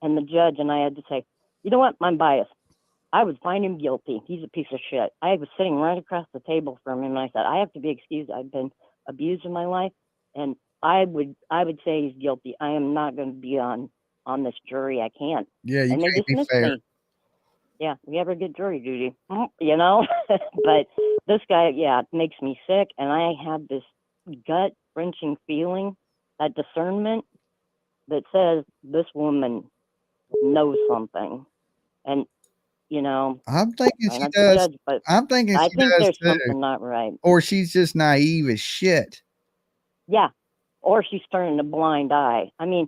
[SPEAKER 15] and the judge, and I had to say, you know what? I'm biased. I would find him guilty. He's a piece of shit. I was sitting right across the table from him, and I said, I have to be excused. I've been abused in my life, and I would say he's guilty. I am not going to be on this jury. I can't.
[SPEAKER 2] Yeah, you
[SPEAKER 15] And they
[SPEAKER 2] can't be
[SPEAKER 15] dismissed
[SPEAKER 2] fair.
[SPEAKER 15] me. Yeah, we ever get jury duty, you know? But this guy, yeah, it makes me sick, and I have this gut-wrenching feeling, that discernment that says this woman knows something. And, you know,
[SPEAKER 2] I'm thinking
[SPEAKER 15] I'm
[SPEAKER 2] she
[SPEAKER 15] not the
[SPEAKER 2] does.
[SPEAKER 15] judge, but
[SPEAKER 2] I'm thinking
[SPEAKER 15] I
[SPEAKER 2] she
[SPEAKER 15] think
[SPEAKER 2] does
[SPEAKER 15] there's
[SPEAKER 2] too.
[SPEAKER 15] something not right.
[SPEAKER 2] Or she's just naive as shit.
[SPEAKER 15] Yeah, or she's turning a blind eye. I memean,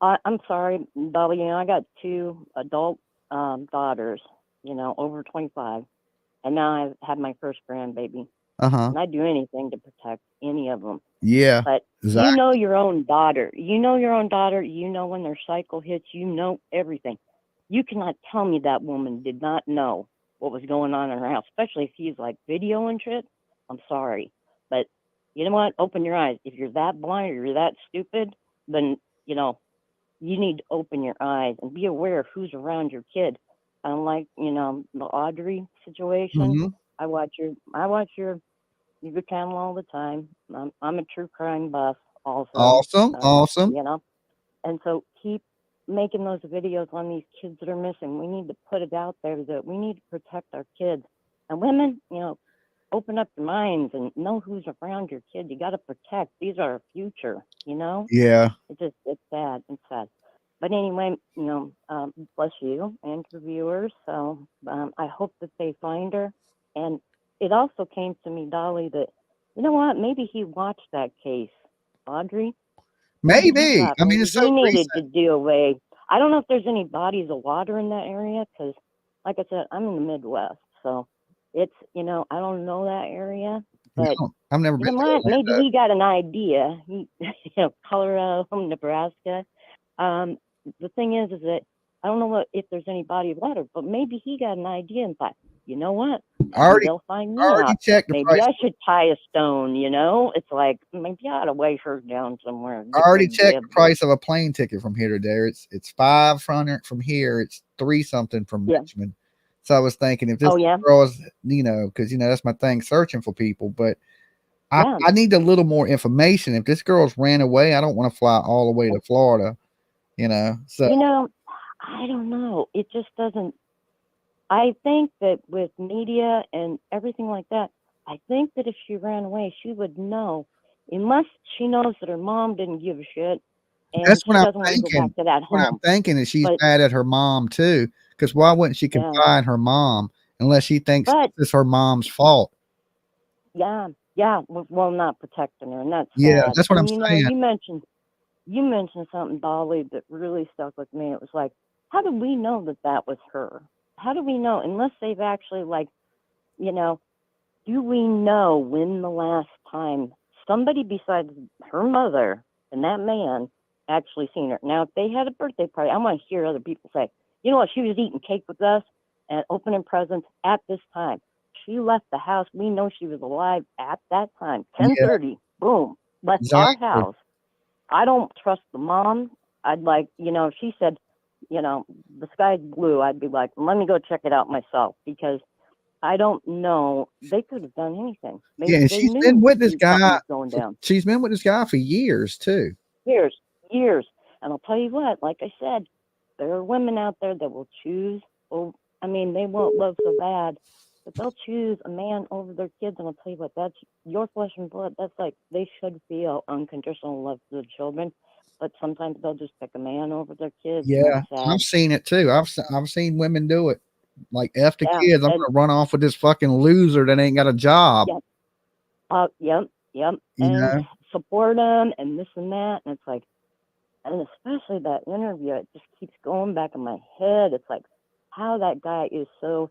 [SPEAKER 15] I'm sorry, Dolly, you know, I got 2 adult daughters, you know, over 25. And now I've had my first grandbaby. And I'd do anything to protect any of them.
[SPEAKER 2] Yeah.
[SPEAKER 15] But
[SPEAKER 2] Exactly.
[SPEAKER 15] you know your own daughter. You know your own daughter. You know when their cycle hits. You know everything. You cannot tell me that woman did not know what was going on in her house, especially if he's like video and shit. I'm sorry. But you know what? Open your eyes. If you're that blind or you're that stupid, then, you know, you need to open your eyes and be aware of who's around your kid. Unlike, you know, the Audrey situation, I watch your YouTube channel all the time. I'm a true crime buff also.
[SPEAKER 2] Awesome.
[SPEAKER 15] You know, and so keep making those videos on these kids that are missing. We need to put it out there that we need to protect our kids. And women, you know, open up your minds and know who's around your kid. You got to protect. These are our future, you know?
[SPEAKER 2] Yeah.
[SPEAKER 15] It's sad. It's sad. But anyway, you know, bless you and your viewers. So I hope that they find her. And it also came to me, Dolly, that, you know what? Maybe he watched that case, Audrey.
[SPEAKER 2] Maybe. I mean, it's so
[SPEAKER 15] he needed
[SPEAKER 2] recent.
[SPEAKER 15] to do away. I don't know if there's any bodies of water in that area because, like I said, I'm in the Midwest. So it's, you know, I don't know that area. But
[SPEAKER 2] No, I've never
[SPEAKER 15] you
[SPEAKER 2] been
[SPEAKER 15] know
[SPEAKER 2] to
[SPEAKER 15] what? Maybe
[SPEAKER 2] Orlando.
[SPEAKER 15] he got an idea. He, you know, Colorado, Nebraska. The thing is that I don't know if there's any body of water, but maybe he got an idea and thought, you know what? Maybe they'll find me out.
[SPEAKER 2] Checked the
[SPEAKER 15] Maybe
[SPEAKER 2] price.
[SPEAKER 15] I should tie a stone. You know, it's like maybe I ought to weigh her down somewhere.
[SPEAKER 2] I already checked the price of a plane ticket from here to there. It's $500 from here. It's $3 something from Richmond. So I was thinking if this girl is, you know, because you know that's my thing, searching for people. But I need a little more information. If this girl's ran away, I don't want to fly all the way to Florida. You know, so
[SPEAKER 15] you know, I don't know. It just doesn't. I think that with media and everything like that, I think that if she ran away, she would know, unless she knows that her mom didn't give a shit and
[SPEAKER 2] that's
[SPEAKER 15] she
[SPEAKER 2] what I'm
[SPEAKER 15] doesn't want to go
[SPEAKER 2] thinking.
[SPEAKER 15] back to that
[SPEAKER 2] What I'm
[SPEAKER 15] home.
[SPEAKER 2] thinking is she's
[SPEAKER 15] But,
[SPEAKER 2] mad at her mom too. Because why wouldn't she confide in her mom unless she thinks it's her mom's fault?
[SPEAKER 15] Yeah, well, not protecting her, and that's
[SPEAKER 2] Yeah,
[SPEAKER 15] sad.
[SPEAKER 2] that's what I'm
[SPEAKER 15] You know,
[SPEAKER 2] saying.
[SPEAKER 15] you mentioned something, Dolly, that really stuck with me. It was like, how do we know that that was her? How do we know, unless they've actually, like, you know, do we know when the last time somebody besides her mother and that man actually seen her? Now, if they had a birthday party, I want to hear other people say, you know what, she was eating cake with us and opening presents at this time. She left the house. We know she was alive at that time. 10:30, boom, left our house. I don't trust the mom. I'd like, you know, if she said, you know, the sky's blue, I'd be like, let me go check it out myself, because I don't know. They could have done anything. Maybe
[SPEAKER 2] Yeah, and
[SPEAKER 15] they
[SPEAKER 2] she's
[SPEAKER 15] knew
[SPEAKER 2] been with this
[SPEAKER 15] something
[SPEAKER 2] guy.
[SPEAKER 15] was going down.
[SPEAKER 2] She's been with this guy for years too.
[SPEAKER 15] Years. And I'll tell you what, like I said, there are women out there that will choose. Well, I mean, they want love so bad, but they'll choose a man over their kids. And I'll tell you what, that's your flesh and blood. That's like they should feel unconditional love for the children, but sometimes they'll just pick a man over their kids, and
[SPEAKER 2] Yeah,
[SPEAKER 15] that's sad.
[SPEAKER 2] I've seen it too. I've seen women do it. Like F the
[SPEAKER 15] Yeah,
[SPEAKER 2] kids, I'm
[SPEAKER 15] and
[SPEAKER 2] gonna run off with this fucking loser that ain't got a job.
[SPEAKER 15] yep, yep,
[SPEAKER 2] You
[SPEAKER 15] and
[SPEAKER 2] know?
[SPEAKER 15] support them and this and that, and it's like, and especially that interview, it just keeps going back in my head. It's like how that guy is so,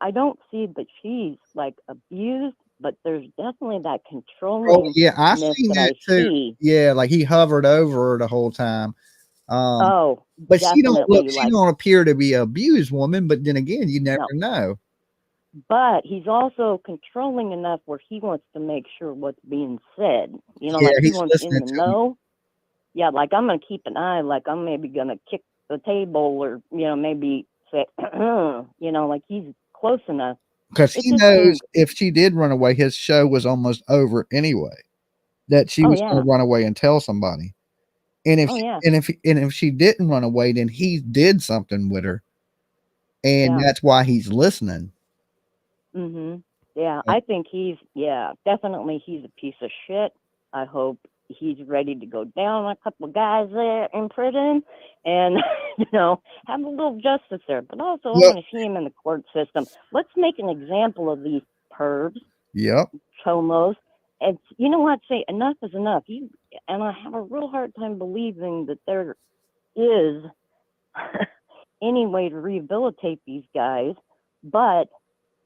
[SPEAKER 15] I don't see that she's like abused, but there's definitely that
[SPEAKER 2] Oh
[SPEAKER 15] controlling
[SPEAKER 2] yeah, I seen
[SPEAKER 15] that
[SPEAKER 2] that
[SPEAKER 15] I
[SPEAKER 2] too.
[SPEAKER 15] see.
[SPEAKER 2] Yeah, like he hovered over her the whole time.
[SPEAKER 15] Oh,
[SPEAKER 2] But she
[SPEAKER 15] definitely, like,
[SPEAKER 2] don't appear to be an abused woman, but then again, you never
[SPEAKER 15] no.
[SPEAKER 2] know.
[SPEAKER 15] But he's also controlling enough where he wants to make sure what's being said.
[SPEAKER 2] Yeah,
[SPEAKER 15] Like he
[SPEAKER 2] he's
[SPEAKER 15] wants in
[SPEAKER 2] listening
[SPEAKER 15] the
[SPEAKER 2] to him.
[SPEAKER 15] know. Yeah, like I'm gonna keep an eye. Like I'm maybe gonna kick the table, or maybe say, like he's close enough.
[SPEAKER 2] Because
[SPEAKER 15] It
[SPEAKER 2] he
[SPEAKER 15] just
[SPEAKER 2] knows
[SPEAKER 15] seems.
[SPEAKER 2] if she did run away, his show was almost over anyway. That she
[SPEAKER 15] Oh
[SPEAKER 2] was going
[SPEAKER 15] yeah.
[SPEAKER 2] to run away and tell somebody. And if
[SPEAKER 15] Oh
[SPEAKER 2] she,
[SPEAKER 15] yeah.
[SPEAKER 2] and if she didn't run away, then he did something with her, and
[SPEAKER 15] Yeah.
[SPEAKER 2] that's why he's listening.
[SPEAKER 15] Yeah, I think definitely he's a piece of shit. I hope he's ready to go down a couple of guys there in prison and, have a little justice there. But also, I
[SPEAKER 2] Well,
[SPEAKER 15] want to see him in the court system. Let's make an example of these pervs,
[SPEAKER 2] yep.
[SPEAKER 15] chomos. And you know what? Say enough is enough. And I have a real hard time believing that there is any way to rehabilitate these guys. But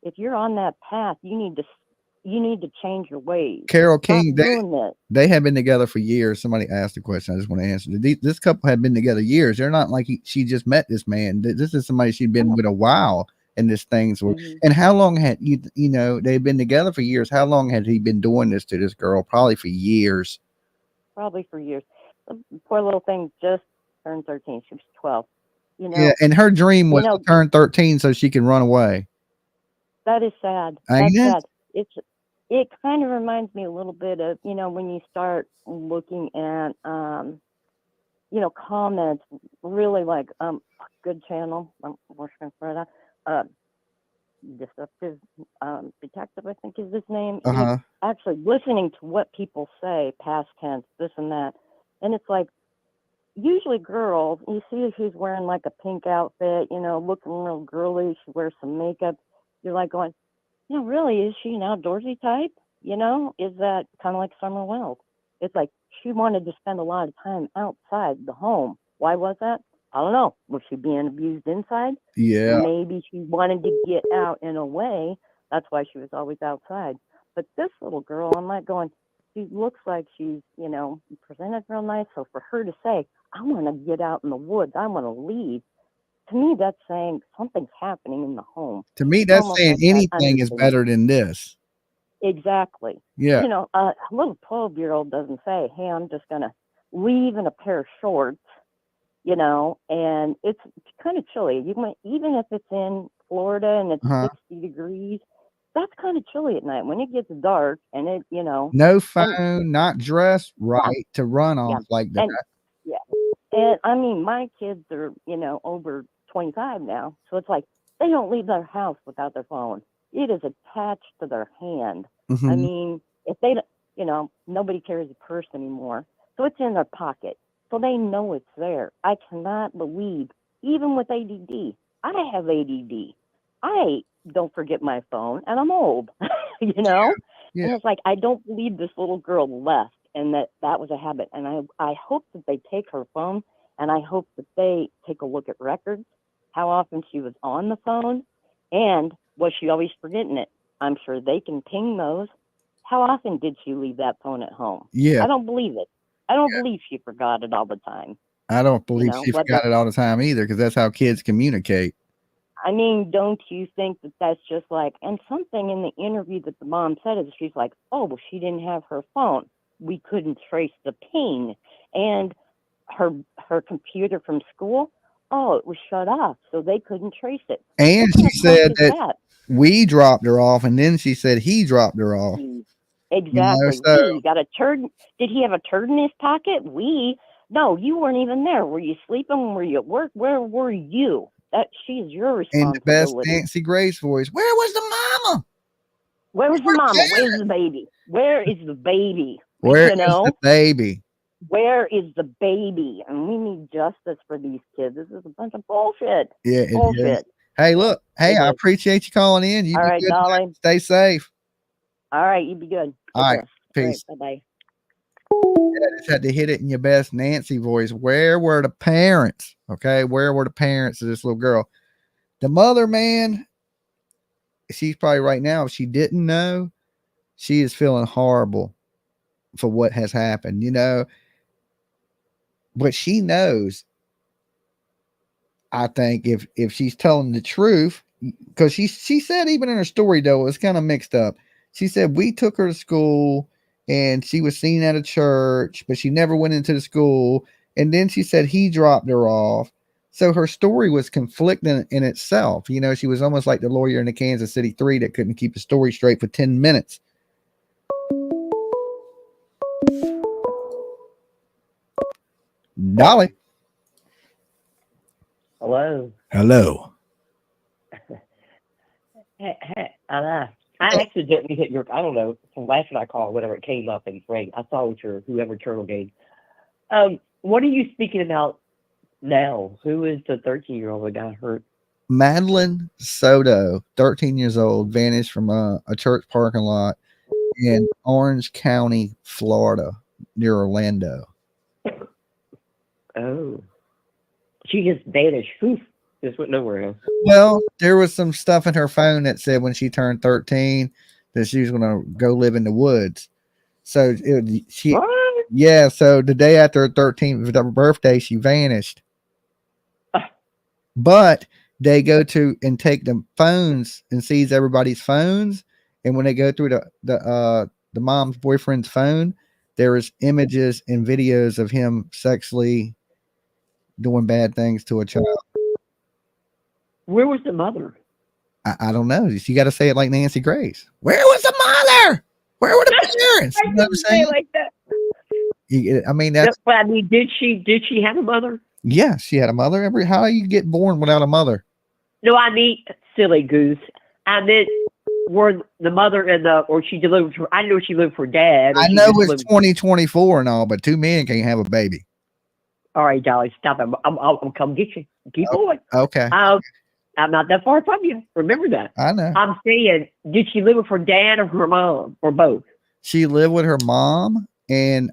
[SPEAKER 15] if you're on that path, you need to change your ways.
[SPEAKER 2] Carol
[SPEAKER 15] Stop
[SPEAKER 2] King,
[SPEAKER 15] doing this.
[SPEAKER 2] they have been together for years. Somebody asked a question. I just want to answer. This couple had been together years. They're not like she just met this man. This is somebody she'd been with a while. And this thing's and how long had they've been together for years. How long had he been doing this to this girl? Probably for years.
[SPEAKER 15] Probably for years. The poor little thing just turned 13. She was 12.
[SPEAKER 2] Yeah, and her dream was to turn 13 so she can run away.
[SPEAKER 15] That is sad.
[SPEAKER 2] Ain't
[SPEAKER 15] That's
[SPEAKER 2] it?
[SPEAKER 15] sad. It kind of reminds me a little bit of, when you start looking at comments, really like good channel. I'm working for that. Deceptive Detective, I think is his name. He's actually listening to what people say, past tense, this and that. And it's like, usually girls, you see if she's wearing like a pink outfit, looking real girly, she wears some makeup. You're like going, really, is she an outdoorsy type? Is that kind of like Summer Wells? It's like she wanted to spend a lot of time outside the home. Why was that? I don't know. Was she being abused inside?
[SPEAKER 2] Yeah.
[SPEAKER 15] Maybe she wanted to get out in a way. That's why she was always outside. But this little girl, I'm like going, she looks like she's, presented real nice. So for her to say, I want to get out in the woods, I want to leave, to me, that's saying something's happening in the home.
[SPEAKER 2] To me,
[SPEAKER 15] It's
[SPEAKER 2] that's
[SPEAKER 15] almost
[SPEAKER 2] saying
[SPEAKER 15] like that
[SPEAKER 2] anything is
[SPEAKER 15] undertone.
[SPEAKER 2] better than this.
[SPEAKER 15] Exactly.
[SPEAKER 2] Yeah.
[SPEAKER 15] A little 12-year-old doesn't say, hey, I'm just going to leave in a pair of shorts, and it's kind of chilly. Even if it's in Florida and it's 60 degrees, that's kind of chilly at night when it gets dark and it,
[SPEAKER 2] No phone, not dressed right to run off like that.
[SPEAKER 15] And I mean, my kids are, over 25 now. So it's like they don't leave their house without their phone. It is attached to their hand. I mean, if they, nobody carries a purse anymore. So it's in their pocket. So they know it's there. I cannot believe, even with ADD, I have ADD. I don't forget my phone, and I'm old,
[SPEAKER 2] Yeah.
[SPEAKER 15] And it's like, I don't believe this little girl left and that was a habit. And I hope that they take her phone, and I hope that they take a look at records, how often she was on the phone, and was she always forgetting it? I'm sure they can ping those. How often did she leave that phone at home?
[SPEAKER 2] Yeah.
[SPEAKER 15] I don't believe it. I don't believe she forgot it all the time.
[SPEAKER 2] I don't believe she forgot it all the time either, because that's how kids communicate.
[SPEAKER 15] I mean, don't you think that that's just like, and something in the interview that the mom said is she's like, oh, well, she didn't have her phone. We couldn't trace the ping. And her computer from school, Oh, it was shut off, so they couldn't trace it.
[SPEAKER 2] And
[SPEAKER 15] What
[SPEAKER 2] she
[SPEAKER 15] kind of
[SPEAKER 2] said
[SPEAKER 15] crap is
[SPEAKER 2] that we dropped her off, and then she said he dropped her off.
[SPEAKER 15] Exactly.
[SPEAKER 2] So
[SPEAKER 15] We got a turd. Did he have a turd in his pocket? No, you weren't even there. Were you sleeping? Were you at work? Where were you? She's your
[SPEAKER 2] in the best
[SPEAKER 15] responsibility.
[SPEAKER 2] Nancy Grace voice, where was the mama?
[SPEAKER 15] Where's the mama? Where's the baby? Where is the baby?
[SPEAKER 2] Where
[SPEAKER 15] You
[SPEAKER 2] is
[SPEAKER 15] know?
[SPEAKER 2] the baby?
[SPEAKER 15] Where is the baby? And we need justice for these kids. This is a bunch of bullshit.
[SPEAKER 2] Yeah, it
[SPEAKER 15] Bullshit.
[SPEAKER 2] is. Hey, look. Hey,
[SPEAKER 15] It
[SPEAKER 2] I
[SPEAKER 15] is.
[SPEAKER 2] appreciate you calling in. You
[SPEAKER 15] All
[SPEAKER 2] be
[SPEAKER 15] right,
[SPEAKER 2] good.
[SPEAKER 15] Dolly.
[SPEAKER 2] Stay safe.
[SPEAKER 15] All right, you be good.
[SPEAKER 2] All right. Peace.
[SPEAKER 15] Bye bye.
[SPEAKER 2] I just had to hit it in your best Nancy voice. Where were the parents? Okay. Where were the parents of this little girl? The mother, man, she's probably right now, if she didn't know, she is feeling horrible for what has happened, you know. But she knows, I think, if she's telling the truth, because she said, even in her story, though, it was kind of mixed up. She said, we took her to school and she was seen at a church, but she never went into the school. And then she said he dropped her off. So her story was conflicting in itself. You know, she was almost like the lawyer in the Kansas City 3 that couldn't keep a story straight for 10 minutes. Dolly.
[SPEAKER 17] Hello.
[SPEAKER 2] Hello.
[SPEAKER 17] Hey, I accidentally hit your, I don't know, from last night I called, whatever, it came up and rang. I saw what your, whoever turtle gave. What are you speaking about now? Who is the 13-year-old that got hurt?
[SPEAKER 2] Madeline Soto, 13 years old, vanished from a church parking lot in Orange County, Florida, near Orlando.
[SPEAKER 17] Oh. She just vanished. Poof. Just went nowhere else.
[SPEAKER 2] Well, there was some stuff in her phone that said when she turned 13 that she was going to go live in the woods. So yeah, so the day after her 13th birthday, she vanished. But they go to and take the phones and seize everybody's phones. And when they go through the mom's boyfriend's phone, there is images and videos of him sexually doing bad things to a child.
[SPEAKER 17] Where was the mother?
[SPEAKER 2] I don't know. You got to say it like Nancy Grace. Where was the mother? Where were the parents? You know what I'm saying?
[SPEAKER 17] Like that.
[SPEAKER 2] I mean, that's.
[SPEAKER 17] But I mean, did she have a mother?
[SPEAKER 2] Yeah, she had a mother. How do you get born without a mother?
[SPEAKER 17] No, I mean, silly goose. I meant, were the mother and or she delivered for, I know she lived for dad.
[SPEAKER 2] I know it's 2024 and all, but two men can't have a baby.
[SPEAKER 17] All right, Dolly, stop it. I'll come get you. Keep going.
[SPEAKER 2] Okay.
[SPEAKER 17] I'm not that far from you. Remember that.
[SPEAKER 2] I know.
[SPEAKER 17] I'm saying, did she live with her dad or her mom or both?
[SPEAKER 2] She lived with her mom and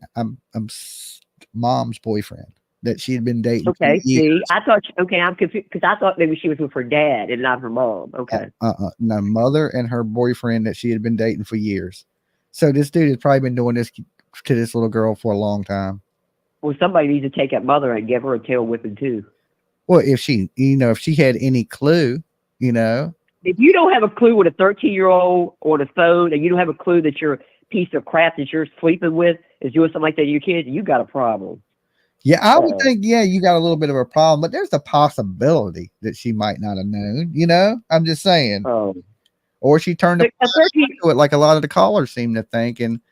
[SPEAKER 2] mom's boyfriend that she had been dating.
[SPEAKER 17] Okay, see, I thought, I'm confused because I thought maybe she was with her dad and not her mom. Okay.
[SPEAKER 2] No, mother and her boyfriend that she had been dating for years. So this dude has probably been doing this to this little girl for a long time.
[SPEAKER 17] Well, somebody needs to take that mother and give her a tail whipping too.
[SPEAKER 2] Well, if she had any clue,
[SPEAKER 17] if you don't have a clue with a 13-year-old on the phone and you don't have a clue that your piece of crap that you're sleeping with is doing something like that to your kids, you got a problem.
[SPEAKER 2] Yeah, I would think, you got a little bit of a problem, but there's a possibility that she might not have known, I'm just saying. Or she turned to it like a lot of the callers seem to think and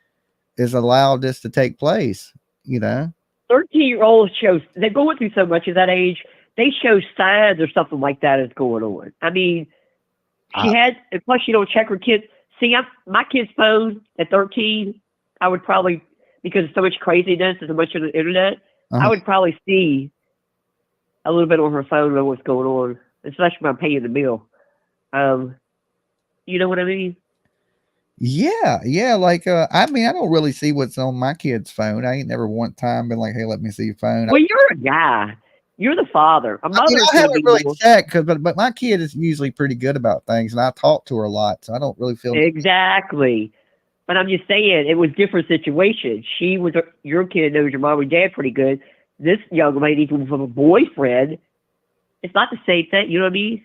[SPEAKER 2] is allowed this to take place,
[SPEAKER 17] 13-year-olds they're going through so much at that age, they show signs or something like that is going on. I mean, and plus you don't check her kids. See, my kid's phone at 13, I would probably, because of so much craziness and so much on the internet, I would probably see a little bit on her phone of what's going on, especially when I'm paying the bill. You know what I mean?
[SPEAKER 2] Yeah. Like, I mean, I don't really see what's on my kid's phone. I ain't never one time been like, hey, let me see your phone.
[SPEAKER 17] Well, you're a guy. You're the father. A mother.
[SPEAKER 2] I haven't really checked but my kid is usually pretty good about things, and I talk to her a lot, so I don't really feel
[SPEAKER 17] exactly. But I'm just saying, it was different situations. She was your kid knows your mom and dad pretty good. This young lady from a boyfriend. It's not the same thing. You know what I mean?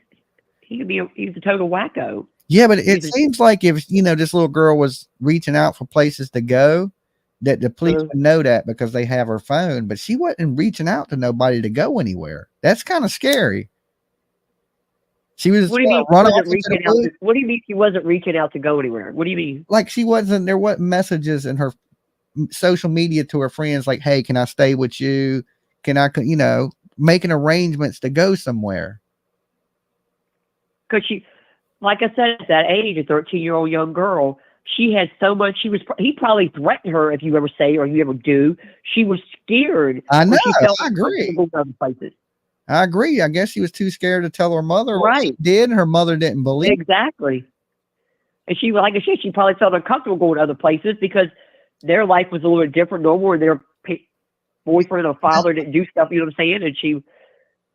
[SPEAKER 17] He's a total wacko.
[SPEAKER 2] Yeah, but it seems like if this little girl was reaching out for places to go, that the police would know that because they have her phone, but she wasn't reaching out to nobody to go anywhere. That's kind of scary. She was
[SPEAKER 17] What do you mean?
[SPEAKER 2] run
[SPEAKER 17] She
[SPEAKER 2] off
[SPEAKER 17] wasn't
[SPEAKER 2] into the
[SPEAKER 17] reaching out
[SPEAKER 2] woods.
[SPEAKER 17] what do you mean she wasn't reaching out to go anywhere? What do you mean?
[SPEAKER 2] Like there wasn't messages in her social media to her friends like, hey, can I stay with you? Can I, making arrangements to go somewhere.
[SPEAKER 17] Because she, like I said, at that age, a 13-year-old young girl, she had so much. He probably threatened her if you ever say or you ever do. She was scared.
[SPEAKER 2] I know.
[SPEAKER 17] She felt
[SPEAKER 2] I agree.
[SPEAKER 17] uncomfortable going places.
[SPEAKER 2] I agree. I guess she was too scared to tell her mother what she
[SPEAKER 17] Right.
[SPEAKER 2] did, and her mother didn't believe.
[SPEAKER 17] Exactly. And she, like I said, she probably felt uncomfortable going to other places because their life was a little bit different, normal, and their boyfriend or father didn't do stuff, you know what I'm saying? And she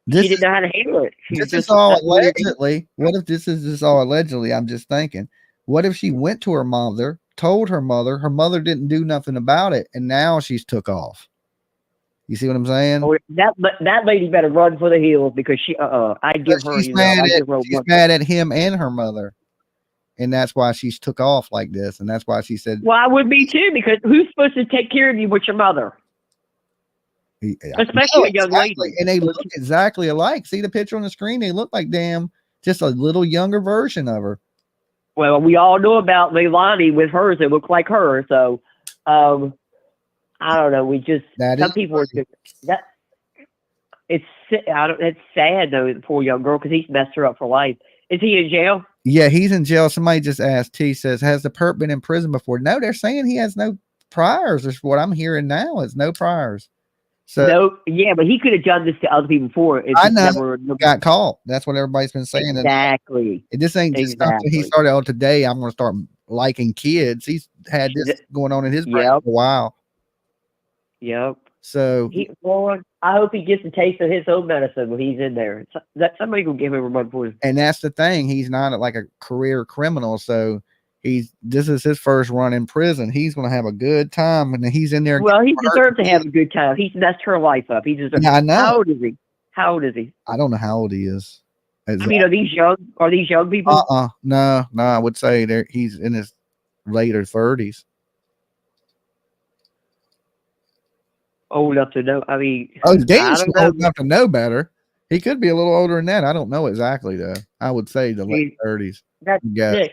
[SPEAKER 17] didn't know how to handle it.
[SPEAKER 2] This is all allegedly. What if this is just all allegedly? I'm just thinking, what if she went to her mother, told her mother didn't do nothing about it, and now she's took off? You see what I'm saying?
[SPEAKER 17] Oh, that lady better run for the hills because I'd give her,
[SPEAKER 2] She's mad at him and her mother. And that's why she's took off like this. And that's why she said,
[SPEAKER 17] well, I would be too, because who's supposed to take care of you but your mother? Especially a young lady.
[SPEAKER 2] And they look exactly alike. See the picture on the screen? They look like just a little younger version of her.
[SPEAKER 17] Well, we all know about Leilani with hers. It looked like her. So, I don't know. Some people are it's sad though, the poor young girl, because he's messed her up for life. Is he in jail?
[SPEAKER 2] Yeah, he's in jail. Somebody just asked. T says, has the perp been in prison before? No, they're saying he has no priors. That's what I'm hearing now. Is no priors. So
[SPEAKER 17] no, yeah, but he could have done this to other people before.
[SPEAKER 2] I know. Got caught. That's what everybody's been saying.
[SPEAKER 17] Exactly.
[SPEAKER 2] This ain't just something he started on today. I'm going to start liking kids. He's had this going on in his brain for a while.
[SPEAKER 17] Yep.
[SPEAKER 2] So
[SPEAKER 17] I hope he gets a taste of his own medicine when he's in there. That somebody will give him a run for it.
[SPEAKER 2] And that's the thing. He's not like a career criminal. So this is his first run in prison. He's going to have a good time when he's in there.
[SPEAKER 17] Well, he deserves to have a good time. He's messed her life up. He deserves.
[SPEAKER 2] Yeah, I know.
[SPEAKER 17] How old is he?
[SPEAKER 2] I don't know how old he is.
[SPEAKER 17] I mean, are these young people?
[SPEAKER 2] No, I would say he's in his later 30s.
[SPEAKER 17] Old enough to know. I mean,
[SPEAKER 2] Dane's old enough to know better. He could be a little older than that. I don't know exactly though. I would say the late 30s.
[SPEAKER 17] That's sick.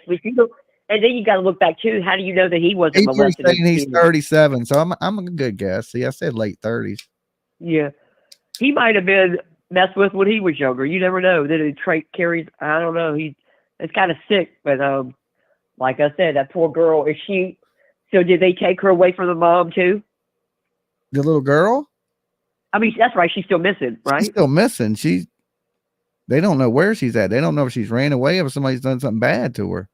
[SPEAKER 17] And then you got to look back too. How do you know that he wasn't molested?
[SPEAKER 2] Saying he's 37, so I'm a good guess. See, I said late 30s.
[SPEAKER 17] Yeah, he might have been messed with when he was younger. You never know. Then it carries. I don't know. It's kind of sick, but like I said, that poor girl. So did they take her away from the mom too?
[SPEAKER 2] The little girl?
[SPEAKER 17] I mean, that's right. She's still missing, right?
[SPEAKER 2] She's still missing. They don't know where she's at. They don't know if she's ran away or if somebody's done something bad to her.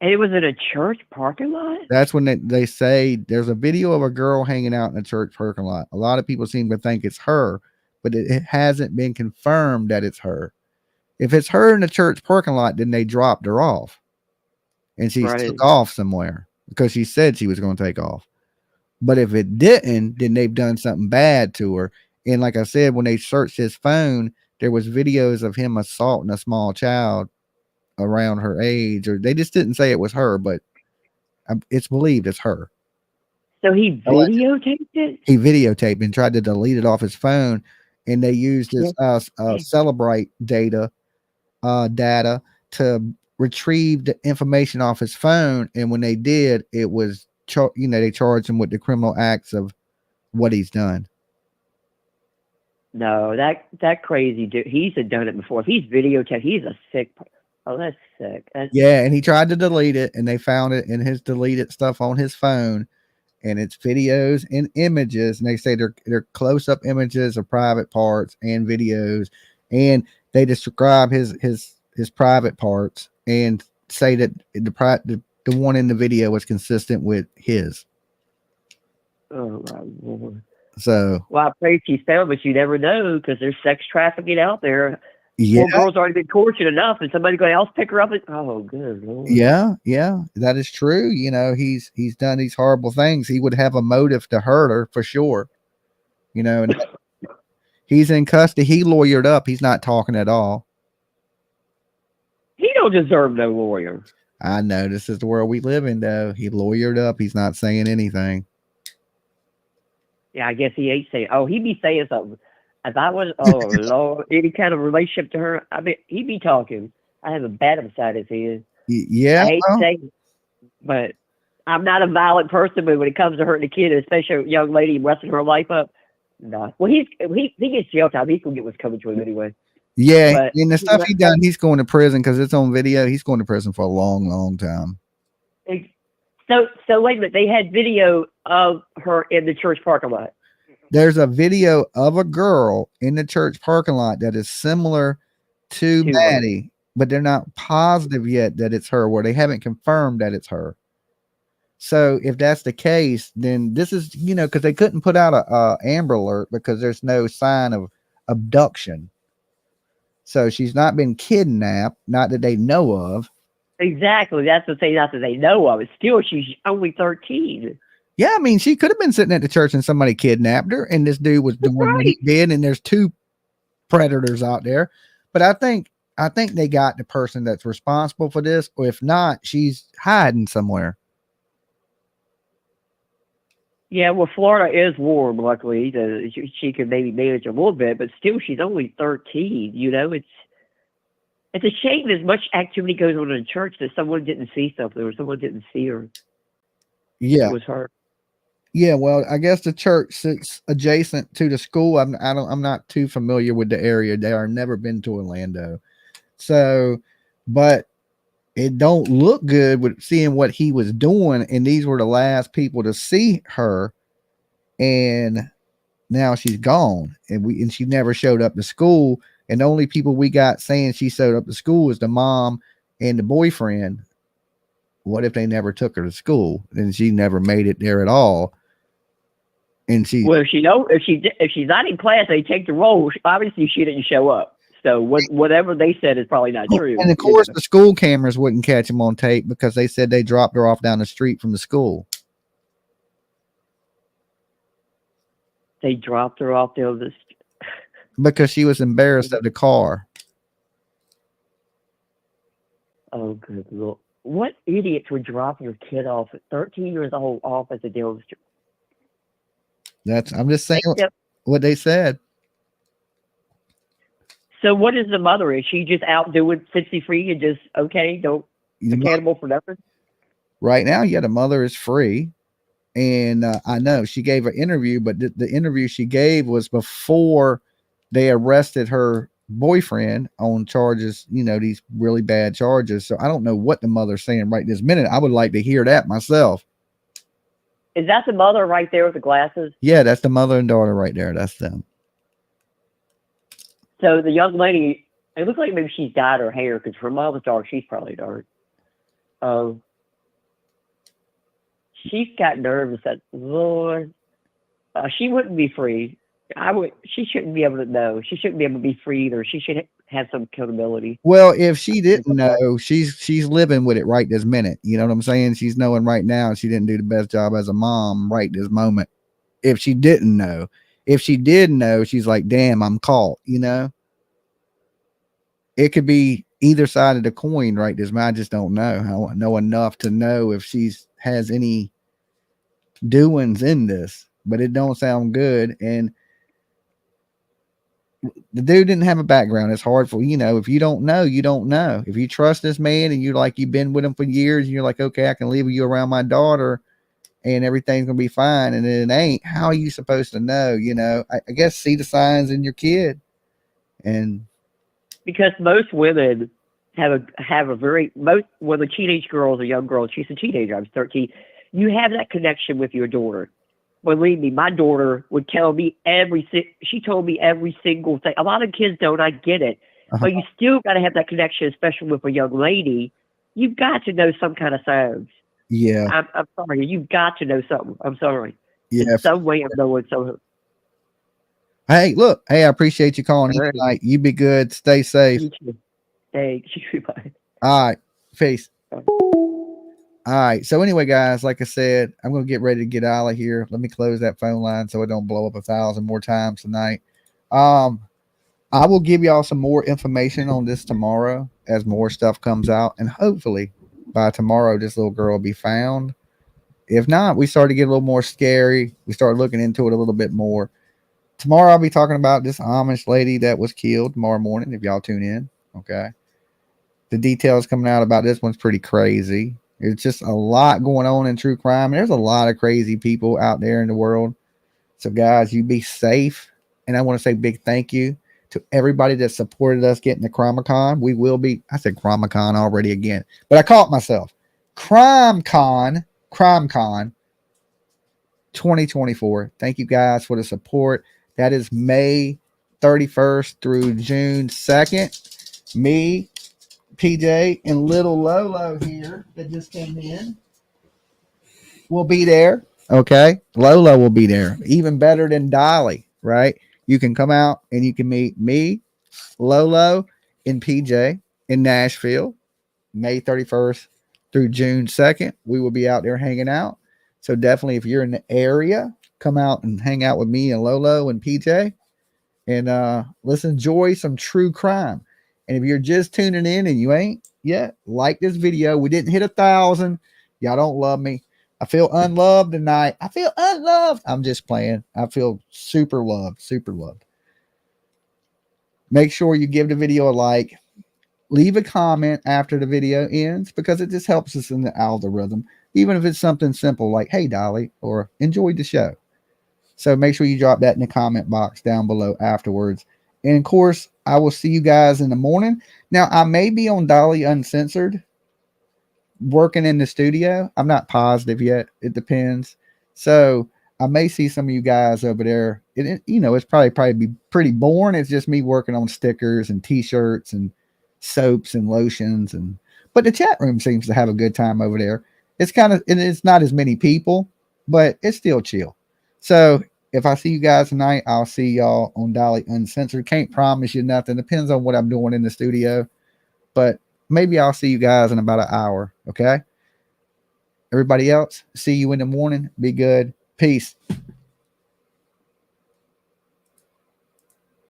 [SPEAKER 17] And it was in a church parking lot?
[SPEAKER 2] That's when they say there's a video of a girl hanging out in a church parking lot. A lot of people seem to think it's her, but it hasn't been confirmed that it's her. If it's her in the church parking lot, then they dropped her off. And she took off somewhere because she said she was going to take off. But if it didn't, then they've done something bad to her. And like I said, when they searched his phone, there was videos of him assaulting a small child around her age, or they just didn't say it was her, but it's believed it's her.
[SPEAKER 17] So he videotaped it?
[SPEAKER 2] He videotaped and tried to delete it off his phone, and they used his Celebrate data to retrieve the information off his phone. And when they did, it was they charged him with the criminal acts of what he's done.
[SPEAKER 17] No, that crazy dude, he's done it before. If he's videotaped, he's a sick. Oh, that's sick.
[SPEAKER 2] Yeah, and he tried to delete it, and they found it in his deleted stuff on his phone, and it's videos and images, and they say they're close-up images of private parts and videos, and they describe his private parts and say that the one in the video was consistent with his.
[SPEAKER 17] Oh my Lord.
[SPEAKER 2] So,
[SPEAKER 17] well, I pray she's found, but you never know because there's sex trafficking out there.
[SPEAKER 2] Yeah,
[SPEAKER 17] poor girl's already been tortured enough, and somebody else pick her up. Oh, good Lord.
[SPEAKER 2] Yeah, that is true. He's done these horrible things. He would have a motive to hurt her for sure. And he's in custody. He lawyered up. He's not talking at all.
[SPEAKER 17] He don't deserve no lawyer.
[SPEAKER 2] I know this is the world we live in, though. He lawyered up. He's not saying anything.
[SPEAKER 17] Yeah, I guess he ain't saying. Oh, he'd be saying something. If I was, oh Lord, any kind of relationship to her, I mean, he'd be talking. I have a bad beside his head.
[SPEAKER 2] Yeah.
[SPEAKER 17] I hate to say it, but I'm not a violent person. But when it comes to hurting a kid, especially a young lady, messing her life up, no. Well, he gets jail time. He's gonna get what's coming to him anyway.
[SPEAKER 2] Yeah,
[SPEAKER 17] But
[SPEAKER 2] and the stuff he done, he's going to prison because it's on video. He's going to prison for a long, long time.
[SPEAKER 17] So wait a minute. They had video of her in the church parking lot.
[SPEAKER 2] There's a video of a girl in the church parking lot that is similar to Maddie, but they're not positive yet that it's her, where they haven't confirmed that it's her. So if that's the case, then this is, because they couldn't put out a Amber Alert because there's no sign of abduction. So she's not been kidnapped, not that they know of.
[SPEAKER 17] Exactly. That's the thing. Not that they know of. It's still, she's only 13.
[SPEAKER 2] Yeah, I mean, she could have been sitting at the church and somebody kidnapped her, and this dude was doing what he did, and there's two predators out there. But I think they got the person that's responsible for this, or if not, she's hiding somewhere.
[SPEAKER 17] Yeah, well, Florida is warm, luckily. She can maybe manage a little bit, but still, she's only 13. It's a shame as much activity goes on in the church that someone didn't see something or someone didn't see her.
[SPEAKER 2] Yeah.
[SPEAKER 17] It was her.
[SPEAKER 2] Yeah, well, I guess the church sits adjacent to the school. I'm not too familiar with the area. I've never been to Orlando. So, but it don't look good with seeing what he was doing, and these were the last people to see her, and now she's gone, and she never showed up to school, and the only people we got saying she showed up to school is the mom and the boyfriend. What if they never took her to school and she never made it there at all? And
[SPEAKER 17] if she's not in class, they take the roll. Obviously, she didn't show up. So whatever they said is probably not true.
[SPEAKER 2] And of course, the school cameras wouldn't catch him on tape because they said they dropped her off down the street from the school.
[SPEAKER 17] They dropped her off down the street
[SPEAKER 2] because she was embarrassed of the car.
[SPEAKER 17] Oh, good Lord. What idiots would drop your kid off at 13 years old off at the down the street?
[SPEAKER 2] I'm just saying what they said.
[SPEAKER 17] So what is the mother? Is she just out doing 50 and just don't accountable for nothing?
[SPEAKER 2] Right now, yeah, the mother is free, and I know she gave an interview, but the interview she gave was before they arrested her boyfriend on charges, these really bad charges. So I don't know what the mother's saying right this minute. I would like to hear that myself.
[SPEAKER 17] Is that the mother right there with the glasses?
[SPEAKER 2] Yeah, that's the mother and daughter right there. That's them.
[SPEAKER 17] So the young lady, it looks like maybe she's dyed her hair because her mom was dark. She's probably dark. She's got nerves that, Lord, she wouldn't be free. She shouldn't be able to know. She shouldn't be able to be free either. She should have some accountability.
[SPEAKER 2] Well, if she didn't know, she's living with it right this minute. You know what I'm saying? She's knowing right now she didn't do the best job as a mom right this moment. If she didn't know. If she did know, she's like, damn, I'm caught, It could be either side of the coin, right? I just don't know. I know enough to know if she's has any doings in this, but it don't sound good. And the dude didn't have a background. It's hard for, if you don't know, you don't know. If you trust this man and you've been with him for years and you're like, okay, I can leave you around my daughter and everything's going to be fine. And it ain't. How are you supposed to know? I guess see the signs in your kid. And
[SPEAKER 17] because most women have whether teenage girls or young girls, she's a teenager, I was 13, you have that connection with your daughter. Believe me, my daughter would tell me she told me every single thing. A lot of kids don't, I get it. But you still got to have that connection, especially with a young lady. You've got to know some kind of signs.
[SPEAKER 2] Yeah.
[SPEAKER 17] I'm sorry. You've got to know something. I'm sorry.
[SPEAKER 2] Yeah.
[SPEAKER 17] In some way of knowing something.
[SPEAKER 2] Hey, look. Hey, I appreciate you calling in tonight. You be good. Stay safe.
[SPEAKER 17] Hey, bye.
[SPEAKER 2] All right. Peace. All right. So anyway, guys, like I said, I'm going to get ready to get out of here. Let me close that phone line so it don't blow up 1,000 more times tonight. I will give y'all some more information on this tomorrow as more stuff comes out, and hopefully by tomorrow, this little girl will be found. If not, we start to get a little more scary. We start looking into it a little bit more. Tomorrow, I'll be talking about this Amish lady that was killed tomorrow morning, if y'all tune in. Okay. The details coming out about this one's pretty crazy. It's just a lot going on in true crime. There's a lot of crazy people out there in the world. So, guys, you be safe. And I want to say big thank you to everybody that supported us getting the CrimeCon. We will be, I said CrimeCon already again, but I caught myself. CrimeCon 2024. Thank you guys for the support. That is May 31st through June 2nd. Me, PJ, and little Lolo here that just came in will be there. Okay. Lolo will be there. Even better than Dolly, right? You can come out and you can meet me, Lolo, and PJ in Nashville, May 31st through June 2nd. We will be out there hanging out. So definitely, if you're in the area, come out and hang out with me and Lolo and PJ, and let's enjoy some true crime. And if you're just tuning in and you ain't yet, like this video. We didn't hit 1,000. Y'all don't love me. I feel unloved tonight. I feel unloved. I'm just playing. I feel super loved, super loved. Make sure you give the video a like. Leave a comment after the video ends because it just helps us in the algorithm. Even if it's something simple like, hey, Dolly, or enjoyed the show. So make sure you drop that in the comment box down below afterwards. And of course, I will see you guys in the morning. Now, I may be on Dolly Uncensored working in the studio. I'm not positive yet. It depends. So I may see some of you guys over there. It's probably be pretty boring. It's just me working on stickers and t-shirts and soaps and lotions. But the chat room seems to have a good time over there. It's not as many people, but it's still chill. So if I see you guys tonight, I'll see y'all on Dolly Uncensored. Can't promise you nothing. Depends on what I'm doing in the studio. But maybe I'll see you guys in about an hour. Okay. Everybody else, see you in the morning. Be good. Peace.